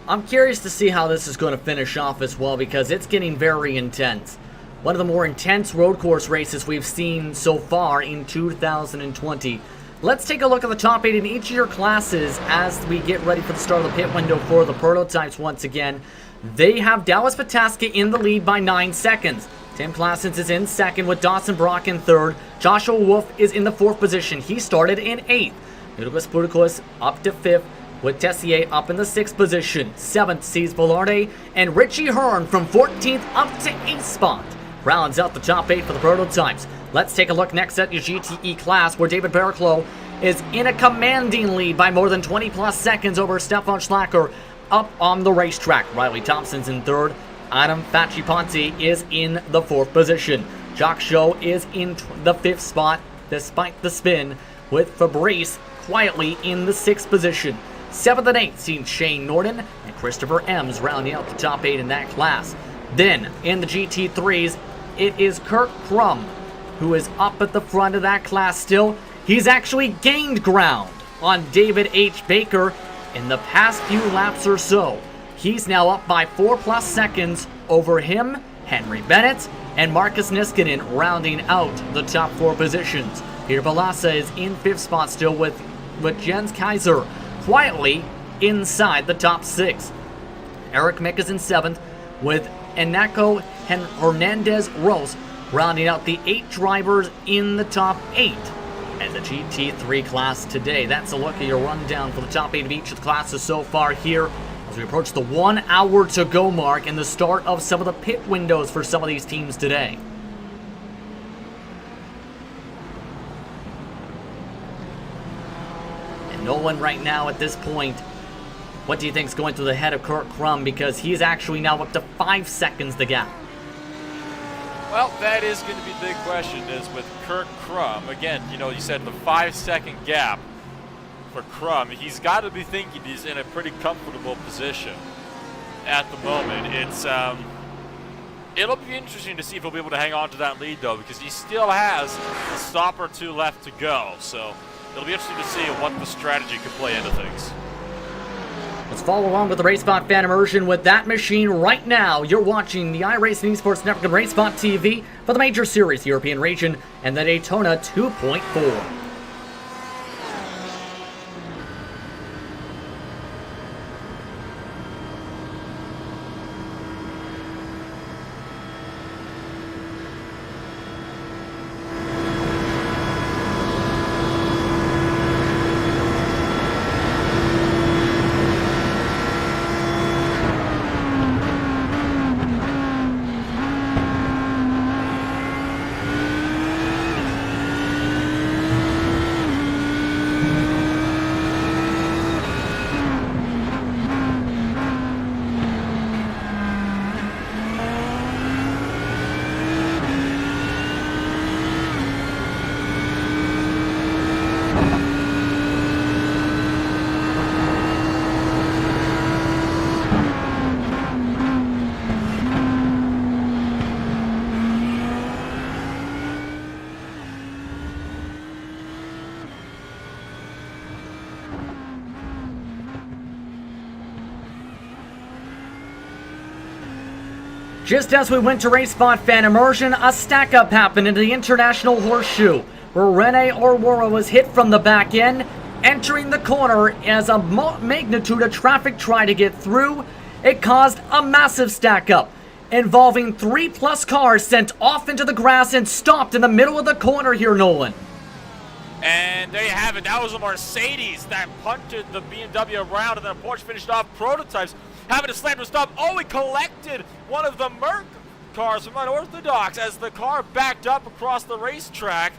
I'm curious to see how this is going to finish off as well, because it's getting very intense. One of the more intense road course races we've seen so far in 2020. Let's take a look at the top 8 in each of your classes as we get ready for the start of the pit window for the prototypes once again. They have Dallas Pataska in the lead by 9 seconds. Tim Klassens is in second with Dawson Brock in third. Joshua Wolf is in the 4th position. He started in 8th. Nicholas Budakos up to 5th with Tessier up in the 6th position. 7th sees Velarde and Richie Hearn from 14th up to 8th spot. Rounds out the top 8 for the prototypes. Let's take a look next at your GTE class, where David Barriclough is in a commanding lead by more than 20 plus seconds over Stefan Schlacker up on the racetrack. Riley Thompson's in 3rd. Adam Facciponti is in the 4th position. Jock Show is in the 5th spot despite the spin, with Fabrice quietly in the 6th position. 7th and 8th seen Shane Norton and Christopher Ems rounding out the top 8 in that class. Then in the GT3s, it is Kurt Crum who is up at the front of that class still. He's actually gained ground on David H. Baker in the past few laps or so. He's now up by 4+ seconds over him, Henry Bennett, and Marcus Niskanen rounding out the top 4 positions. Peter Balassa is in 5th spot still with Jens Kaiser quietly inside the top 6. Eric Mick is in 7th with Enako Hernandez-Rose rounding out the 8 drivers in the top 8 at the GT3 class today. That's a look at your rundown for the top 8 of each of the classes so far here as we approach the 1 hour to go mark and the start of some of the pit windows for some of these teams today. And Nolan right now at this point, what do you think is going through the head of Kurt Crum, because he's actually now up to 5 seconds the gap? Well, that is going to be the big question, is with Kurt Crum. Again, you said the 5-second gap for Crum. He's got to be thinking he's in a pretty comfortable position at the moment. It'll be interesting to see if he'll be able to hang on to that lead, though, because he still has a stop or 2 left to go. So it'll be interesting to see what the strategy could play into things. Let's follow along with the RaceSpot fan immersion with that machine right now. You're watching the iRacing Esports Network and RaceSpot TV for the Major Series European region and the Daytona 2.4. Just as we went to RaceSpot fan immersion, a stack-up happened into the International Horseshoe, where Rene Aurora was hit from the back end, entering the corner as a magnitude of traffic tried to get through. It caused a massive stack-up, involving 3+ cars sent off into the grass and stopped in the middle of the corner here, Nolan. And there you have it. That was a Mercedes that punted the BMW around, and then Porsche finished off prototypes, having to slam to stop. Oh, he collected one of the Merc cars from Unorthodox as the car backed up across the racetrack.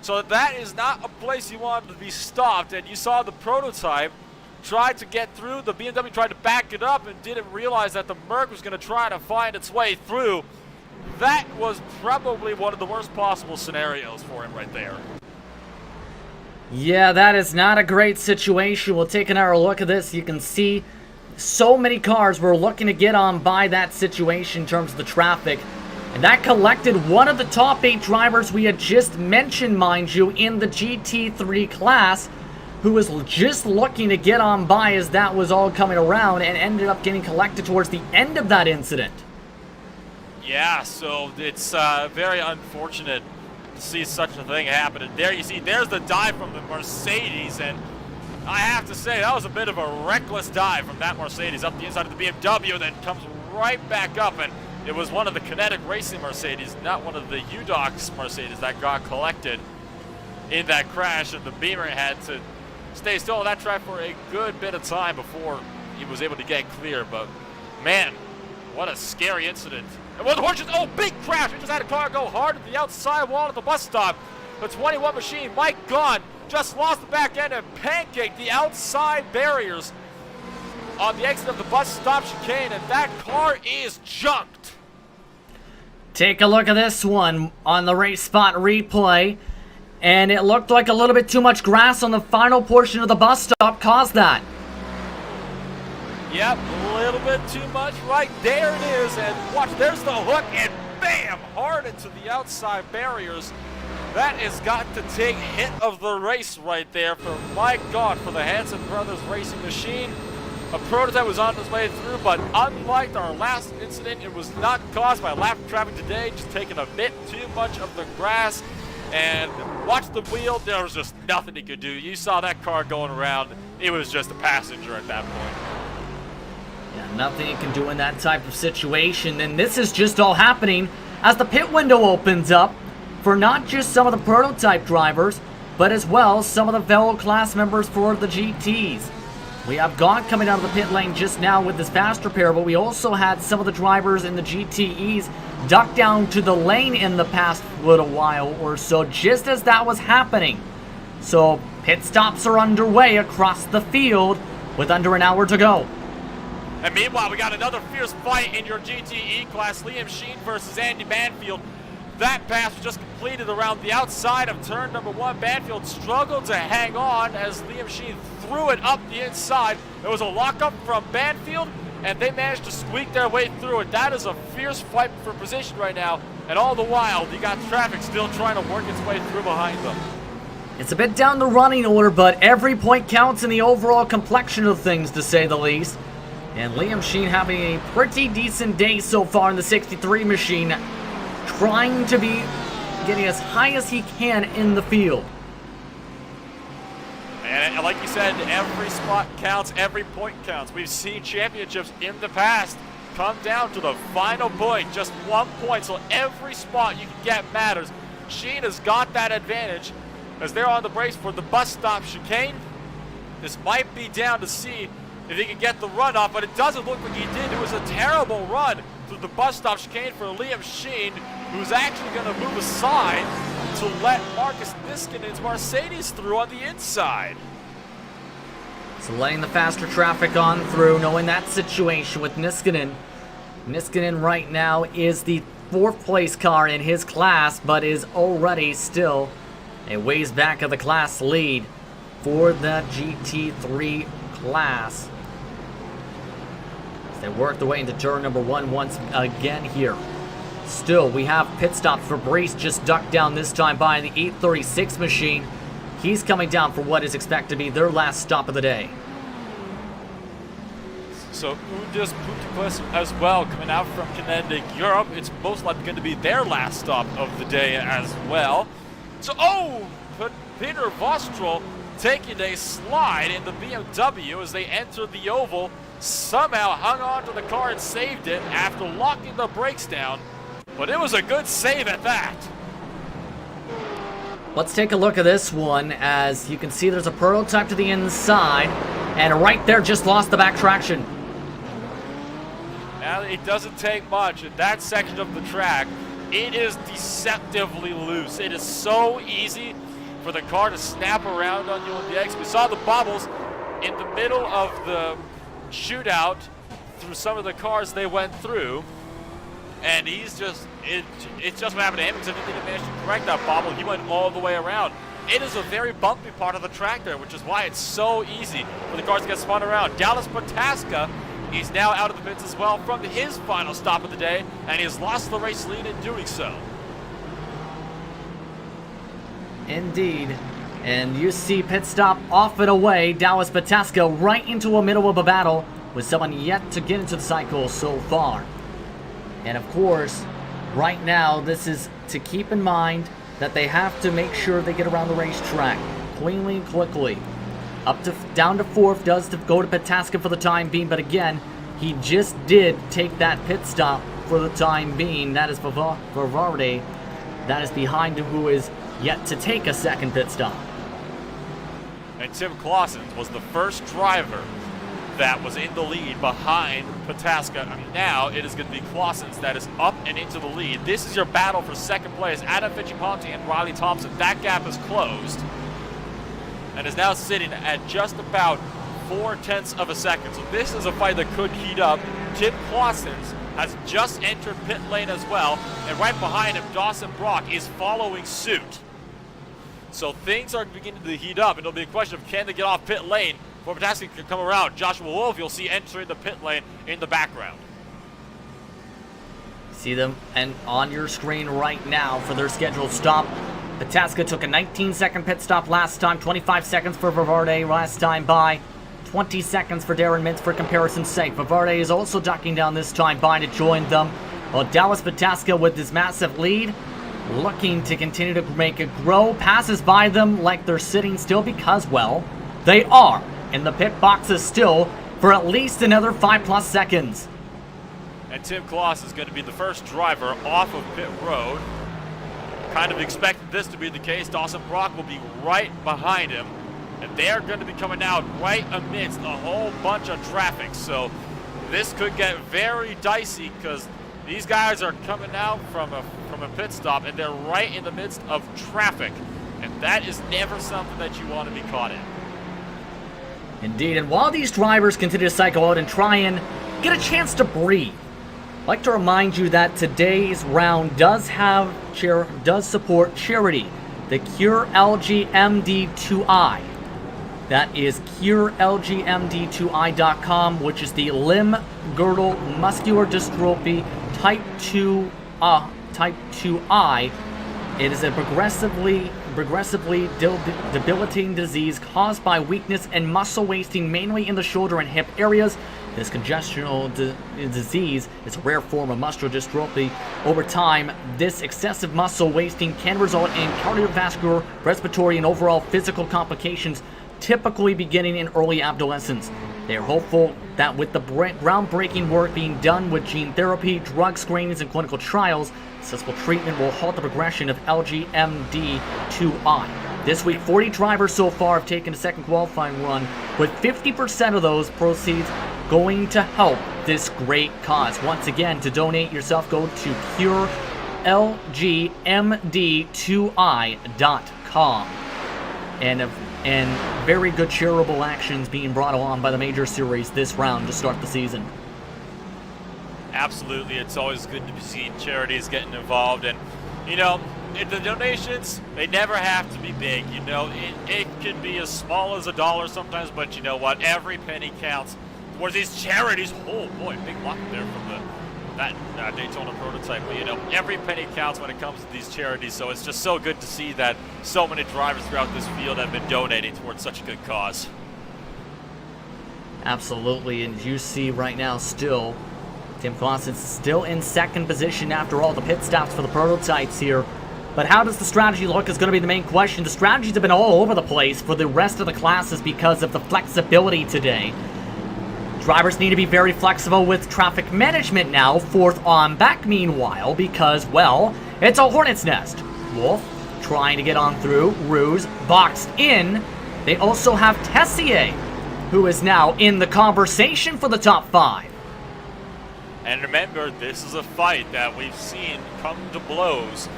So that is not a place you wanted to be stopped. And you saw the prototype tried to get through. The BMW tried to back it up and didn't realize that the Merc was going to try to find its way through. That was probably one of the worst possible scenarios for him right there. Yeah, that is not a great situation. We'll take another look at this. You can see so many cars were looking to get on by that situation in terms of the traffic. And that collected one of the top 8 drivers we had just mentioned, mind you, in the GT3 class, who was just looking to get on by as that was all coming around and ended up getting collected towards the end of that incident. Yeah, so it's very unfortunate to see such a thing happen. And there you see, there's the dive from the Mercedes, and I have to say, that was a bit of a reckless dive from that Mercedes up the inside of the BMW, then comes right back up, and it was one of the Kinetic Racing Mercedes, not one of the UDOX Mercedes that got collected in that crash, and the Beamer had to stay still on that track for a good bit of time before he was able to get clear. But man, what a scary incident. And one of the horses, oh, big crash. We just had a car go hard at the outside wall at the bus stop. The 21 machine, Mike Gunn, just lost the back end and pancaked the outside barriers. on the exit of the bus stop chicane, and that car is junked. Take a look at this one on the race spot replay. And it looked like a little bit too much grass on the final portion of the bus stop caused that. Yep, a little bit too much. Right there it is. And watch, there's the hook, and bam! Hard into the outside barriers. That has got to take hit of the race right there for, my God, for the Hanson Brothers Racing Machine. A prototype was on its way through, but unlike our last incident, it was not caused by lap traffic today, just taking a bit too much of the grass. And watch the wheel, there was just nothing he could do. You saw that car going around, it was just a passenger at that point. Yeah, nothing you can do in that type of situation. And this is just all happening as the pit window opens up for not just some of the prototype drivers, but as well some of the fellow class members for the GTs. We have Gaunt coming out of the pit lane just now with this faster pair, but we also had some of the drivers in the GTEs duck down to the lane in the past little while or so, just as that was happening. So pit stops are underway across the field with under an hour to go. And meanwhile, we got another fierce fight in your GTE class. Liam Sheen versus Andy Banfield. That pass was just completed around the outside of turn number 1. Banfield struggled to hang on as Liam Sheen threw it up the inside. There was a lockup from Banfield, and they managed to squeak their way through it. That is a fierce fight for position right now. And all the while, you got traffic still trying to work its way through behind them. It's a bit down the running order, but every point counts in the overall complexion of things, to say the least. And Liam Sheen having a pretty decent day so far in the 63 machine, trying to be getting as high as he can in the field. And like you said, every spot counts, every point counts. We've seen championships in the past come down to the final point, just 1 point. So every spot you can get matters. Sheen has got that advantage as they're on the brakes for the bus stop chicane. This might be down to see if he can get the run off, but it doesn't look like he did. It was a terrible run through the bus stop chicane for Liam Sheen, who's actually going to move aside to let Marcus Niskanen's Mercedes through on the inside. So letting the faster traffic on through, knowing that situation with Niskanen. Niskanen right now is the 4th place car in his class, but is already still a ways back of the class lead for the GT3 class. As they work their way into turn number 1 once again here. Still, we have pit stop. Fabrice just ducked down this time by the 836 machine. He's coming down for what is expected to be their last stop of the day. So Undis Puticus as well, coming out from Kinetic Europe. It's most likely going to be their last stop of the day as well. So, Peter Vostrel taking a slide in the BMW as they entered the oval. Somehow hung on to the car and saved it after locking the brakes down. But it was a good save at that. Let's take a look at this one. As you can see, there's a prototype to the inside, and right there just lost the back traction. Now, it doesn't take much. In that section of the track, it is deceptively loose. It is so easy for the car to snap around on you on the X. We saw the bobbles in the middle of the shootout through some of the cars they went through. And it's just what happened to him because he didn't manage to correct that bobble. He went all the way around. It is a very bumpy part of the track there, which is why it's so easy for the cars to get spun around. Dallas Protaska, he's now out of the pits as well from his final stop of the day, and he has lost the race lead in doing so. Indeed. And you see pit stop off and away. Dallas Protaska right into the middle of a battle with someone yet to get into the cycle so far. And of course, right now, this is to keep in mind that they have to make sure they get around the racetrack cleanly and quickly. Down to 4th does go to Protaska for the time being, but again, he just did take that pit stop for the time being. That is Vavarde. That is behind him, who is yet to take a second pit stop. And Tim Clausen was the first driver that was in the lead behind Protaska. Now it is going to be Clausen's that is up and into the lead. This is your battle for second place. Adam Fittipaldi and Riley Thompson. That gap is closed and is now sitting at just about 0.4 of a second. So this is a fight that could heat up. Tim Clausens has just entered pit lane as well, and right behind him, Dawson Brock is following suit. So things are beginning to heat up, and it'll be a question of can they get off pit lane before Potaska can come around. Joshua Wolf, you'll see entering the pit lane in the background. See them and on your screen right now for their scheduled stop. Potaska took a 19-second pit stop last time, 25 seconds for Valverde last time by, 20 seconds for Darren Mintz for comparison's sake. Valverde is also ducking down this time by to join them. While Dallas Potaska with his massive lead, looking to continue to make it grow, passes by them like they're sitting still because, well, they are in the pit boxes still for at least another 5+ seconds. And Tim Kloss is going to be the first driver off of pit road. Kind of expected this to be the case. Dawson Brock will be right behind him, and they're going to be coming out right amidst a whole bunch of traffic. So this could get very dicey because these guys are coming out from a pit stop, and they're right in the midst of traffic, and that is never something that you want to be caught in. Indeed, and while these drivers continue to cycle out and try and get a chance to breathe, I'd like to remind you that today's round does support charity, the Cure LGMD2I. That is CureLGMD2I.com, which is the limb girdle muscular dystrophy type 2I. It is a progressively debilitating disease caused by weakness and muscle wasting, mainly in the shoulder and hip areas. This congestional disease is a rare form of muscular dystrophy. Over time, this excessive muscle wasting can result in cardiovascular, respiratory, and overall physical complications, typically beginning in early adolescence. They are hopeful that with the groundbreaking work being done with gene therapy, drug screenings, and clinical trials, successful treatment will halt the progression of LGMD2I. This week, 40 drivers so far have taken a second qualifying run, with 50% of those proceeds going to help this great cause. Once again, to donate yourself, go to CureLGMD2I.com. And very good charitable actions being brought along by the major series this round to start the season. Absolutely, it's always good to see charities getting involved, and you know, the donations, they never have to be big. You know, it can be as small as $1 sometimes, but you know what? Every penny counts towards these charities. Oh boy, big block there from that Daytona prototype. But you know, every penny counts when it comes to these charities. So it's just so good to see that so many drivers throughout this field have been donating towards such a good cause. Absolutely, and you see right now still, Tim Clausen still in second position after all the pit stops for the prototypes here. But how does the strategy look is going to be the main question. The strategies have been all over the place for the rest of the classes because of the flexibility today. Drivers need to be very flexible with traffic management now, fourth on back meanwhile, because, well, it's a hornet's nest. Wolf trying to get on through, Ruse boxed in. They also have Tessier, who is now in the conversation for the top 5. And remember, this is a fight that we've seen come to blows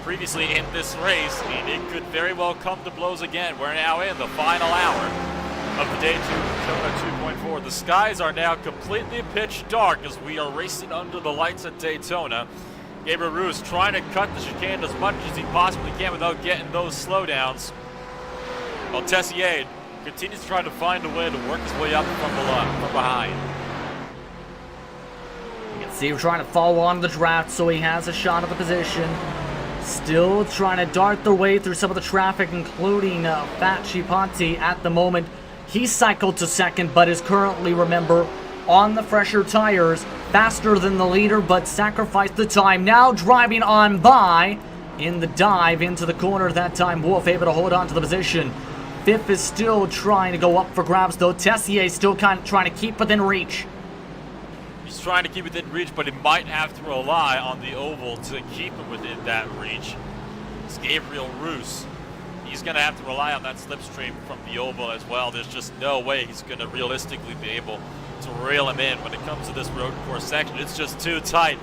previously in this race, and it could very well come to blows again. We're now in the final hour of the Daytona 2.4. The skies are now completely pitch dark as we are racing under the lights at Daytona. Gabriel Roos trying to cut the chicane as much as he possibly can without getting those slowdowns, while Tessier continues to try to find a way to work his way up from behind. You can see him trying to follow on the draft so he has a shot at the position. Still trying to dart their way through some of the traffic, including Fat Chipanti at the moment. He cycled to second, but is currently, remember, on the fresher tires, faster than the leader, but sacrificed the time. Now driving on by in the dive into the corner. That time, Wolf able to hold on to the position. Fifth is still trying to go up for grabs, though. Tessier still kind of trying to keep within reach. He's trying to keep within reach, but he might have to rely on the oval to keep him within that reach. It's Gabriel Roos. He's going to have to rely on that slipstream from the oval as well. There's just no way he's going to realistically be able to reel him in when it comes to this road course section. It's just too tight.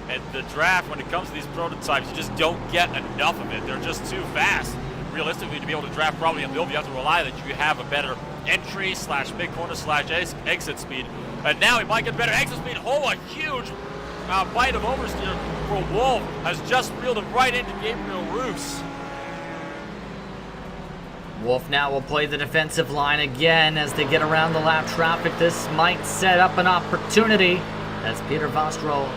And the draft, when it comes to these prototypes, you just don't get enough of it. They're just too fast. Realistically, to be able to draft probably in the oval, you have to rely that you have a better entry slash mid corner slash exit speed. And now he might get better exit speed. Oh, a huge bite of oversteer for Wolf has just reeled him right into Gabriel Roos. Wolf now will play the defensive line again as they get around the lap traffic. This might set up an opportunity as Peter Vostro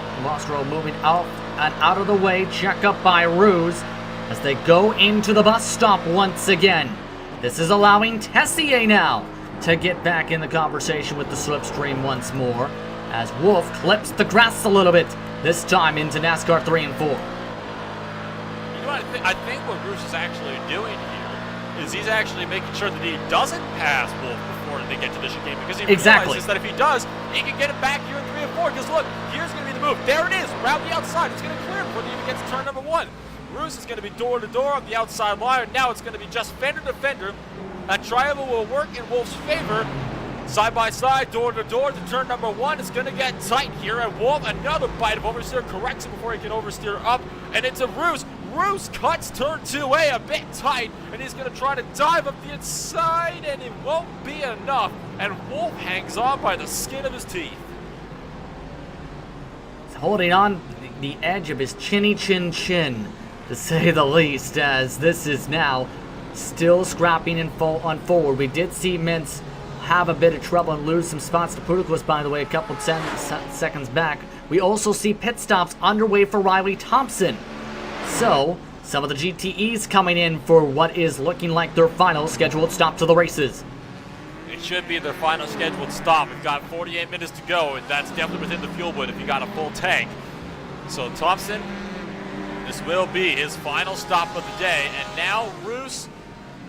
moving out and out of the way. Check up by Roos as they go into the bus stop once again. This is allowing Tessier now to get back in the conversation with the slipstream once more as Wolf clips the grass a little bit, this time into NASCAR 3 and 4. You know what I think what Roos is actually doing here is he's actually making sure that he doesn't pass Wolf before they get to the chicane, because he realizes that if he does, he can get it back here in 3 and 4, because look, here's going to be the move. There it is, around the outside. It's going to clear before they even get to turn number 1. Roos is going to be door to door on the outside line. Now it's going to be just fender to fender. That triangle will work in Wolf's favor. Side by side, door to door to turn number 1. It's going to get tight here, and Wolf, another bite of oversteer, corrects him before he can oversteer up, and into Roos. Roos cuts turn 2A a bit tight, and he's going to try to dive up the inside, and it won't be enough, and Wolf hangs on by the skin of his teeth. He's holding on the edge of his chinny chin, to say the least, as this is now still scrapping on forward. We did see Mintz have a bit of trouble and lose some spots to Pudiklus, by the way, a couple 10 seconds back. We also see pit stops underway for Riley Thompson. So, some of the GTEs coming in for what is looking like their final scheduled stop to the races. It should be their final scheduled stop. We've got 48 minutes to go, and that's definitely within the fuel bid if you got a full tank. So Thompson, this will be his final stop of the day. And now Roos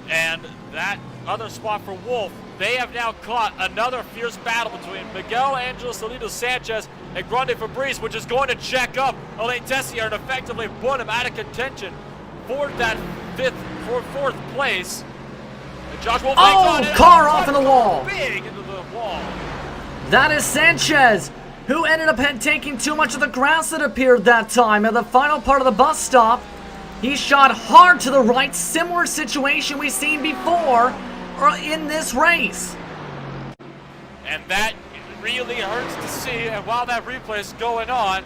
and that other spot for Wolf, they have now caught another fierce battle between Miguel Angel Salido Sanchez and Grande Fabrice, which is going to check up Alain Tessier and effectively put him out of contention for that fourth place. And Josh Wolf hangs on. Car off in the wall. Big into the wall. That is Sanchez, who ended up taking too much of the grass, it appeared that time. At the final part of the bus stop, he shot hard to the right, similar situation we've seen before in this race. And that really hurts to see, and while that replay is going on,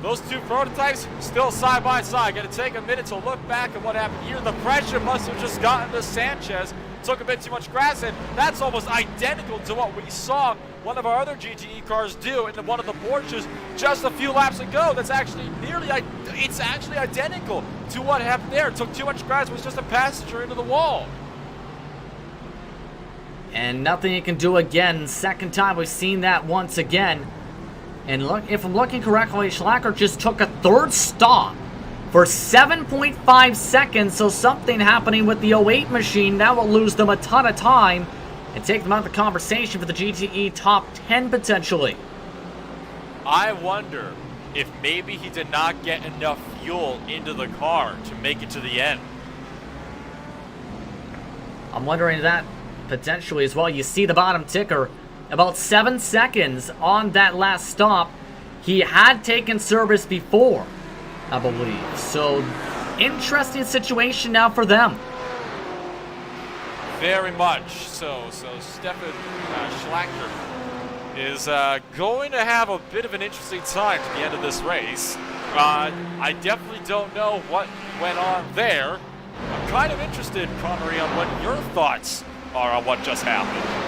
those two prototypes still side by side. Gonna take a minute to look back at what happened here. The pressure must have just gotten to Sanchez. Took a bit too much grass, and that's almost identical to what we saw one of our other GTE cars do in one of the Porsches just a few laps ago. That's actually it's actually identical to what happened there. It took too much grass, was just a passenger into the wall. And nothing he can do again. Second time we've seen that once again. And look, if I'm looking correctly, Schlacker just took a third stop for 7.5 seconds, so something happening with the 08 machine. That will lose them a ton of time and take them out of the conversation for the GTE top 10 potentially. I wonder if maybe he did not get enough fuel into the car to make it to the end. I'm wondering that potentially as well. You see the bottom ticker, about 7 seconds on that last stop. He had taken service before, I believe. So, interesting situation now for them. Very much so. So Stefan Schlachter is going to have a bit of an interesting time to the end of this race. I definitely don't know what went on there. I'm kind of interested, Connery, on what your thoughts are on what just happened.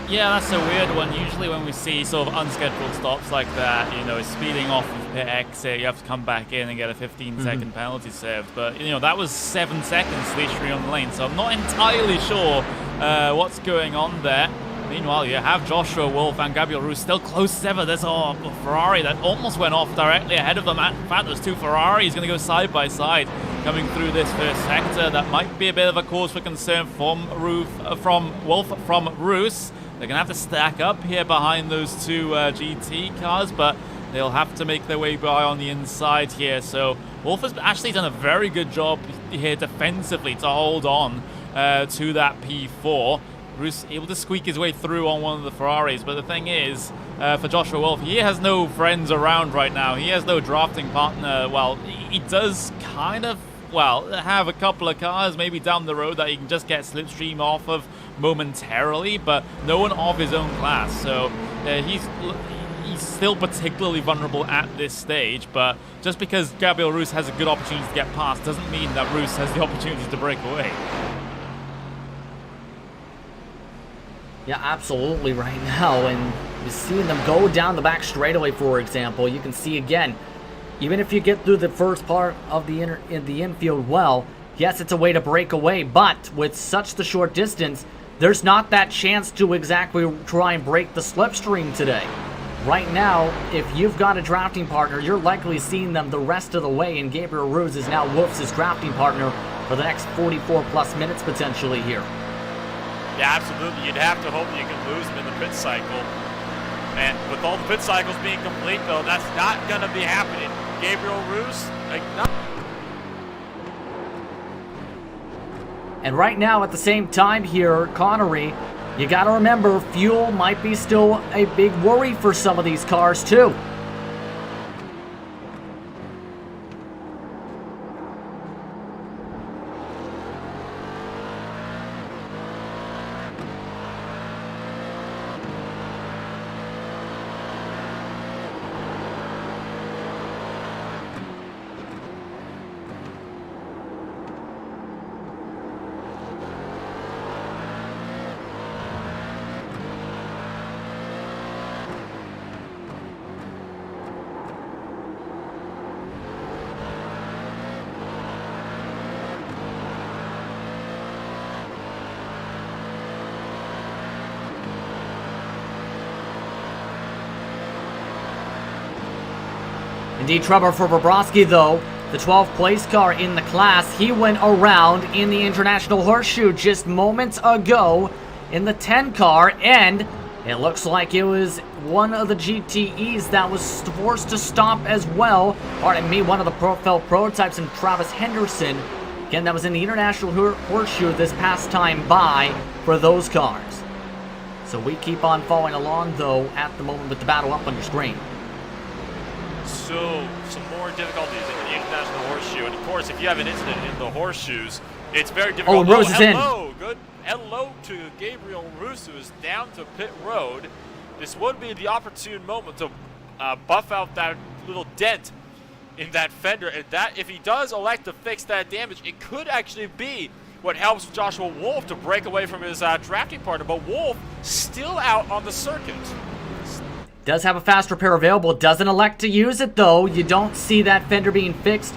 Yeah, that's a weird one. Usually when we see sort of unscheduled stops like that, you know, speeding off of pit exit, you have to come back in and get a 15-second penalty served. But, you know, that was 7 seconds stationary on the lane, so I'm not entirely sure what's going on there. Meanwhile, you have Joshua Wolf and Gabriel Roos still close as ever. There's a Ferrari that almost went off directly ahead of them. In fact, those two Ferraris going to go side by side coming through this first sector. That might be a bit of a cause for concern from Wolf from Roos. They're going to have to stack up here behind those two GT cars, but they'll have to make their way by on the inside here. So Wolf has actually done a very good job here defensively to hold on to that P4. Roos able to squeak his way through on one of the Ferraris, but the thing is, for Joshua Wolf, he has no friends around right now. He has no drafting partner. Well, he does kind of well, have a couple of cars maybe down the road that he can just get slipstream off of momentarily, but no one of his own class. So he's still particularly vulnerable at this stage, but just because Gabriel Roos has a good opportunity to get past doesn't mean that Roos has the opportunity to break away. Yeah, absolutely right now, and you're seeing them go down the back straightaway, for example. You can see again, even if you get through the first part of the infield well, yes, it's a way to break away, but with such the short distance, there's not that chance to exactly try and break the slipstream today. Right now, if you've got a drafting partner, you're likely seeing them the rest of the way, and Gabriel Roos is now Wolf's drafting partner for the next 44 plus minutes potentially here. Yeah, absolutely. You'd have to hope that you can lose him in the pit cycle. And with all the pit cycles being complete, though, that's not going to be happening. Gabriel Roos, And right now, at the same time here, Connery, you got to remember, fuel might be still a big worry for some of these cars, too. Indeed, trouble for Bobrovsky, though. The 12th place car in the class. He went around in the International Horseshoe just moments ago in the 10 car, and it looks like it was one of the GTEs that was forced to stop as well. Pardon me, one of the Profel prototypes, and Travis Henderson. Again, that was in the International Horseshoe this past time by for those cars. So we keep on following along, though, at the moment with the battle up on your screen. So, some more difficulties in the International Horseshoe. And of course, if you have an incident in the horseshoes, it's very difficult. Oh, Roos is in. Good. Hello to Gabriel Roos, who is down to pit road. This would be the opportune moment to buff out that little dent in that fender. And that, if he does elect to fix that damage, it could actually be what helps Joshua Wolf to break away from his drafting partner. But Wolf still out on the circuit. Does have a fast repair available, doesn't elect to use it though. You don't see that fender being fixed.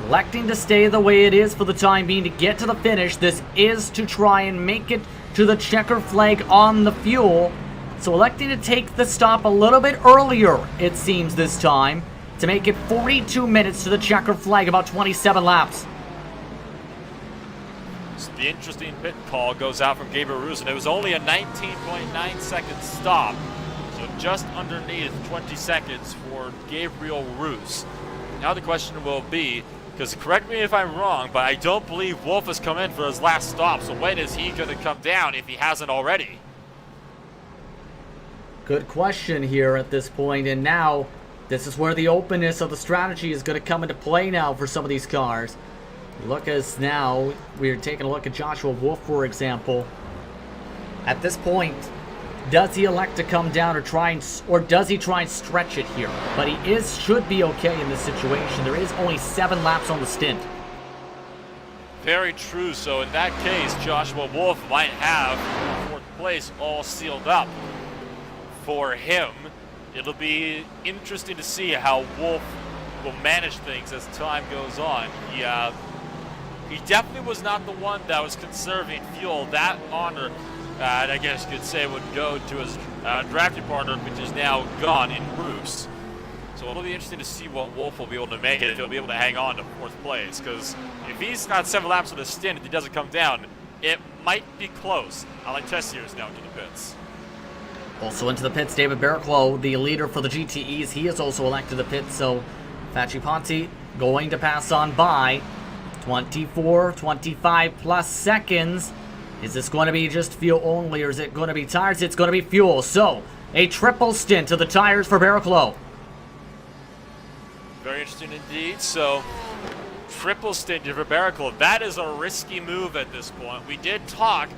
Electing to stay the way it is for the time being to get to the finish. This is to try and make it to the checker flag on the fuel. So electing to take the stop a little bit earlier, it seems this time, to make it 42 minutes to the checker flag, about 27 laps. So the interesting pit call goes out from Gabriel Roos, and it was only a 19.9 second stop. So just underneath 20 seconds for Gabriel Roos. Now the question will be, because correct me if I'm wrong, but I don't believe Wolf has come in for his last stop. So when is he going to come down if he hasn't already? Good question here at this point, and now this is where the openness of the strategy is going to come into play now for some of these cars. Look, as now we're taking a look at Joshua Wolf, for example. At this point, does he elect to come down or does he try and stretch it here? But he should be okay in this situation. There is only 7 laps on the stint. Very true. So in that case, Joshua Wolf might have 4th place all sealed up for him. It'll be interesting to see how Wolf will manage things as time goes on. He definitely was not the one that was conserving fuel. That honor, I guess you could say, would go to his drafting partner, which is now gone in Roos. So it'll be interesting to see what Wolf will be able to make it, if he'll be able to hang on to 4th place. Because if he's got 7 laps on the stint and he doesn't come down, it might be close. Alex Tessier is now into the pits. Also into the pits, David Barriclough, the leader for the GTEs. He is also elected to the pits, so Facci Ponti going to pass on by. 24, 25 plus seconds. Is this going to be just fuel only, or is it going to be tires? It's going to be fuel. So, a triple stint to the tires for Barriclough. Very interesting indeed. So, triple stint for Barrichello. That is a risky move at this point. We did talk,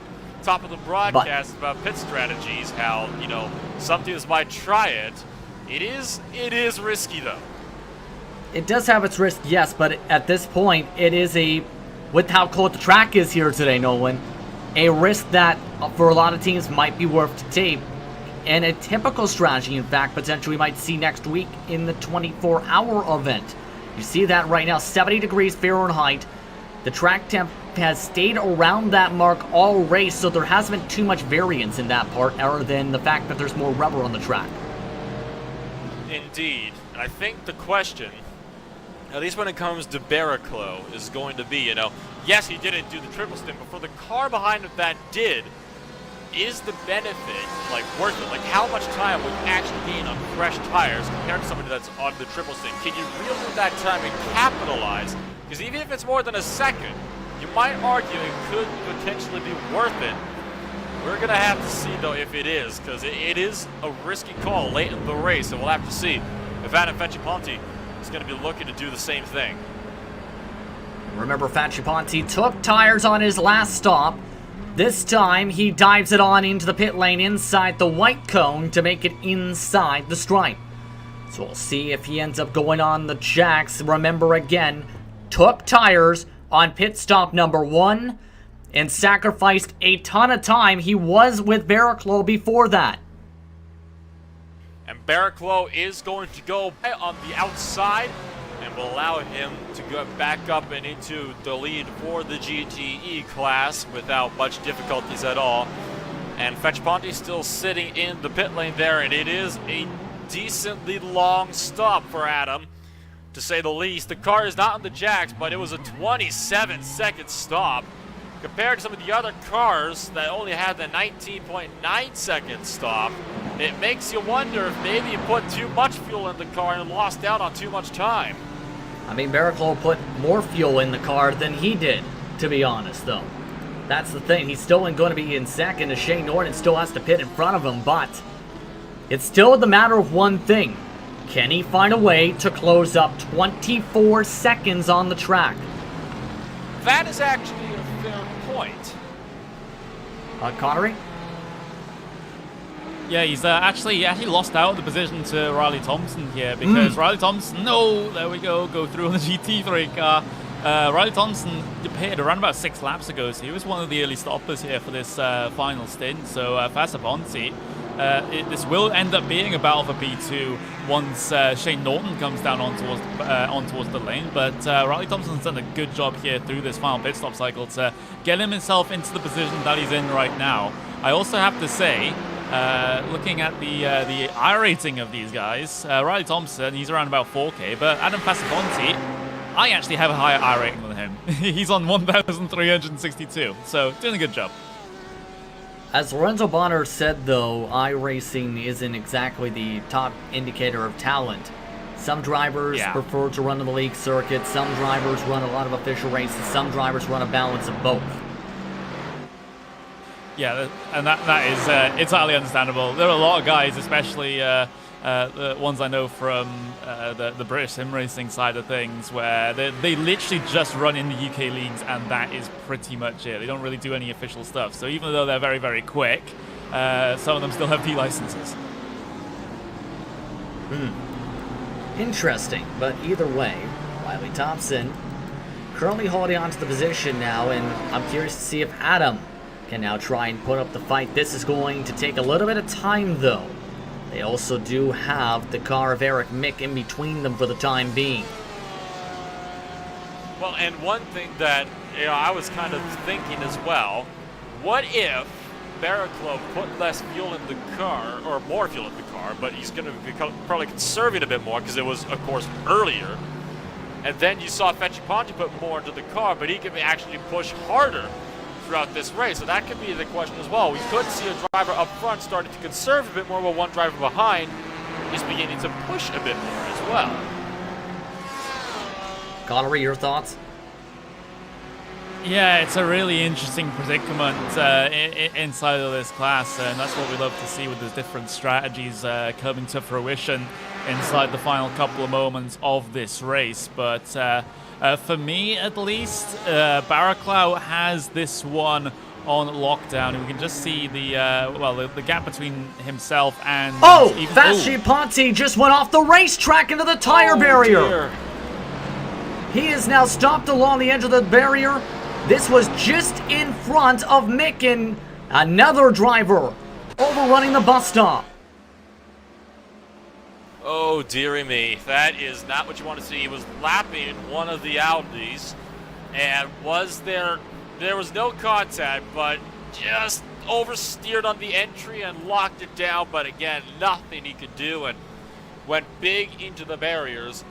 top of the broadcast, about pit strategies, how, you know, some teams might try it. It is risky, though. It does have its risk, yes, but at this point, it is with how cold the track is here today, Nolan, a risk that for a lot of teams might be worth to take. And a typical strategy, in fact, potentially we might see next week in the 24-hour event. You see that right now, 70 degrees Fahrenheit. The track temp has stayed around that mark all race, so there hasn't been too much variance in that part, other than the fact that there's more rubber on the track. Indeed. And I think the question, at least when it comes to Barrichello, is going to be, you know, yes, he didn't do the triple stint, but for the car behind him that did, is the benefit, like, worth it? Like, how much time would you actually gain on fresh tires compared to somebody that's on the triple stint? Can you reel in that time and capitalize? Because even if it's more than a second, you might argue it could potentially be worth it. We're going to have to see, though, if it is, because it is a risky call late in the race, and we'll have to see if Adam Fittipaldi is going to be looking to do the same thing. Remember, Fittipaldi took tires on his last stop. This time, he dives it on into the pit lane inside the white cone to make it inside the stripe. So we'll see if he ends up going on the jacks. Remember again, took tires on pit stop number 1 and sacrificed a ton of time. He was with Barrichello before that. And Barrichello is going to go on the outside and will allow him to go back up and into the lead for the GTE class without much difficulties at all. And Fittipaldi still sitting in the pit lane there, and it is a decently long stop for Adam, to say the least. The car is not on the jacks, but it was a 27-second stop. Compared to some of the other cars that only had the 19.9-second stop, it makes you wonder if maybe you put too much fuel in the car and lost out on too much time. I mean, Barrichello put more fuel in the car than he did, to be honest, though. That's the thing. He's still going to be in second, as Shane Norton still has to pit in front of him, but it's still the matter of one thing. Can he find a way to close up 24 seconds on the track? That is actually a fair point. Connery? Yeah, he actually lost out the position to Riley Thompson here, because Riley Thompson, there we go through on the GT3 car. Riley Thompson appeared around about 6 laps ago, so he was one of the early stoppers here for this final stint. So Fittipaldi, this will end up being a battle for P2 once Shane Norton comes down on towards the lane. But Riley Thompson's done a good job here through this final pit stop cycle to get himself into the position that he's in right now. I also have to say, looking at the I-rating of these guys, Riley Thompson, he's around about 4K, but Adam Fittipaldi, I actually have a higher I-rating than him. He's on 1,362, so doing a good job. As Lorenzo Bonner said, though, iRacing isn't exactly the top indicator of talent. Some drivers prefer to run in the league circuit, some drivers run a lot of official races, some drivers run a balance of both. Yeah, and that is entirely understandable. There are a lot of guys, especially the ones I know from the British sim racing side of things, where they literally just run in the UK leagues, and that is pretty much it. They don't really do any official stuff. So even though they're very, very quick, some of them still have D licenses. Interesting, but either way, Riley Thompson currently holding on to the position now, and I'm curious to see if Adam can now try and put up the fight. This is going to take a little bit of time, though. They also do have the car of Eric Mick in between them for the time being. Well, and one thing that I was kind of thinking as well, what if Barrichello put less fuel in the car, or more fuel in the car, but he's going to be probably conserving a bit more because it was, of course, earlier. And then you saw Fittipaldi put more into the car, but he could actually push harder throughout this race. So that could be the question as well. We could see a driver up front starting to conserve a bit more, while one driver behind is beginning to push a bit more as well. Connery, your thoughts? Yeah, it's a really interesting predicament inside of this class, and that's what we love to see with the different strategies coming to fruition inside the final couple of moments of this race. But For me, at least, Baraclow has this one on lockdown. We can just see the gap between himself and... Oh! Facci Ponti just went off the racetrack into the tire barrier. Dear. He is now stopped along the edge of the barrier. This was just in front of Micken, another driver overrunning the bus stop. Oh, dearie me. That is not what you want to see. He was lapping one of the Audis, and there was no contact, but just oversteered on the entry and locked it down, but again, nothing he could do, and went big into the barriers,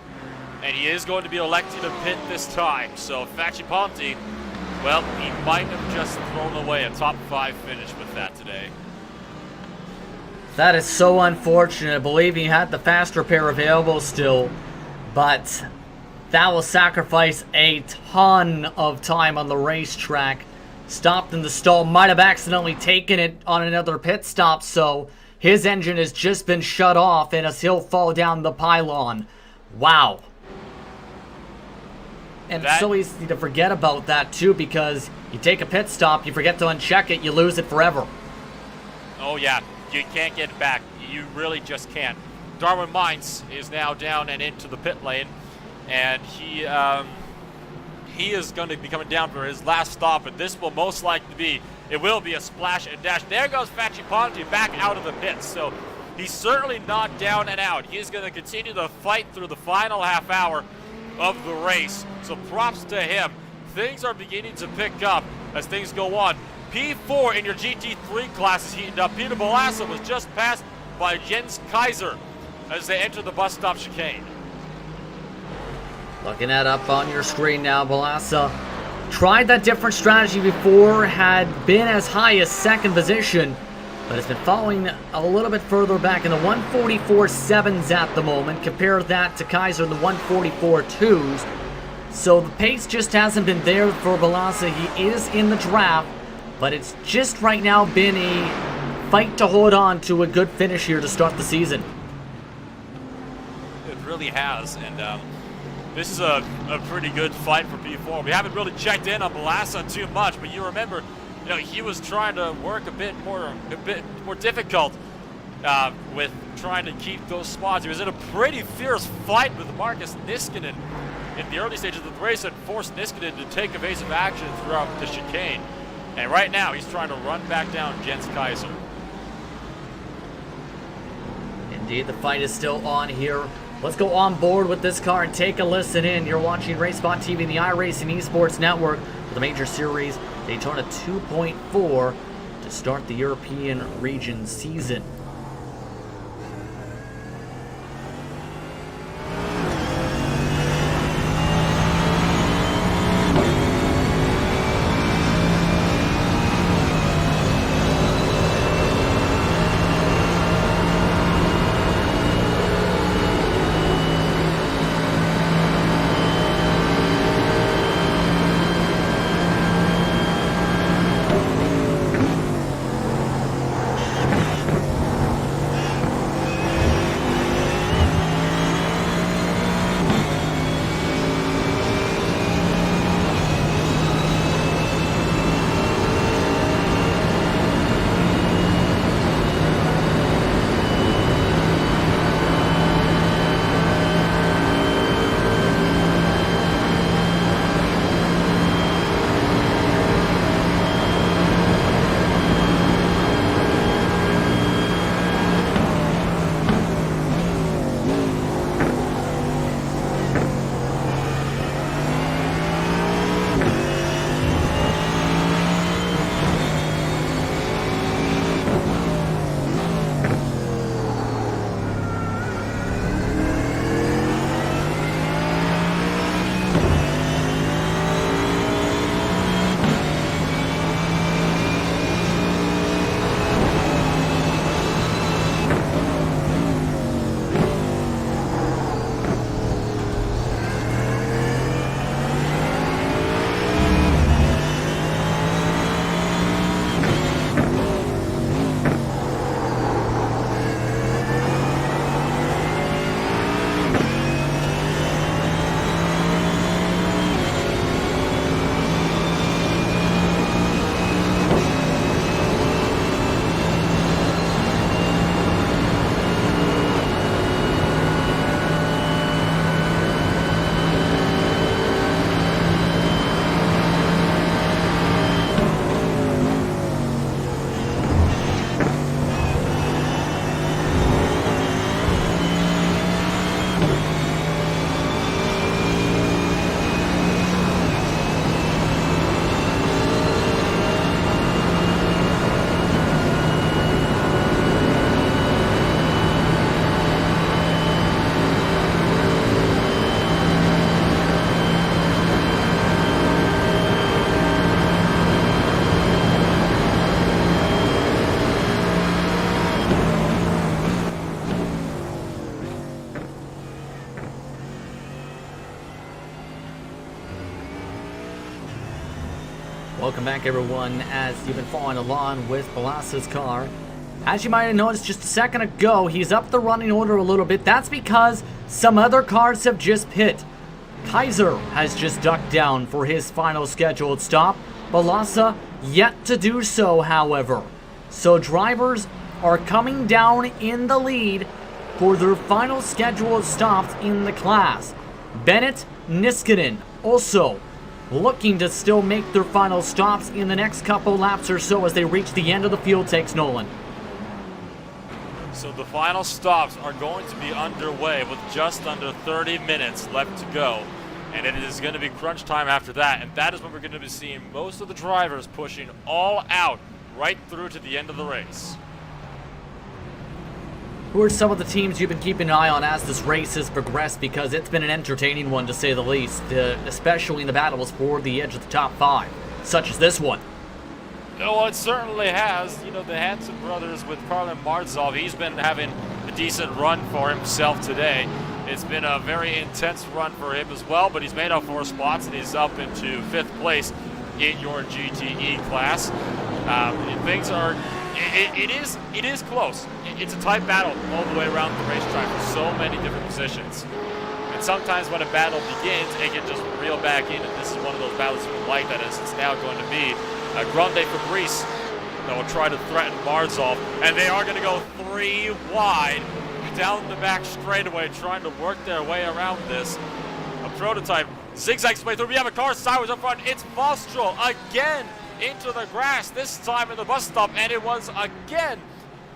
and he is going to be elected to pit this time. So Facci Ponti, well, he might have just thrown away a top 5 finish with that today. That is so unfortunate. I believe he had the faster pair available still, but that will sacrifice a ton of time on the racetrack. Stopped in the stall, might have accidentally taken it on another pit stop, so his engine has just been shut off and he'll fall down the pylon. Wow. And it's so easy to forget about that too, because you take a pit stop, you forget to uncheck it, you lose it forever. Oh yeah, you can't get it back. You really just can't. Darwin Mines is now down and into the pit lane, and he is going to be coming down for his last stop, and this will most likely be a splash and dash. There goes Facci Ponti back out of the pits, so he's certainly not down and out. He is going to continue to fight through the final half hour of the race, so props to him. Things are beginning to pick up as things go on. P4 in your GT3 class is heating up. Peter Balassa was just passed by Jens Kaiser as they enter the bus stop chicane. Looking at up on your screen now, Balassa tried that different strategy before, had been as high as second position, but has been falling a little bit further back in the 144.7s at the moment. Compare that to Kaiser in the 144.2s. So the pace just hasn't been there for Balassa. He is in the draft, but it's just right now been a fight to hold on to a good finish here to start the season. It really has, and this is a pretty good fight for P4. We haven't really checked in on Balassa too much, but you remember, he was trying to work a bit more difficult with trying to keep those spots. He was in a pretty fierce fight with Marcus Niskanen in the early stages of the race and forced Niskanen to take evasive action throughout the chicane. And right now, he's trying to run back down Jens Kaiser. Indeed, the fight is still on here. Let's go on board with this car and take a listen in. You're watching RaceSpotTV, the iRacing Esports Network, for the Major Series Daytona 2.4 to start the European region season. Welcome back, everyone, as you've been following along with Balassa's car. As you might have noticed just a second ago, he's up the running order a little bit. That's because some other cars have just pit. Kaiser has just ducked down for his final scheduled stop. Balassa yet to do so, however. So drivers are coming down in the lead for their final scheduled stops in the class. Bennett, Niskanen also looking to still make their final stops in the next couple laps or so as they reach the end of the fuel tanks, Nolan. So the final stops are going to be underway with just under 30 minutes left to go. And it is going to be crunch time after that. And that is when we're going to be seeing most of the drivers pushing all out right through to the end of the race. Who are some of the teams you've been keeping an eye on as this race has progressed? Because it's been an entertaining one, to say the least, especially in the battles for the edge of the top 5, such as this one. Well, it certainly has. You know, the Hansen brothers with Karlin Marzov, he's been having a decent run for himself today. It's been a very intense run for him as well, but he's made up 4 spots and he's up into 5th place in your GTE class. Things are, it is close. It's a tight battle all the way around the racetrack for so many different positions. And sometimes when a battle begins, it can just reel back in, and this is one of those battles we like that is. It's now going to be a Grande Fabrice that will try to threaten Marzov, and they are going to go 3 wide down the back straightaway, trying to work their way around this. A prototype zigzags his way through. We have a car sideways up front. It's Vostrel again into the grass, this time in the bus stop, and it was again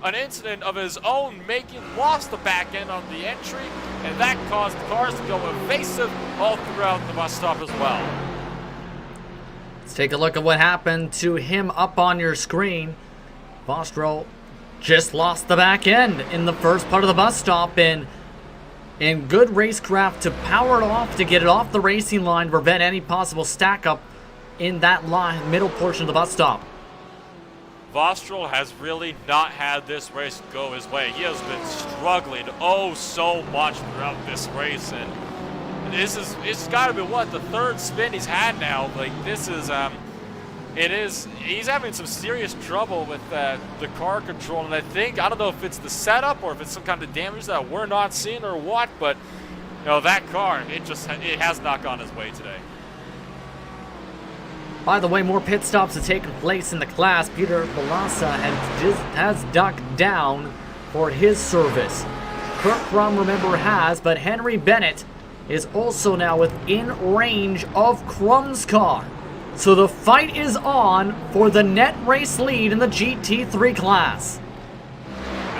an incident of his own, lost the back end on the entry, and that caused cars to go evasive all throughout the bus stop as well. Let's take a look at what happened to him up on your screen. Vostrel just lost the back end in the first part of the bus stop, and in good racecraft to power it off, to get it off the racing line, to prevent any possible stack up in that line, middle portion of the bus stop. Vostrel has really not had this race go his way. He has been struggling so much throughout this race, and it's got to be what, the 3rd spin he's had now. Like, this is he's having some serious trouble with the car control, and I don't know if it's the setup or if it's some kind of damage that we're not seeing or what, but you know, that car, it has not gone his way today. By the way, more pit stops have taken place in the class. Peter Balassa has ducked down for his service. Kurt Crum, remember, has, but Henry Bennett is also now within range of Crum's car. So the fight is on for the net race lead in the GT3 class.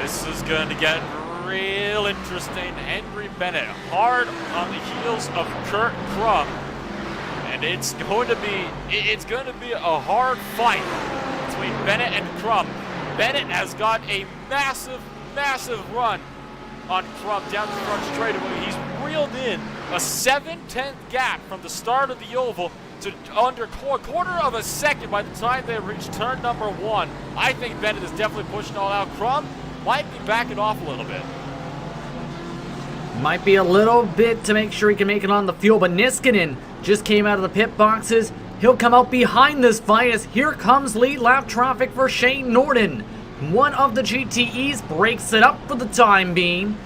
This is going to get real interesting. Henry Bennett hard on the heels of Kurt Crum. And it's going to be a hard fight between Bennett and Crum. Bennett has got a massive run on Crum down the front straightaway. He's reeled in a 7/10 gap from the start of the oval to under a quarter of a second by the time they reach turn number 1. I think Bennett is definitely pushing all out. Crum might be backing off a little bit. Might be a little bit to make sure he can make it on the fuel, but Niskanen just came out of the pit boxes. He'll come out behind this fight as here comes lead lap traffic for Shane Norton. One of the GTEs breaks it up for the time being,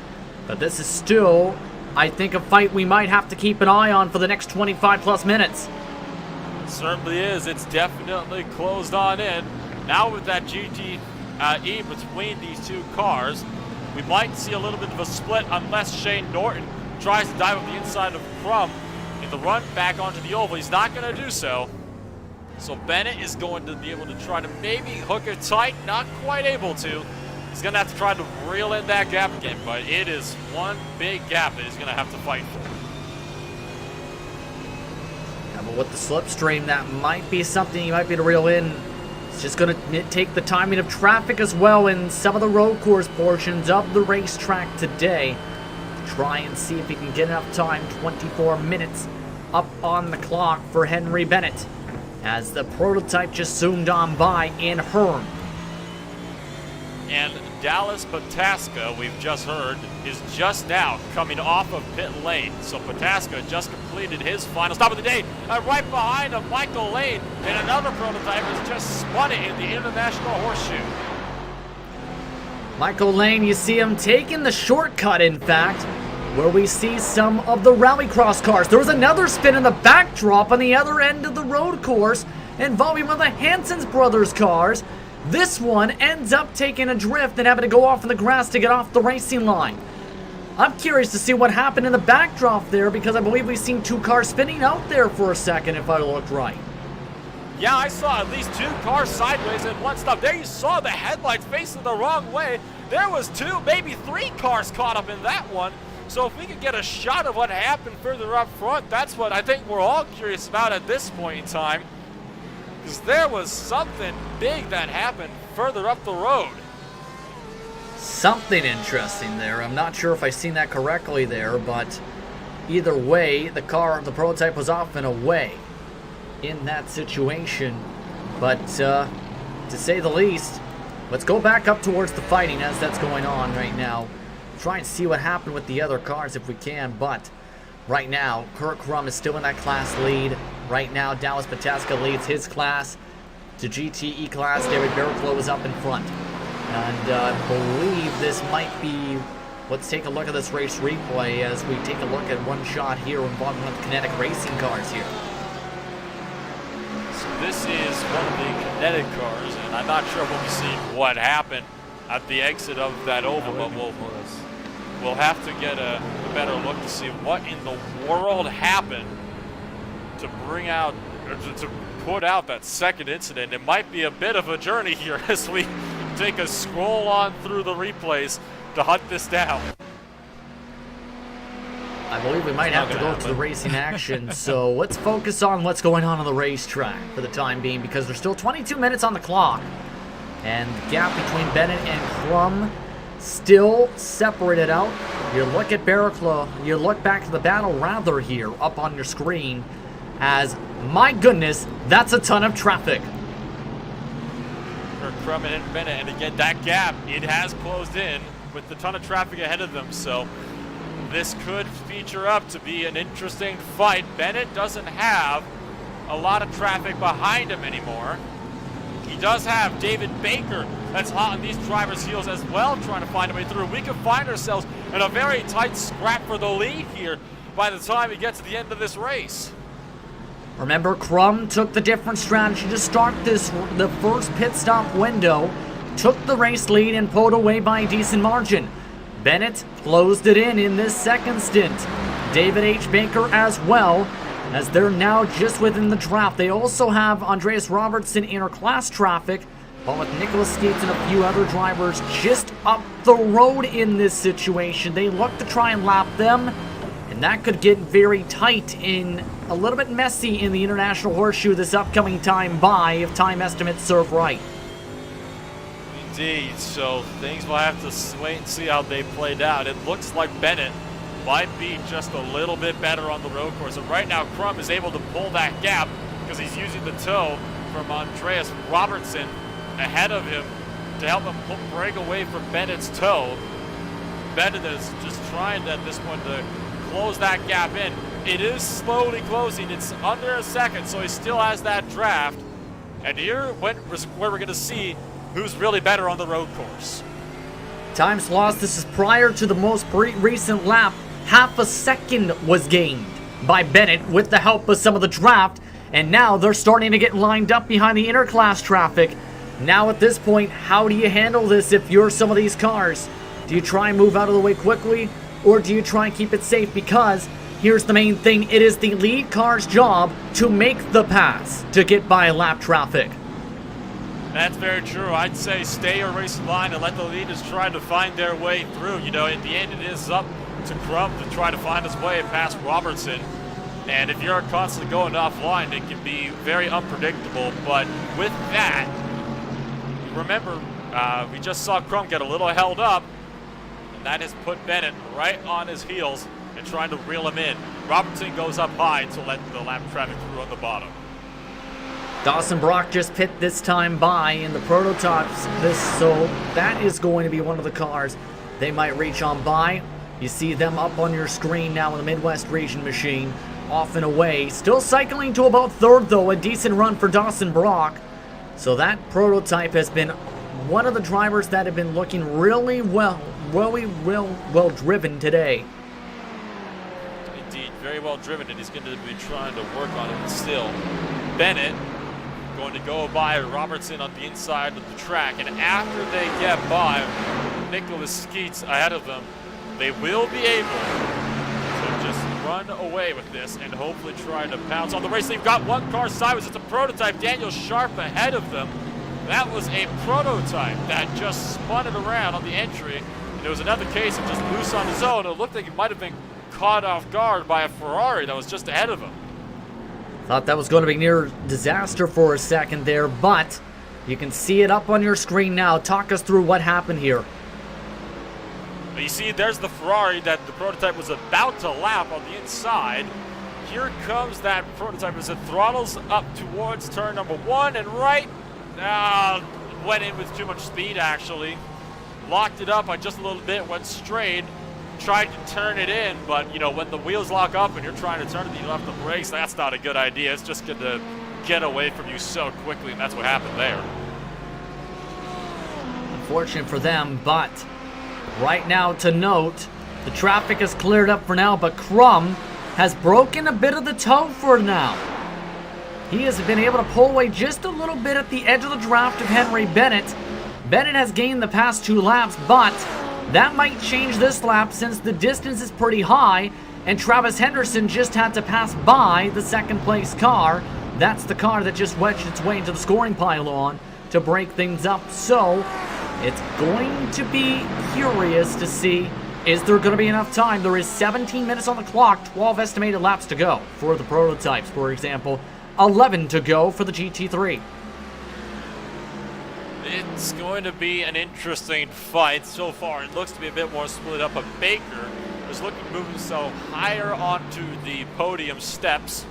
but this is still, I think, a fight we might have to keep an eye on for the next 25 plus minutes. It certainly is. It's definitely closed on in. Now with that GTE between these two cars, we might see a little bit of a split unless Shane Norton tries to dive up the inside of Crum in the run back onto the oval. He's not going to do so. So Bennett is going to be able to try to maybe hook it tight, not quite able to. He's going to have to try to reel in that gap again, but it is one big gap that he's going to have to fight for. Yeah, but with the slipstream, that might be something you might be able to reel in. It's just going to take the timing of traffic as well in some of the road course portions of the racetrack today. Try and see if he can get enough time. 24 minutes up on the clock for Henry Bennett as the prototype just zoomed on by in Hearn. And Dallas Pataska, we've just heard, is just now coming off of pit lane. So Pataska just completed his final stop of the day. Right behind him, Michael Lane, and another prototype has just spun it in the International Horseshoe. Michael Lane, you see him taking the shortcut, in fact, where we see some of the rallycross cars. There was another spin in the backdrop on the other end of the road course involving one of the Hansen's brothers cars. This one ends up taking a drift and having to go off in the grass to get off the racing line. I'm curious to see what happened in the backdrop there, because I believe we've seen 2 cars spinning out there for a second, if I looked right. Yeah, I saw at least 2 cars sideways and one stop. There you saw the headlights facing the wrong way. There was 2, maybe 3 cars caught up in that one. So if we could get a shot of what happened further up front, that's what I think we're all curious about at this point in time. Because there was something big that happened further up the road. Something interesting there. I'm not sure if I've seen that correctly there, but either way, the prototype was off and away in that situation. But to say the least, let's go back up towards the fighting as that's going on right now. Try and see what happened with the other cars if we can, but right now, Kurt Crum is still in that class lead. Right now, Dallas Pataska leads his class to GTE class. David Barraclough is up in front. And I believe this might be... Let's take a look at this race replay as we take a look at one shot here involving one of the Kinetic Racing cars here. So this is one of the Kinetic cars, and I'm not sure we'll be seeing what happened at the exit of that oval, but we'll have to get a better look to see what in the world happened to bring out, or to put out that second incident. It might be a bit of a journey here as we take a scroll on through the replays to hunt this down. I believe we might have to go to the racing action, so let's focus on what's going on the racetrack for the time being, because there's still 22 minutes on the clock. And the gap between Bennett and Crum still separated out. You look at Barraclough, you look back to the battle rather here up on your screen, as, my goodness, that's a ton of traffic. For Crum and Bennett, and again, that gap, it has closed in with the ton of traffic ahead of them, so this could feature up to be an interesting fight. Bennett doesn't have a lot of traffic behind him anymore. He does have David Baker that's hot on these drivers' heels as well, trying to find a way through. We could find ourselves in a very tight scrap for the lead here by the time we get to the end of this race. Remember, Crum took the different strategy to start the first pit stop window, took the race lead and pulled away by a decent margin. Bennett closed it in this second stint. David H. Baker as well, as they're now just within the draft. They also have Andreas Robertson interclass traffic, but with Nicholas Skates and a few other drivers just up the road in this situation. They look to try and lap them, and that could get very tight and a little bit messy in the International Horseshoe this upcoming time by, if time estimates serve right. Indeed, so things will have to wait and see how they played out. It looks like Bennett might be just a little bit better on the road course. And right now, Crum is able to pull that gap because he's using the toe from Andreas Robertson ahead of him to help him break away from Bennett's toe. Bennett is just trying at this point to close that gap in. It is slowly closing. It's under a second, so he still has that draft. And here where we're going to see who's really better on the road course. Times lost. This is prior to the most recent lap. Half a second was gained by Bennett with the help of some of the draft, and now they're starting to get lined up behind the interclass traffic. Now at this point, how do you handle this if you're some of these cars? Do you try and move out of the way quickly, or do you try and keep it safe? Because here's the main thing, it is the lead car's job to make the pass to get by lap traffic. That's very true. I'd say stay your racing line and let the leaders try to find their way through. You know, in the end, it is up to Crum to try to find his way past Robertson. And if you're constantly going offline, it can be very unpredictable. But with that, remember, we just saw Crum get a little held up, and that has put Bennett right on his heels and trying to reel him in. Robertson goes up high to let the lap traffic through on the bottom. Dawson Brock just pit this time by in the prototypes. So that is going to be one of the cars they might reach on by. You see them up on your screen now in the Midwest region machine. Off and away. Still cycling to about third though. A decent run for Dawson Brock. So that prototype has been one of the drivers that have been looking really well driven today. Indeed, very well driven, and he's going to be trying to work on it still. Bennett going to go by Robertson on the inside of the track, and after they get by Nicholas Skeets ahead of them, they will be able to just run away with this and hopefully try to pounce on the race. They've got one car sideways. It's a prototype. Daniel Sharp ahead of them. That was a prototype that just spun it around on the entry. And it was another case of just loose on his own. It looked like he might have been caught off guard by a Ferrari that was just ahead of him. Thought that was going to be near disaster for a second there, but you can see it up on your screen now. Talk us through what happened here. You see, there's the Ferrari that the prototype was about to lap on the inside. Here comes that prototype as it throttles up towards turn number 1, and went in with too much speed, actually. Locked it up by just a little bit, went straight, tried to turn it in, but, you know, when the wheels lock up and you're trying to turn it, you don't have the brakes, that's not a good idea. It's just going to get away from you so quickly, and that's what happened there. Unfortunate for them, but right now to note, the traffic is cleared up for now, but Crum has broken a bit of the toe for now. He has been able to pull away just a little bit at the edge of the draft of Henry Bennett. Bennett has gained the past 2 laps, but that might change this lap since the distance is pretty high, and Travis Henderson just had to pass by the second place car. That's the car that just wedged its way into the scoring pylon to break things up. So it's going to be curious to see, is there going to be enough time? There is 17 minutes on the clock, 12 estimated laps to go for the prototypes, for example. 11 to go for the GT3. It's going to be an interesting fight so far. It looks to be a bit more split up. Baker is looking to move himself higher onto the podium steps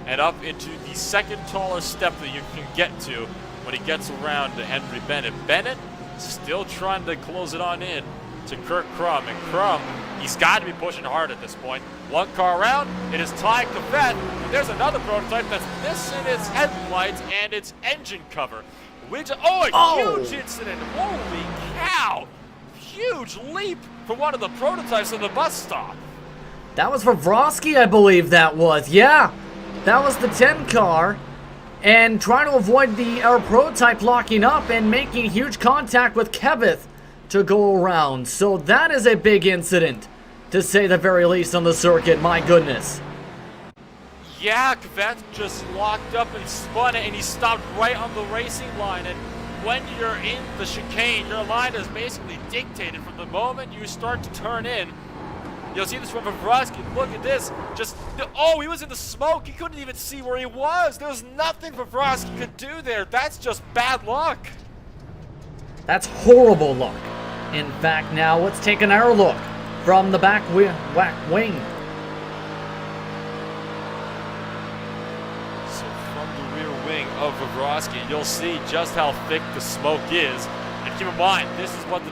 and up into the second tallest step that you can get to when he gets around to Henry Bennett. Bennett still trying to close it on in to Kurt Crum, and Crum, he's got to be pushing hard at this point. One car around, it is Ty Cavett. There's another prototype that's missing its headlights and its engine cover. Huge incident. Holy cow. Huge leap for one of the prototypes in the bus stop. That was for Vrosky, I believe that was. Yeah, that was the 10 car. And trying to avoid our prototype locking up and making huge contact with Kevith to go around. So that is a big incident, to say the very least, on the circuit. My goodness. Yeah, Kvet just locked up and spun it, and he stopped right on the racing line. And when you're in the chicane, your line is basically dictated from the moment you start to turn in. You'll see this from Vrosky. Look at this. He was in the smoke. He couldn't even see where he was. There was nothing Vrosky could do there. That's just bad luck. That's horrible luck. In fact, now let's take another look from the back wing. So from the rear wing of Vrosky, you'll see just how thick the smoke is. And keep in mind, this is what the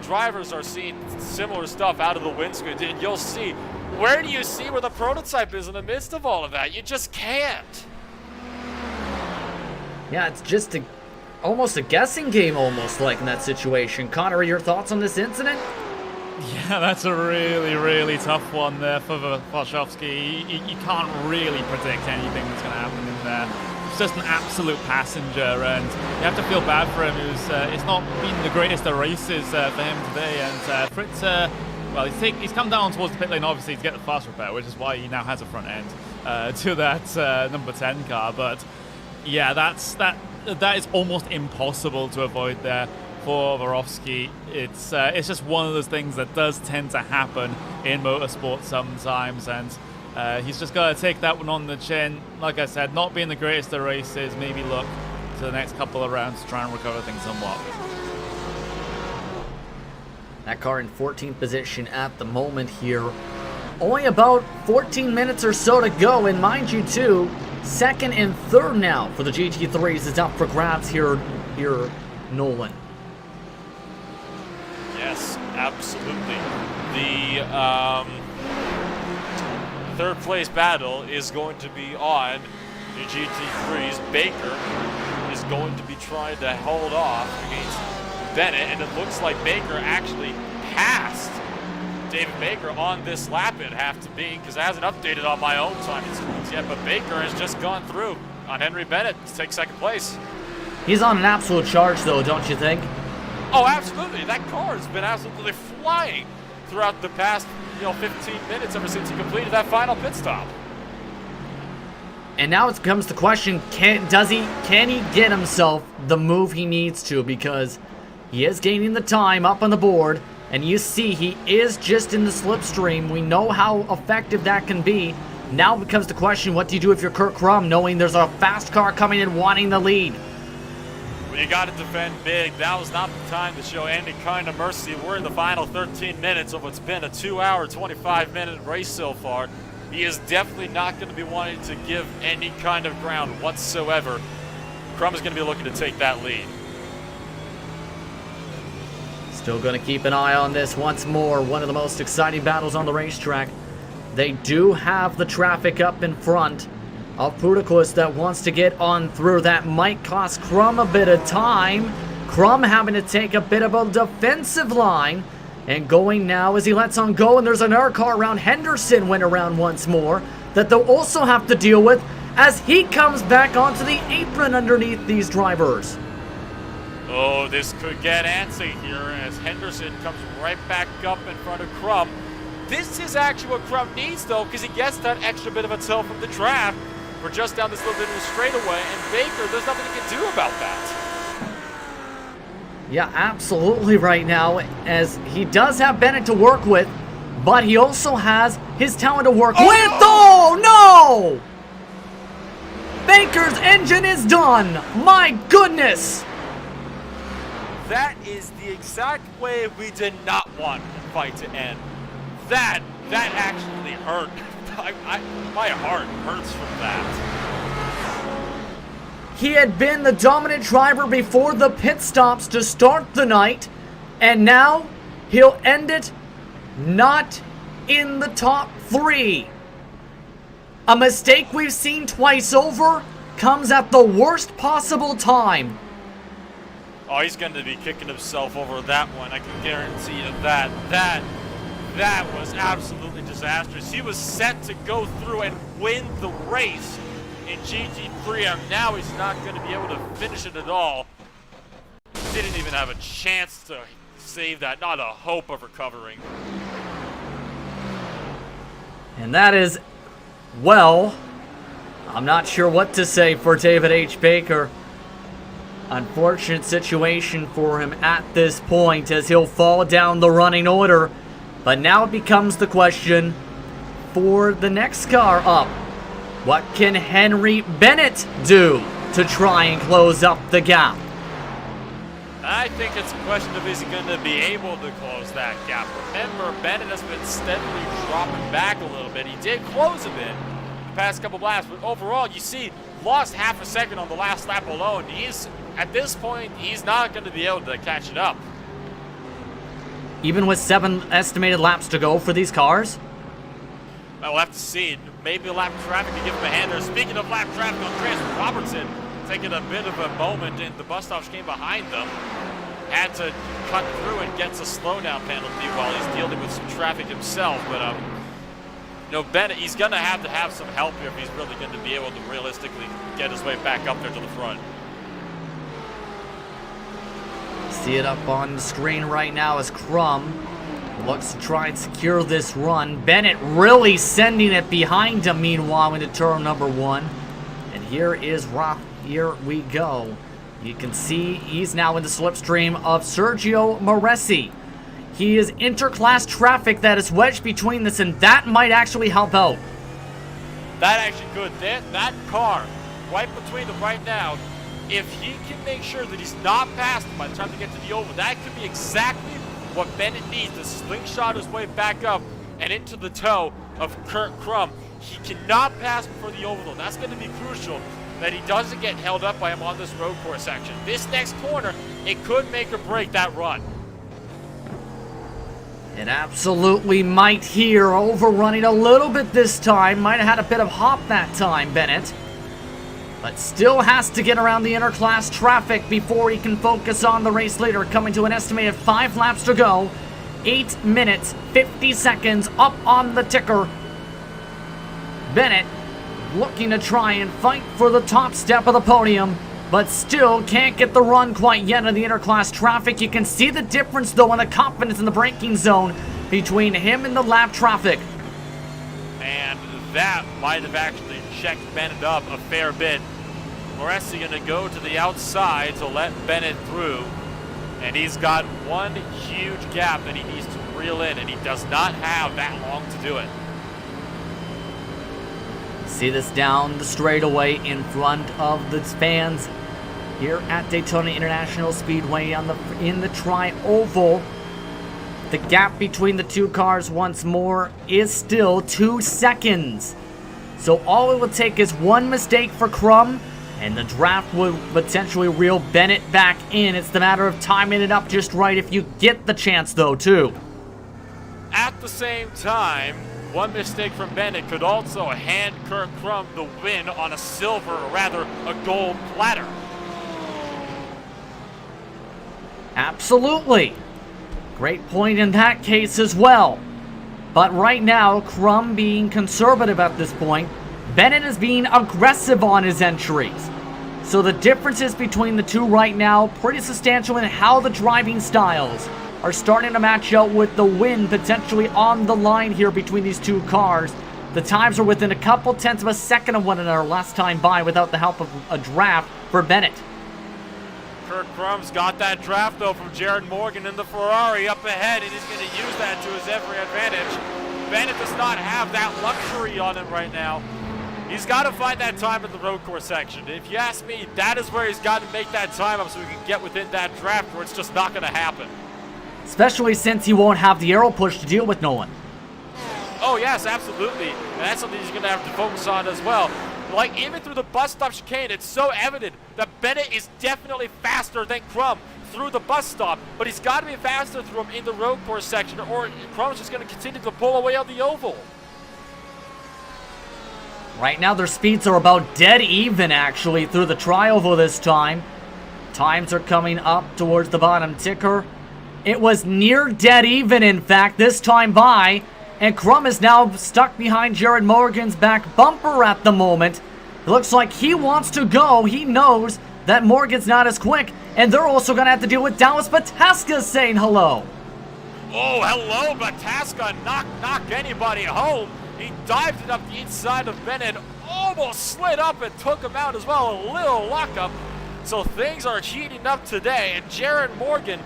drivers are seeing similar stuff out of the windscreen. And you'll see, where do you see where the prototype is in the midst of all of that? You just can't. Yeah, it's just almost a guessing game, almost like in that situation. Connor, your thoughts on this incident? Yeah, that's a really, really tough one there for Wachowski. You can't really predict anything that's going to happen in there. He's just an absolute passenger, and you have to feel bad for him. It's not been the greatest of races for him today, and Fritz, well, he's come down towards the pit lane, obviously, to get the fast repair, which is why he now has a front end to that number 10 car, but yeah, that is almost impossible to avoid there for Vorofsky. It's just one of those things that does tend to happen in motorsport sometimes, and he's just got to take that one on the chin. Like I said, not being the greatest of races, maybe look to the next couple of rounds to try and recover things somewhat. That car in 14th position at the moment here. Only about 14 minutes or so to go, and mind you too, Second and third now for the GT3s is up for grabs here, Nolan. Yes, absolutely. The third place battle is going to be on the GT3's. Baker is going to be trying to hold off against Bennett, and it looks like Baker actually passed David Baker on this lap. It have to be, because it hasn't updated on my own timing screens yet, but Baker has just gone through on Henry Bennett to take second place. He's on an absolute charge though, don't you think? Oh, absolutely. That car has been absolutely flying throughout the past 15 minutes ever since he completed that final pit stop. And now it comes the question, can he get himself the move he needs to, because he is gaining the time up on the board, and you see he is just in the slipstream. We know how effective that can be. Now becomes the question, what do you do if you're Kurt Krum, knowing there's a fast car coming in wanting the lead? Well, you got to defend big. Now is not the time to show any kind of mercy. We're in the final 13 minutes of what's been a 2-hour, 25-minute race so far. He is definitely not going to be wanting to give any kind of ground whatsoever. Krum is going to be looking to take that lead. Still going to keep an eye on this once more. One of the most exciting battles on the racetrack. They do have the traffic up in front of Pudakus that wants to get on through. That might cost Krum a bit of time. Krum having to take a bit of a defensive line. And going now as he lets on go, and there's another car around. Henderson went around once more that they'll also have to deal with as he comes back onto the apron underneath these drivers. Oh, this could get antsy here as Henderson comes right back up in front of Krum. This is actually what Krum needs, though, because he gets that extra bit of a tilt from the trap. We're just down this little bit of a straightaway, and Baker, there's nothing he can do about that. Yeah, absolutely right now, as he does have Bennett to work with, but he also has his talent to work with. Oh, no! Baker's engine is done. My goodness! That is the exact way we did not want the fight to end. That actually hurt. My heart hurts from that. He had been the dominant driver before the pit stops to start the night, and now he'll end it not in the top 3. A mistake we've seen twice over comes at the worst possible time. Oh, he's going to be kicking himself over that one. I can guarantee you that. That was absolutely disastrous. He was set to go through and win the race in GT3, and now he's not going to be able to finish it at all. Didn't even have a chance to save that. Not a hope of recovering. And that is, well, I'm not sure what to say for David H. Baker. Unfortunate situation for him at this point as he'll fall down the running order. But now it becomes the question for the next car up. What can Henry Bennett do to try and close up the gap? I think it's a question of is he going to be able to close that gap. Remember, Bennett has been steadily dropping back a little bit. He did close a bit the past couple laps, but overall, you see, lost half a second on the last lap alone. At this point, he's not going to be able to catch it up. Even with 7 estimated laps to go for these cars? We'll have to see. Maybe lap traffic to give him a hand there. Speaking of lap traffic on Chris Robertson, taking a bit of a moment, and the bus stops came behind them. Had to cut through and gets a slowdown penalty while he's dealing with some traffic himself. But, Bennett, he's going to have some help here if he's really going to be able to realistically get his way back up there to the front. See it up on the screen right now as Krum looks to try and secure this run. Bennett really sending it behind him, meanwhile, into turn number 1. And here we go. You can see he's now in the slipstream of Sergio Moresi. He is interclass traffic that is wedged between this, and that might actually help out. That actually could. That car right between them right now, if he can make sure that he's not past him by the time they get to the oval, that could be exactly what Bennett needs to slingshot his way back up and into the toe of Kurt Krum. He cannot pass before the oval. That's going to be crucial, that he doesn't get held up by him on this road course section. This next corner, it could make or break that run. It absolutely might here. Overrunning a little bit this time. Might have had a bit of hop that time, Bennett. But still has to get around the interclass traffic before he can focus on the race leader. Coming to an estimated 5 laps to go. 8 minutes, 50 seconds up on the ticker. Bennett looking to try and fight for the top step of the podium, but still can't get the run quite yet in the interclass traffic. You can see the difference, though, in the confidence in the braking zone between him and the lap traffic. And that might have actually checked Bennett up a fair bit. Moresi going to go to the outside to let Bennett through. And he's got one huge gap that he needs to reel in, and he does not have that long to do it. See this down the straightaway in front of the fans here at Daytona International Speedway in the tri-oval. The gap between the two cars once more is still 2 seconds. So all it will take is one mistake for Crum, and the draft will potentially reel Bennett back in. It's the matter of timing it up just right if you get the chance, though, too. At the same time, one mistake from Bennett could also hand Kirk Crum the win on a silver, or rather a gold platter. Absolutely. Great point in that case as well. But right now, Crum being conservative at this point, Bennett is being aggressive on his entries. So the differences between the two right now, pretty substantial in how the driving styles are starting to match out, with the win potentially on the line here between these two cars. The times are within a couple tenths of a second of one another last time by without the help of a draft for Bennett. Kirk Crum's got that draft, though, from Jared Morgan in the Ferrari up ahead, and he's going to use that to his every advantage. Bennett does not have that luxury on him right now. He's got to find that time at the road course section. If you ask me, that is where he's got to make that time up so he can get within that draft, where it's just not going to happen. Especially since he won't have the aero push to deal with Nolan. Oh, yes, absolutely. And that's something he's going to have to focus on as well. Like, even through the bus stop chicane, it's so evident that Bennett is definitely faster than Crum through the bus stop, but he's got to be faster through him in the road course section, or Crum's just going to continue to pull away on the oval. Right now, their speeds are about dead even, actually, through the tri-oval this time. Times are coming up towards the bottom ticker. It was near dead even, in fact, this time by. And Crum is now stuck behind Jared Morgan's back bumper at the moment. It looks like he wants to go. He knows that Morgan's not as quick. And they're also going to have to deal with Dallas Bataska saying hello. Oh, hello, Bataska. Knock anybody home. He dived it up the inside of Bennett, almost slid up and took him out as well. A little lockup. So things are heating up today, and Jared Morgan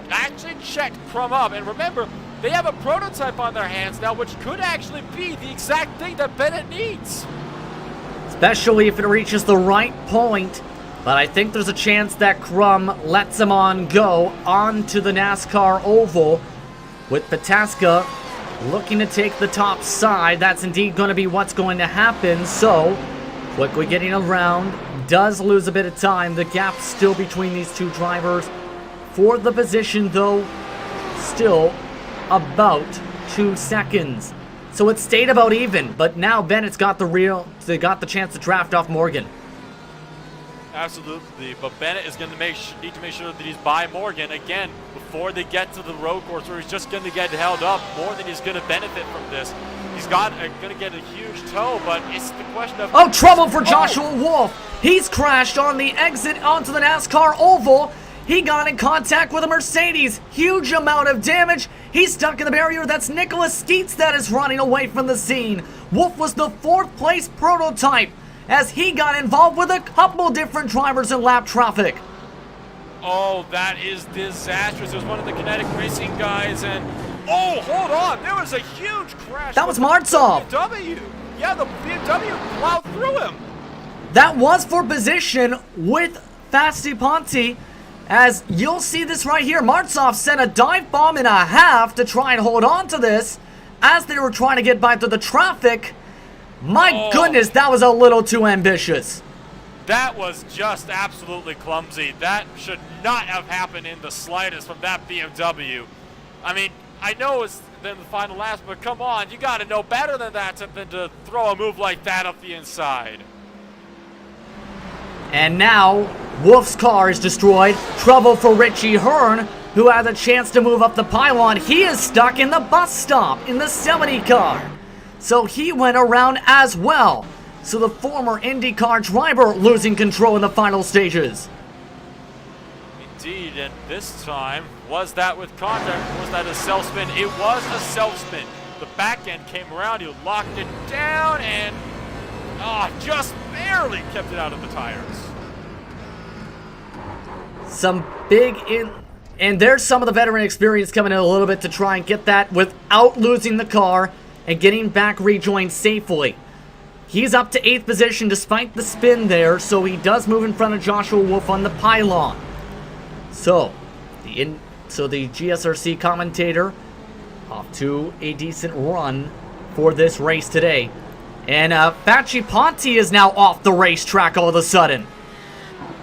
actually checked Crum up. And remember, they have a prototype on their hands now, which could actually be the exact thing that Bennett needs. Especially if it reaches the right point. But I think there's a chance that Crum lets him go onto the NASCAR oval, with Bataska looking to take the top side. That's indeed going to be what's going to happen. So, quickly getting around, does lose a bit of time. The gap still between these two drivers for the position, though, still about 2 seconds. So it stayed about even, but now Bennett's got the chance to draft off Morgan. Absolutely, but Bennett is going to need to make sure that he's by Morgan again before they get to the road course, where he's just going to get held up more than he's going to benefit from this. He's going to get a huge tow, but it's the question of... Oh, trouble for Joshua Wolf! He's crashed on the exit onto the NASCAR oval. He got in contact with a Mercedes. Huge amount of damage. He's stuck in the barrier. That's Nicholas Skeets that is running away from the scene. Wolf was the 4th place prototype, as he got involved with a couple different drivers in lap traffic. Oh, that is disastrous. It was one of the Kinetic Racing guys, and... Oh, hold on. There was a huge crash. That was Martzov. BMW. Yeah, the BMW plowed through him. That was for position with Fasti Ponti. As you'll see this right here, Martzov sent a dive bomb and a half to try and hold on to this as they were trying to get by through the traffic. My goodness, that was a little too ambitious. That was just absolutely clumsy. That should not have happened in the slightest from that BMW. I mean, I know it's in the final laps, but come on, you got to know better than that than to throw a move like that up the inside. And now, Wolf's car is destroyed. Trouble for Richie Hearn, who had a chance to move up the pylon. He is stuck in the bus stop in the 70 car. So he went around as well. So the former IndyCar driver losing control in the final stages. Indeed, and this time, was that with contact? Was that a self-spin? It was a self-spin. The back end came around, he locked it down, and just barely kept it out of the tires. Some big and there's some of the veteran experience coming in a little bit to try and get that without losing the car and getting back rejoined safely. He's up to 8th position despite the spin there, so he does move in front of Joshua Wolf on the pylon. So the GSRC commentator off to a decent run for this race today. And Facci Ponti is now off the racetrack all of a sudden.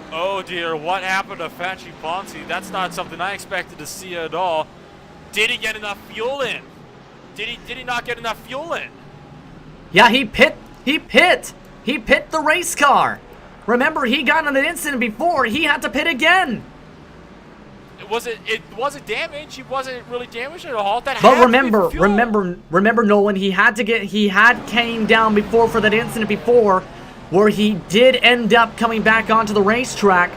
Oh dear, what happened to Facci Ponti? That's not something I expected to see at all. Did he get enough fuel in? Did he not get enough fuel in? Yeah, he pit the race car. Remember, he got in an incident before. He had to pit again. Was it damaged? He wasn't really damaged at all. That but remember, Nolan, he had came down before for that incident before, where he did end up coming back onto the racetrack.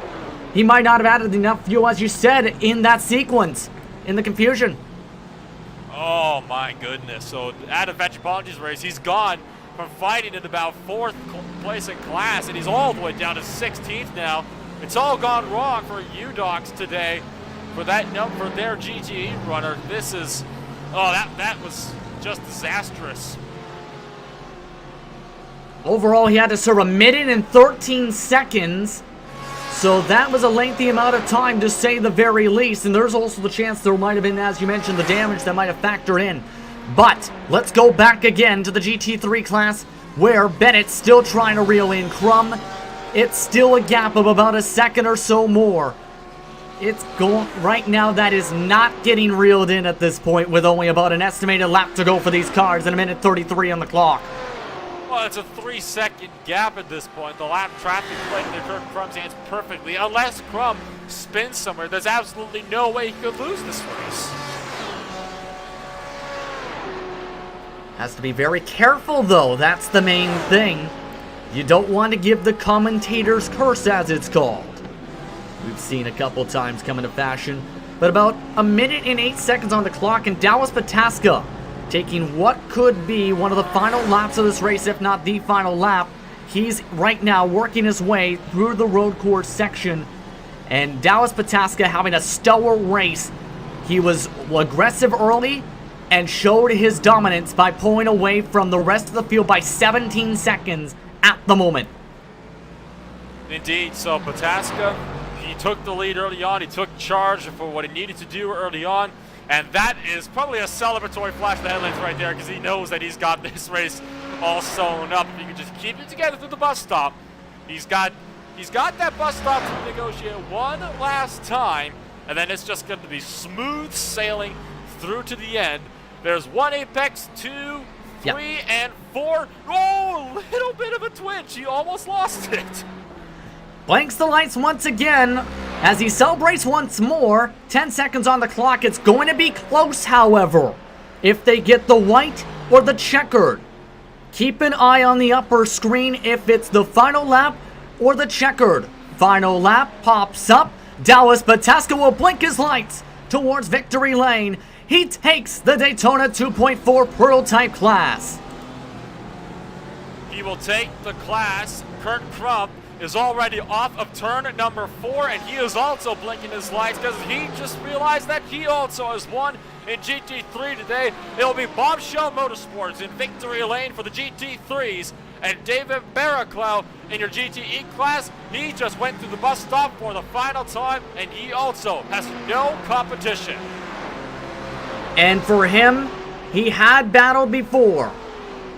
He might not have added enough fuel, as you said, in that sequence, in the confusion. Oh my goodness! So out of Facci Ponti's race, he's gone from fighting in about 4th place in class, and he's all the way down to 16th now. It's all gone wrong for UDocs today. For their GTE runner, this is, that was just disastrous. Overall, he had to serve a minute and 13 seconds, so that was a lengthy amount of time to say the very least, and there's also the chance there might have been, as you mentioned, the damage that might have factored in. But let's go back again to the GT3 class, where Bennett's still trying to reel in Crum. It's still a gap of about a second or so more. It's going right now. That is not getting reeled in at this point, with only about an estimated lap to go for these cars and a minute 33 on the clock. Well, it's a 3-second gap at this point. The lap traffic playing in Kirk Crum's hands perfectly. Unless Crum spins somewhere, there's absolutely no way he could lose this race. Has to be very careful, though. That's the main thing. You don't want to give the commentator's curse, as it's called. We've seen a couple times come into fashion. But about a minute and 8 seconds on the clock, and Dallas Pataska taking what could be one of the final laps of this race, if not the final lap. He's right now working his way through the road course section. And Dallas Pataska having a stellar race. He was aggressive early and showed his dominance by pulling away from the rest of the field by 17 seconds at the moment. Indeed, so Pataska, he took the lead early on. He took charge for what he needed to do early on. And that is probably a celebratory flash of the headlights right there, because he knows that he's got this race all sewn up. If he can just keep it together through the bus stop, he's got that bus stop to negotiate one last time, and then it's just going to be smooth sailing through to the end. There's 1 apex, 2, 3, and 4. Oh, a little bit of a twitch. He almost lost it. Blanks the lights once again as he celebrates once more. 10 seconds on the clock. It's going to be close, however, if they get the white or the checkered. Keep an eye on the upper screen if it's the final lap or the checkered. Final lap pops up. Dallas Pataska will blink his lights towards victory lane. He takes the Daytona 2.4 prototype class. He will take the class. Kurt Crump is already off of turn number 4, and he is also blinking his lights because he just realized that he also has won in GT3 today. It will be Bombshell Motorsports in victory lane for the GT3s, and David Barraclough in your GTE class. He just went through the bus stop for the final time, and he also has no competition. And for him, he had battled before.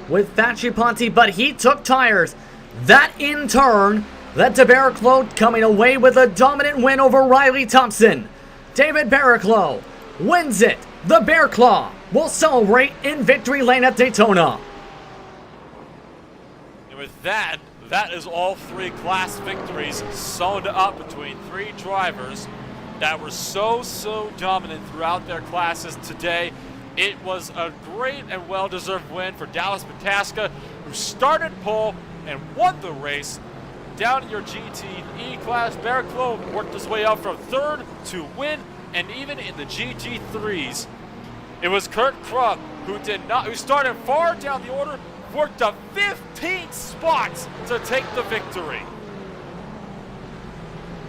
with Facciaponti, but he took tires. That in turn led to Barrichello coming away with a dominant win over Riley Thompson. David Barrichello wins it. The Bear Claw will celebrate in victory lane at Daytona. And with that, that is all 3 class victories sewn up between 3 drivers that were so dominant throughout their classes today. It was a great and well-deserved win for Dallas Pataska, who started pole and won the race. Down in your GTE class, Barrichello worked his way up from 3rd to win, and even in the GT3s, it was Kurt Krum who started far down the order, worked up 15 spots to take the victory.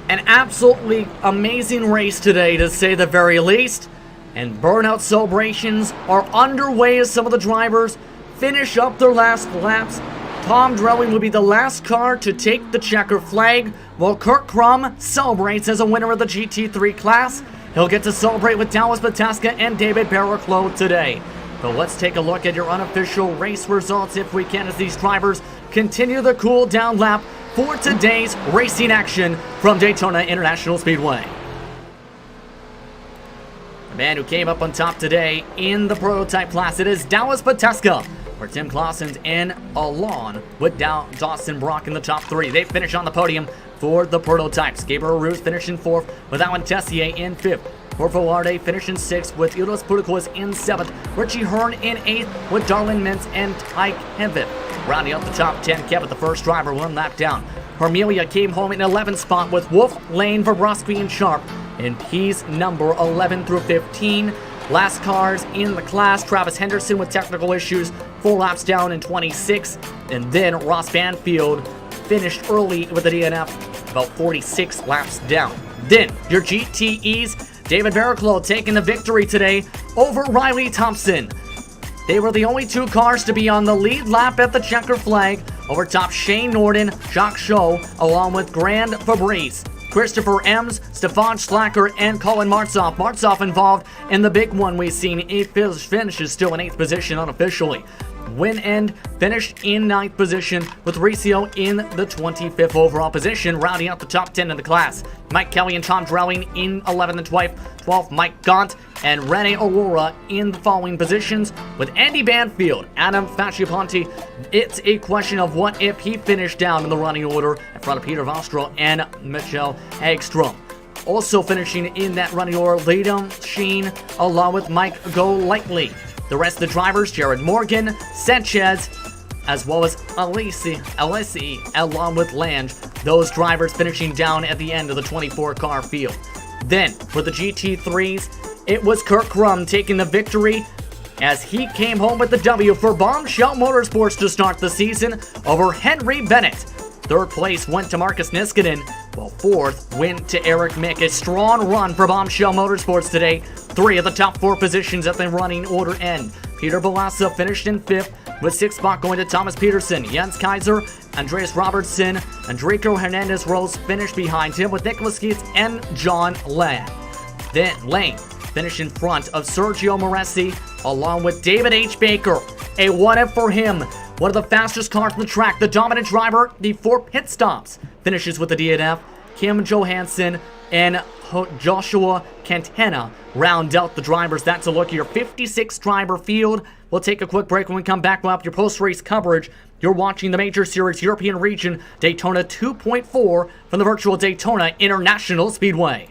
An absolutely amazing race today, to say the very least. And burnout celebrations are underway as some of the drivers finish up their last laps. Tom Drelling will be the last car to take the checker flag, while Kurt Krum celebrates as a winner of the GT3 class. He'll get to celebrate with Dallas Pataska and David Barrichello today. But let's take a look at your unofficial race results if we can, as these drivers continue the cool down lap for today's racing action from Daytona International Speedway. The man who came up on top today in the prototype class, it is Dallas Pataska, where Tim Clausen's in along with Dawson Brock in the top 3. They finish on the podium for the prototypes. Gabriel Ruth finishing 4th with Alan Tessier in 5th. Corvo Larde finishing 6th with Ildos Putakos in 7th. Richie Hearn in 8th with Darlin Mintz and Tyke Henvit. Rounding up the top 10, Kevin, the first driver, 1 lap down. Hermelia came home in 11th spot with Wolf, Lane, Vobroski, and Sharp in P's number 11 through 15. Last cars in the class, Travis Henderson with technical issues, 4 laps down in 26th. And then Ross Banfield finished early with the DNF, about 46 laps down. Then your GTEs, David Barrichello taking the victory today over Riley Thompson. They were the only 2 cars to be on the lead lap at the checker flag, over top Shane Norden, Jacques Shaw, along with Grand Fabrice, Christopher Ems, Stefan Schlacker, and Colin Martzoff. Martzoff involved in the big one we've seen. 8th finishes still in 8th position unofficially. Win end finished in 9th position with Riccio in the 25th overall position, rounding out the top 10 in the class. Mike Kelly and Tom Drelling in 11th and 12th, Mike Gaunt and Rene Aurora in the following positions, with Andy Banfield, Adam Facciaponti. It's a question of what if he finished down in the running order in front of Peter Vostro and Michelle Hagstrom. Also finishing in that running order, Liam Sheen, along with Mike Golightly. The rest of the drivers, Jared Morgan, Sanchez, as well as Alessi, along with Lange. Those drivers finishing down at the end of the 24-car field. Then, for the GT3s, it was Kurt Krum taking the victory as he came home with the W for Bombshell Motorsports to start the season over Henry Bennett. 3rd place went to Marcus Niskanen, while 4th went to Eric Mick. A strong run for Bombshell Motorsports today. 3 of the top 4 positions at the running order end. Peter Balassa finished in 5th, with 6th spot going to Thomas Peterson. Jens Kaiser, Andreas Robertson, Enrico Hernandez-Rose finished behind him, with Nicholas Skeets and John Lane. Then Lane finished in front of Sergio Moresi, along with David H. Baker. A what-if for him. One of the fastest cars on the track, the dominant driver, the 4 pit stops. Finishes with the DNF. Kim Johansson and Joshua Cantena round out the drivers. That's a look at your 56 driver field. We'll take a quick break. When we come back, we'll have your post-race coverage. You're watching the Major Series European Region Daytona 2.4 from the virtual Daytona International Speedway.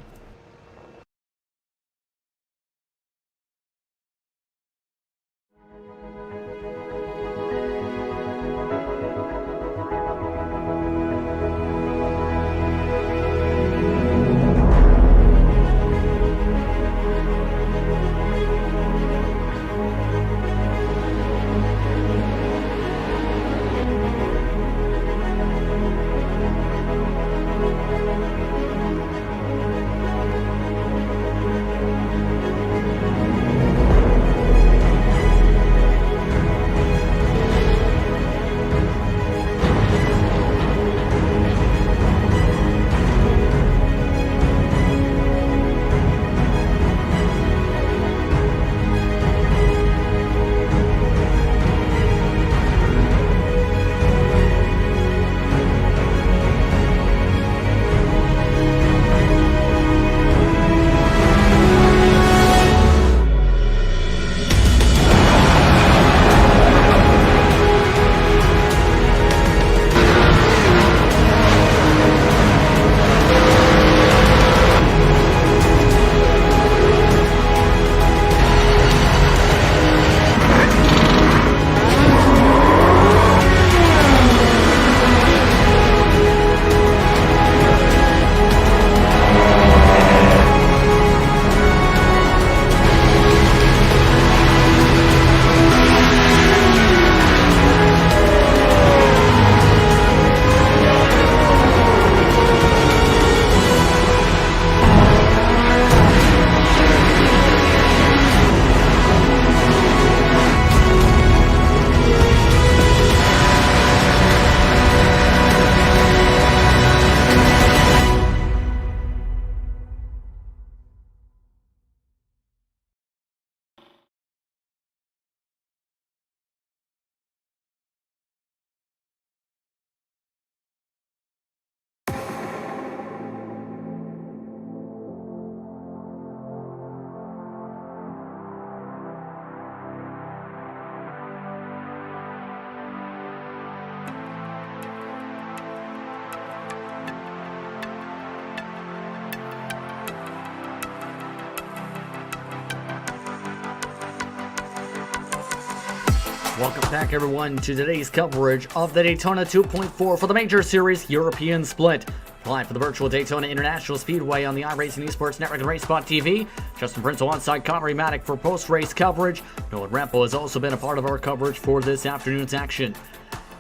Welcome back, everyone, to today's coverage of the Daytona 2.4 for the Major Series European Split. Live for the virtual Daytona International Speedway on the iRacing Esports Network and RaceSpotTV. Justin Prince alongside Connery Maddock for post-race coverage. Nolan Rempo has also been a part of our coverage for this afternoon's action.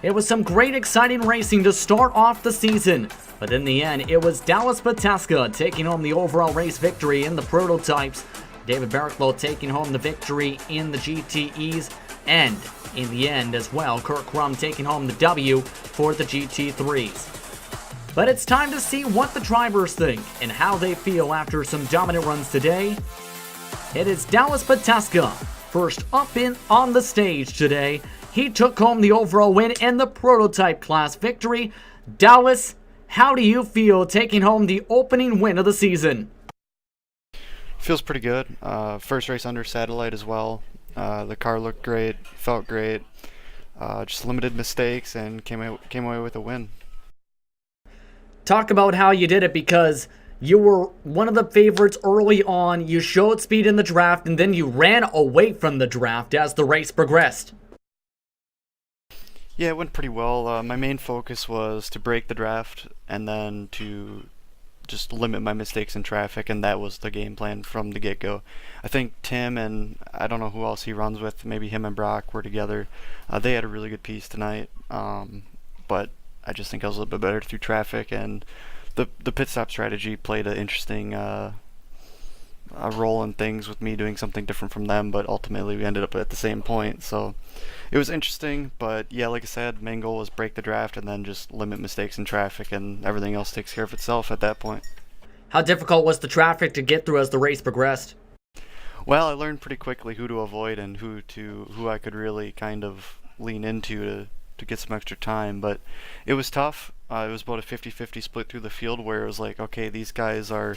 It was some great, exciting racing to start off the season, but in the end, it was Dallas Pataska taking home the overall race victory in the prototypes, David Barriclough taking home the victory in the GTEs, and in the end as well, Kurt Crum taking home the W for the GT3s. But it's time to see what the drivers think and how they feel after some dominant runs today. It is Dallas Pataska first up on the stage today. He took home the overall win and the prototype class victory. Dallas, how do you feel taking home the opening win of the season? Feels pretty good. First race under satellite as well. The car looked great, felt great. Just limited mistakes and came away with a win. Talk about how you did it, because you were one of the favorites early on. You showed speed in the draft, and then you ran away from the draft as the race progressed. Yeah, it went pretty well. My main focus was to break the draft and then to just limit my mistakes in traffic, and that was the game plan from the get-go. I think Tim and I don't know who else he runs with, maybe him and Brock were together. They had a really good piece tonight, but I just think I was a little bit better through traffic, and the pit stop strategy played an interesting a role in things with me doing something different from them, but ultimately we ended up at the same point. So it was interesting, but yeah, like I said, main goal was break the draft and then just limit mistakes in traffic, and everything else takes care of itself at that point. How difficult was the traffic to get through as the race progressed? Well, I learned pretty quickly who to avoid and who I could really kind of lean into to get some extra time, but it was tough. It was about a 50-50 split through the field, where it was like, okay, these guys are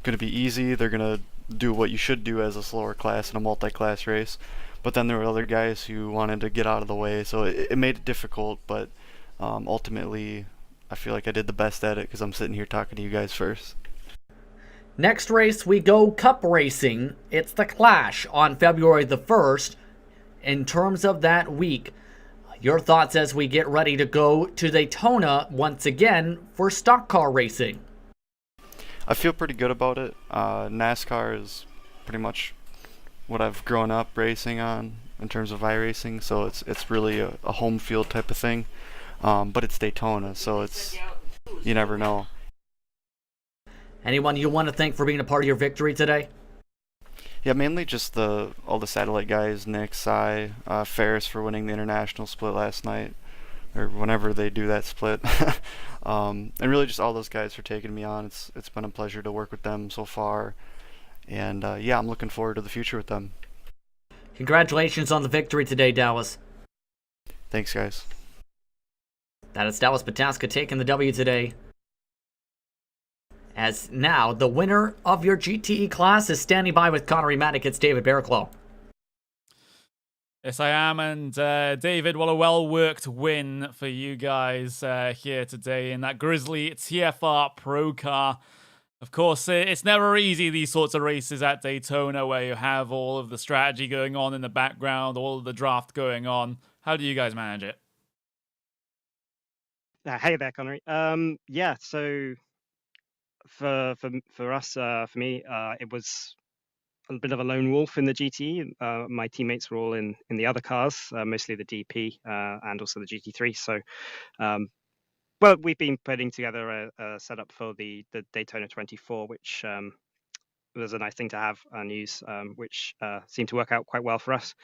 going to be easy, they're going to do what you should do as a slower class in a multi-class race, but then there were other guys who wanted to get out of the way, so it made it difficult, but ultimately I feel like I did the best at it because I'm sitting here talking to you guys first. Next race, we go Cup Racing. It's the Clash on February the 1st. In terms of that week, your thoughts as we get ready to go to Daytona once again for stock car racing? I feel pretty good about it. NASCAR is pretty much what I've grown up racing on in terms of iRacing, so it's really a home field type of thing. But it's Daytona, so you never know. Anyone you want to thank for being a part of your victory today? Yeah, mainly just all the satellite guys, Nick, Cy, Ferris for winning the international split last night, or whenever they do that split. And really just all those guys for taking me on. It's been a pleasure to work with them so far, and yeah, I'm looking forward to the future with them. Congratulations on the victory today, Dallas. Thanks, guys. That is Dallas Pataska taking the W today. As now, the winner of your GTE class is standing by with Connery Maddock. It's David Barriclough. Yes, I am, and David, what a well-worked win for you guys here today in that Grizzly TFR Pro Car. Of course, it's never easy, these sorts of races at Daytona, where you have all of the strategy going on in the background, all of the draft going on. How do you guys manage it? Hey there, Connery. Yeah, so for us, for me, it was a bit of a lone wolf in the GT. My teammates were all in the other cars, mostly the DP and also the GT3. So, well, we've been putting together a setup for the Daytona 24, which was a nice thing to have and use, which seemed to work out quite well for us.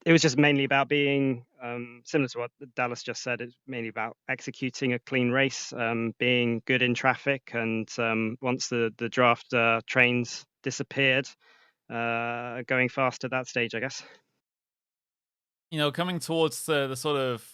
It was just mainly about being similar to what Dallas just said. It's mainly about executing a clean race, being good in traffic, and once the draft trains disappeared, going fast at that stage, I guess. You know, coming towards the sort of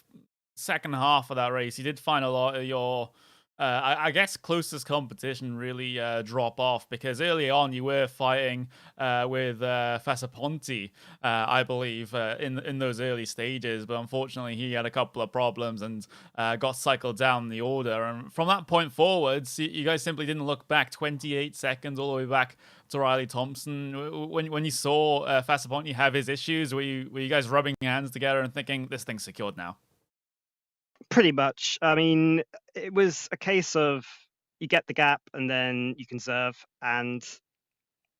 second half of that race, you did find a lot of your I guess closest competition really drop off, because early on you were fighting with Fasaponti, I believe, in those early stages, but unfortunately he had a couple of problems and got cycled down the order. And from that point forwards, you guys simply didn't look back. 28 seconds all the way back to Riley Thompson. When you saw Fasaponti have his issues, were you guys rubbing your hands together and thinking this thing's secured now? Pretty much. I mean, it was a case of you get the gap and then you conserve. And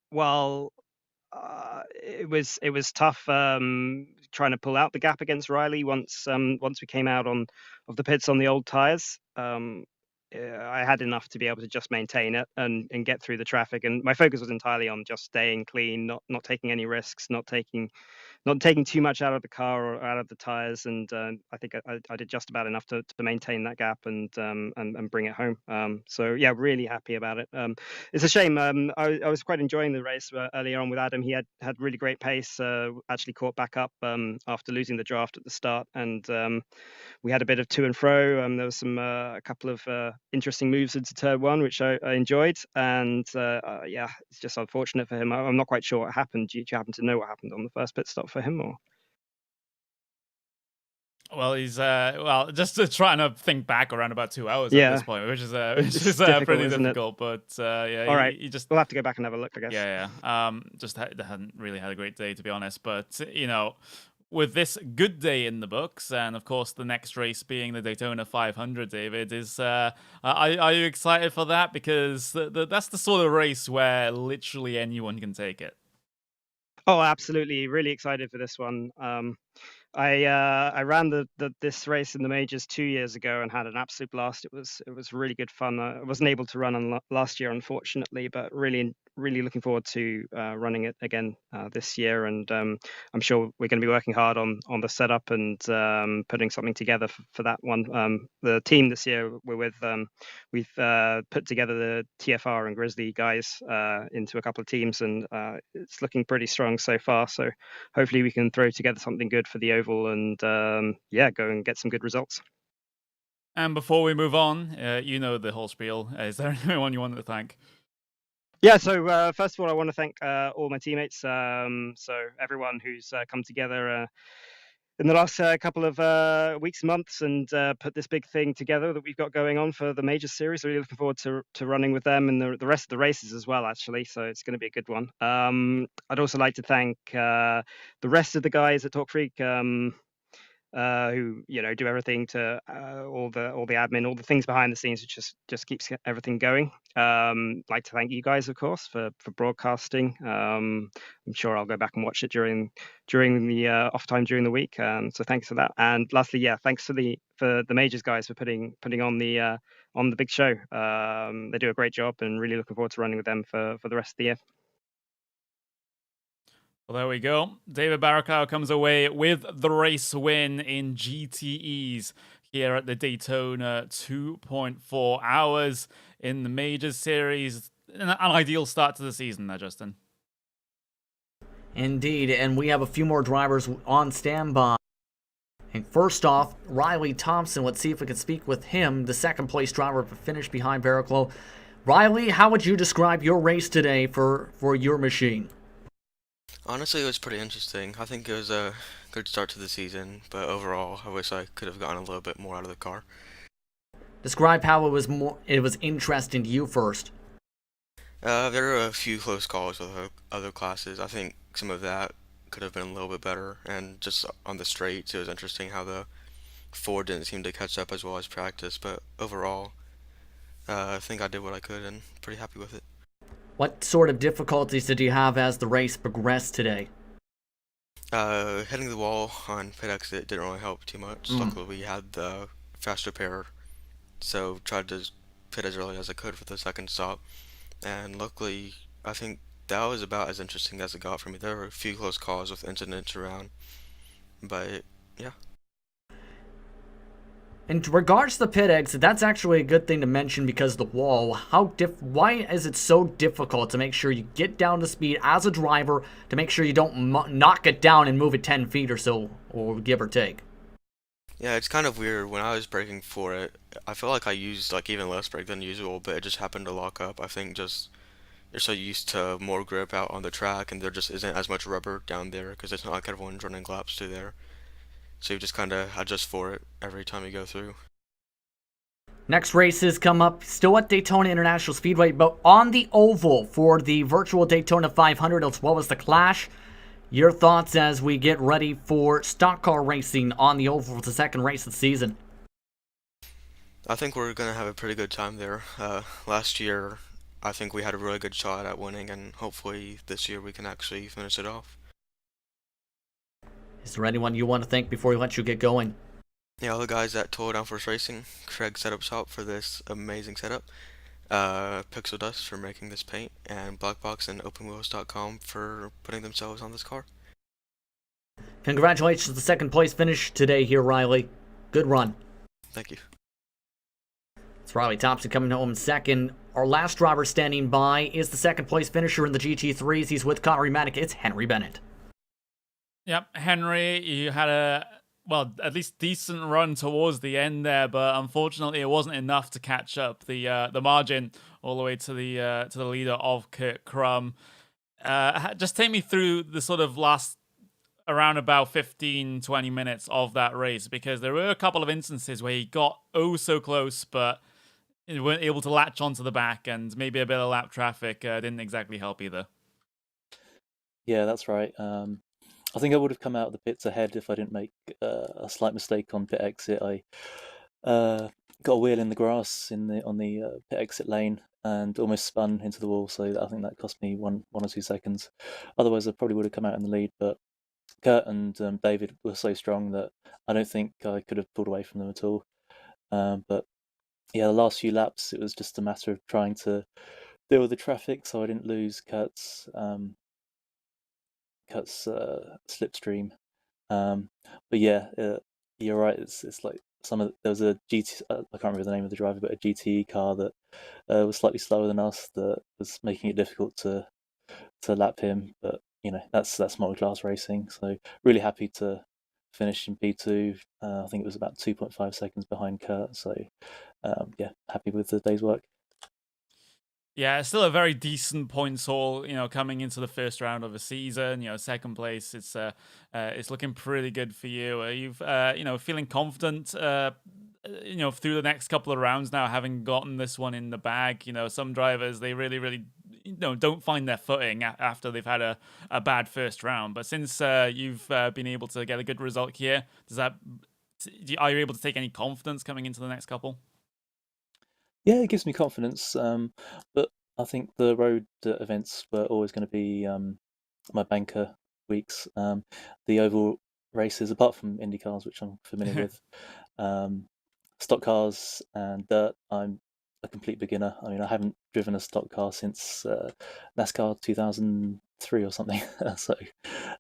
while it was tough trying to pull out the gap against Riley once we came out of the pits on the old tires. I had enough to be able to just maintain it and get through the traffic. And my focus was entirely on just staying clean, not taking any risks, not taking too much out of the car or out of the tires, and I think I did just about enough to maintain that gap and bring it home. So yeah, really happy about it. It's a shame. I was quite enjoying the race earlier on with Adam. He had really great pace. Actually caught back up after losing the draft at the start, and we had a bit of to and fro. There was a couple of interesting moves into turn one, which I enjoyed, and yeah, it's just unfortunate for him. I'm not quite sure what happened. Do you happen to know what happened on the first pit stop for him, or? Well, he's just trying to think back around about 2 hours at this point, which is pretty difficult. But yeah, all right, he just we'll have to go back and have a look, I guess. Yeah. Just hadn't really had a great day, to be honest. But with this good day in the books, and of course the next race being the Daytona 500, David, are you excited for that? Because that's the sort of race where literally anyone can take it. Oh, absolutely! Really excited for this one. I ran this race in the majors 2 years ago and had an absolute blast. It was really good fun. I wasn't able to run on last year, unfortunately, but really looking forward to running it again this year. And I'm sure we're going to be working hard on the setup and putting something together for that one. The team this year we're with, we've put together the TFR and Grizzly guys into a couple of teams, and it's looking pretty strong so far. So hopefully we can throw together something good for the oval and yeah, go and get some good results. And before we move on, you know the whole spiel. Is there anyone you wanted to thank? Yeah, so first of all, I want to thank all my teammates. So everyone who's come together in the last couple of weeks, months, and put this big thing together that we've got going on for the major series. Really looking forward to running with them and the rest of the races as well, actually. So it's going to be a good one. I'd also like to thank the rest of the guys at Talk Freak. Who do everything to all the admin, all the things behind the scenes, which just keeps everything going. Like to thank you guys, of course, for broadcasting. I'm sure I'll go back and watch it during the off time during the week. So thanks for that. And lastly, yeah, thanks for the majors guys for putting on the big show. They do a great job, and really looking forward to running with them for the rest of the year. Well, there we go. David Barakawa comes away with the race win in GTEs here at the Daytona. 2.4 hours in the Majors Series. An ideal start to the season there, Justin. Indeed, and we have a few more drivers on standby. And first off, Riley Thompson. Let's see if we can speak with him, the second place driver, to finish behind Barraclough. Riley, how would you describe your race today for your machine? Honestly, it was pretty interesting. I think it was a good start to the season, but overall, I wish I could have gotten a little bit more out of the car. Describe how it was interesting to you first. There were a few close calls with other classes. I think some of that could have been a little bit better, and just on the straights, it was interesting how the Ford didn't seem to catch up as well as practice, but overall, I think I did what I could and pretty happy with it. What sort of difficulties did you have as the race progressed today? Hitting the wall on pit exit didn't really help too much. Luckily, we had the fast repair, so tried to pit as early as I could for the second stop. And luckily, I think that was about as interesting as it got for me. There were a few close calls with incidents around, but yeah. In regards to the pit exit, that's actually a good thing to mention because of the wall. Why is it so difficult to make sure you get down to speed as a driver to make sure you don't knock it down and move it 10 feet or so, or give or take? Yeah, it's kind of weird. When I was braking for it, I feel like I used like even less brake than usual, but it just happened to lock up. I think just you're so used to more grip out on the track, and there just isn't as much rubber down there because it's not like everyone's running laps through there. So you just kind of adjust for it every time you go through. Next races come up, still at Daytona International Speedway, but on the oval for the virtual Daytona 500 as well as the Clash. Your thoughts as we get ready for stock car racing on the oval for the second race of the season? I think we're gonna have a pretty good time there. Last year, I think we had a really good shot at winning, and hopefully this year we can actually finish it off. Is there anyone you want to thank before we let you get going? Yeah, all the guys at Total Downforce Racing, Craig Setup Shop for this amazing setup, Pixel Dust for making this paint, and Blackbox and OpenWheels.com for putting themselves on this car. Congratulations to the second place finish today here, Riley. Good run. Thank you. It's Riley Thompson coming home in second. Our last driver standing by is the second place finisher in the GT3s. He's with Connery Manick. It's Henry Bennett. Yep, Henry, you had a, well, at least decent run towards the end there, but unfortunately it wasn't enough to catch up the margin all the way to the leader of Kurt Crum. Just take me through the sort of last around about 15-20 minutes of that race, because there were a couple of instances where he got oh so close, but he weren't able to latch onto the back, and maybe a bit of lap traffic didn't exactly help either. Yeah, that's right. I think I would have come out of the pits ahead if I didn't make a slight mistake on pit exit. I got a wheel in the grass on the pit exit lane and almost spun into the wall. So I think that cost me one or 2 seconds. Otherwise, I probably would have come out in the lead. But Kurt and David were so strong that I don't think I could have pulled away from them at all. But yeah, the last few laps, it was just a matter of trying to deal with the traffic so I didn't lose Kurt's slipstream. But yeah, you're right. It's like there was a GT. I can't remember the name of the driver, but a GTE car that was slightly slower than us that was making it difficult to lap him. But you know, that's multi-class racing. So really happy to finish in P2. I think it was about 2.5 seconds behind Kurt. So yeah, happy with the day's work. Yeah, it's still a very decent points haul, coming into the first round of the season. Second place, it's looking pretty good for you. Are you, feeling confident, through the next couple of rounds now, having gotten this one in the bag? Some drivers, they really, really, don't find their footing after they've had a bad first round. But since you've been able to get a good result here, are you able to take any confidence coming into the next couple? Yeah, it gives me confidence. But I think the road events were always going to be my banker weeks. The oval races, apart from Indy cars, which I'm familiar with, stock cars and dirt, I'm a complete beginner. I mean, I haven't driven a stock car since NASCAR 2003 or something. So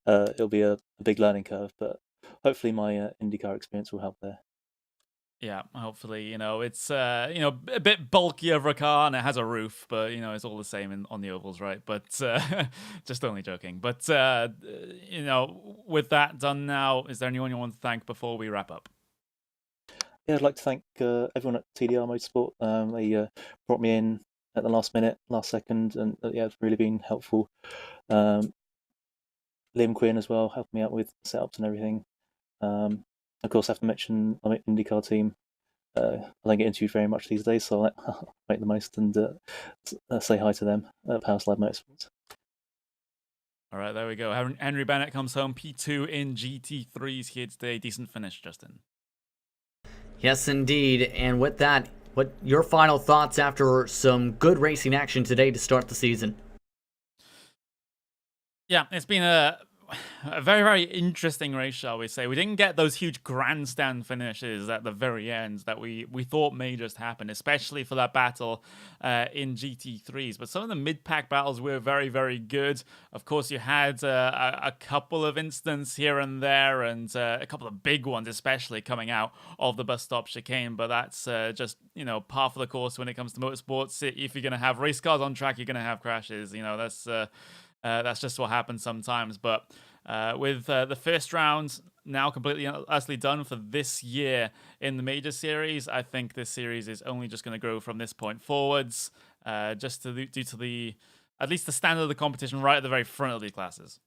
it'll be a big learning curve, but hopefully my IndyCar experience will help there. Yeah, hopefully, it's, a bit bulkier of a car and it has a roof, but, it's all the same on the ovals, right? But just only joking. But, with that done now, is there anyone you want to thank before we wrap up? Yeah, I'd like to thank everyone at TDR Motorsport. They brought me in at the last minute, last second, and yeah, it's really been helpful. Liam Quinn as well helped me out with setups and everything. Of course, I have to mention my IndyCar team. I don't get interviewed very much these days, so I'll make the most and say hi to them at Power Slide Motorsports. All right, there we go. Henry Bennett comes home P2 in GT3s here today. Decent finish, Justin. Yes, indeed. And with that, what your final thoughts after some good racing action today to start the season? Yeah, it's been a very, very interesting race, shall we say. We didn't get those huge grandstand finishes at the very end that we thought may just happen, especially for that battle in GT3s. But some of the mid-pack battles were very, very good. Of course, you had a couple of incidents here and there, and a couple of big ones, especially coming out of the bus stop chicane. But that's just, par for the course when it comes to motorsports. If you're going to have race cars on track, you're going to have crashes. That's just what happens sometimes. But with the first round, now completely utterly done for this year in the Major Series. I think this series is only just going to grow from this point forwards, just due to the, at least the standard of the competition right at the very front of the classes.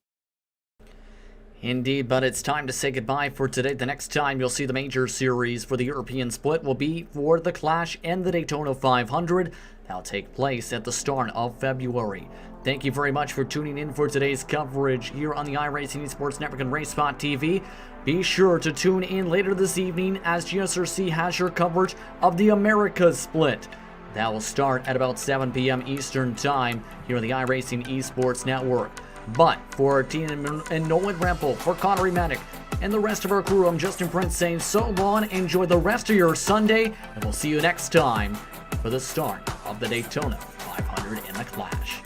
Indeed, but it's time to say goodbye for today. The next time you'll see the Major Series for the European split will be for the Clash and the Daytona 500. That'll take place at the start of February. Thank you very much for tuning in for today's coverage here on the iRacing Esports Network and RaceSpotTV. Be sure to tune in later this evening as GSRC has your coverage of the Americas split. That will start at about 7 p.m. Eastern Time here on the iRacing Esports Network. But for Tina and Nolan Rempel, for Connery Manick, and the rest of our crew, I'm Justin Prince saying so long, enjoy the rest of your Sunday, and we'll see you next time for the start of the Daytona 500 in the Clash.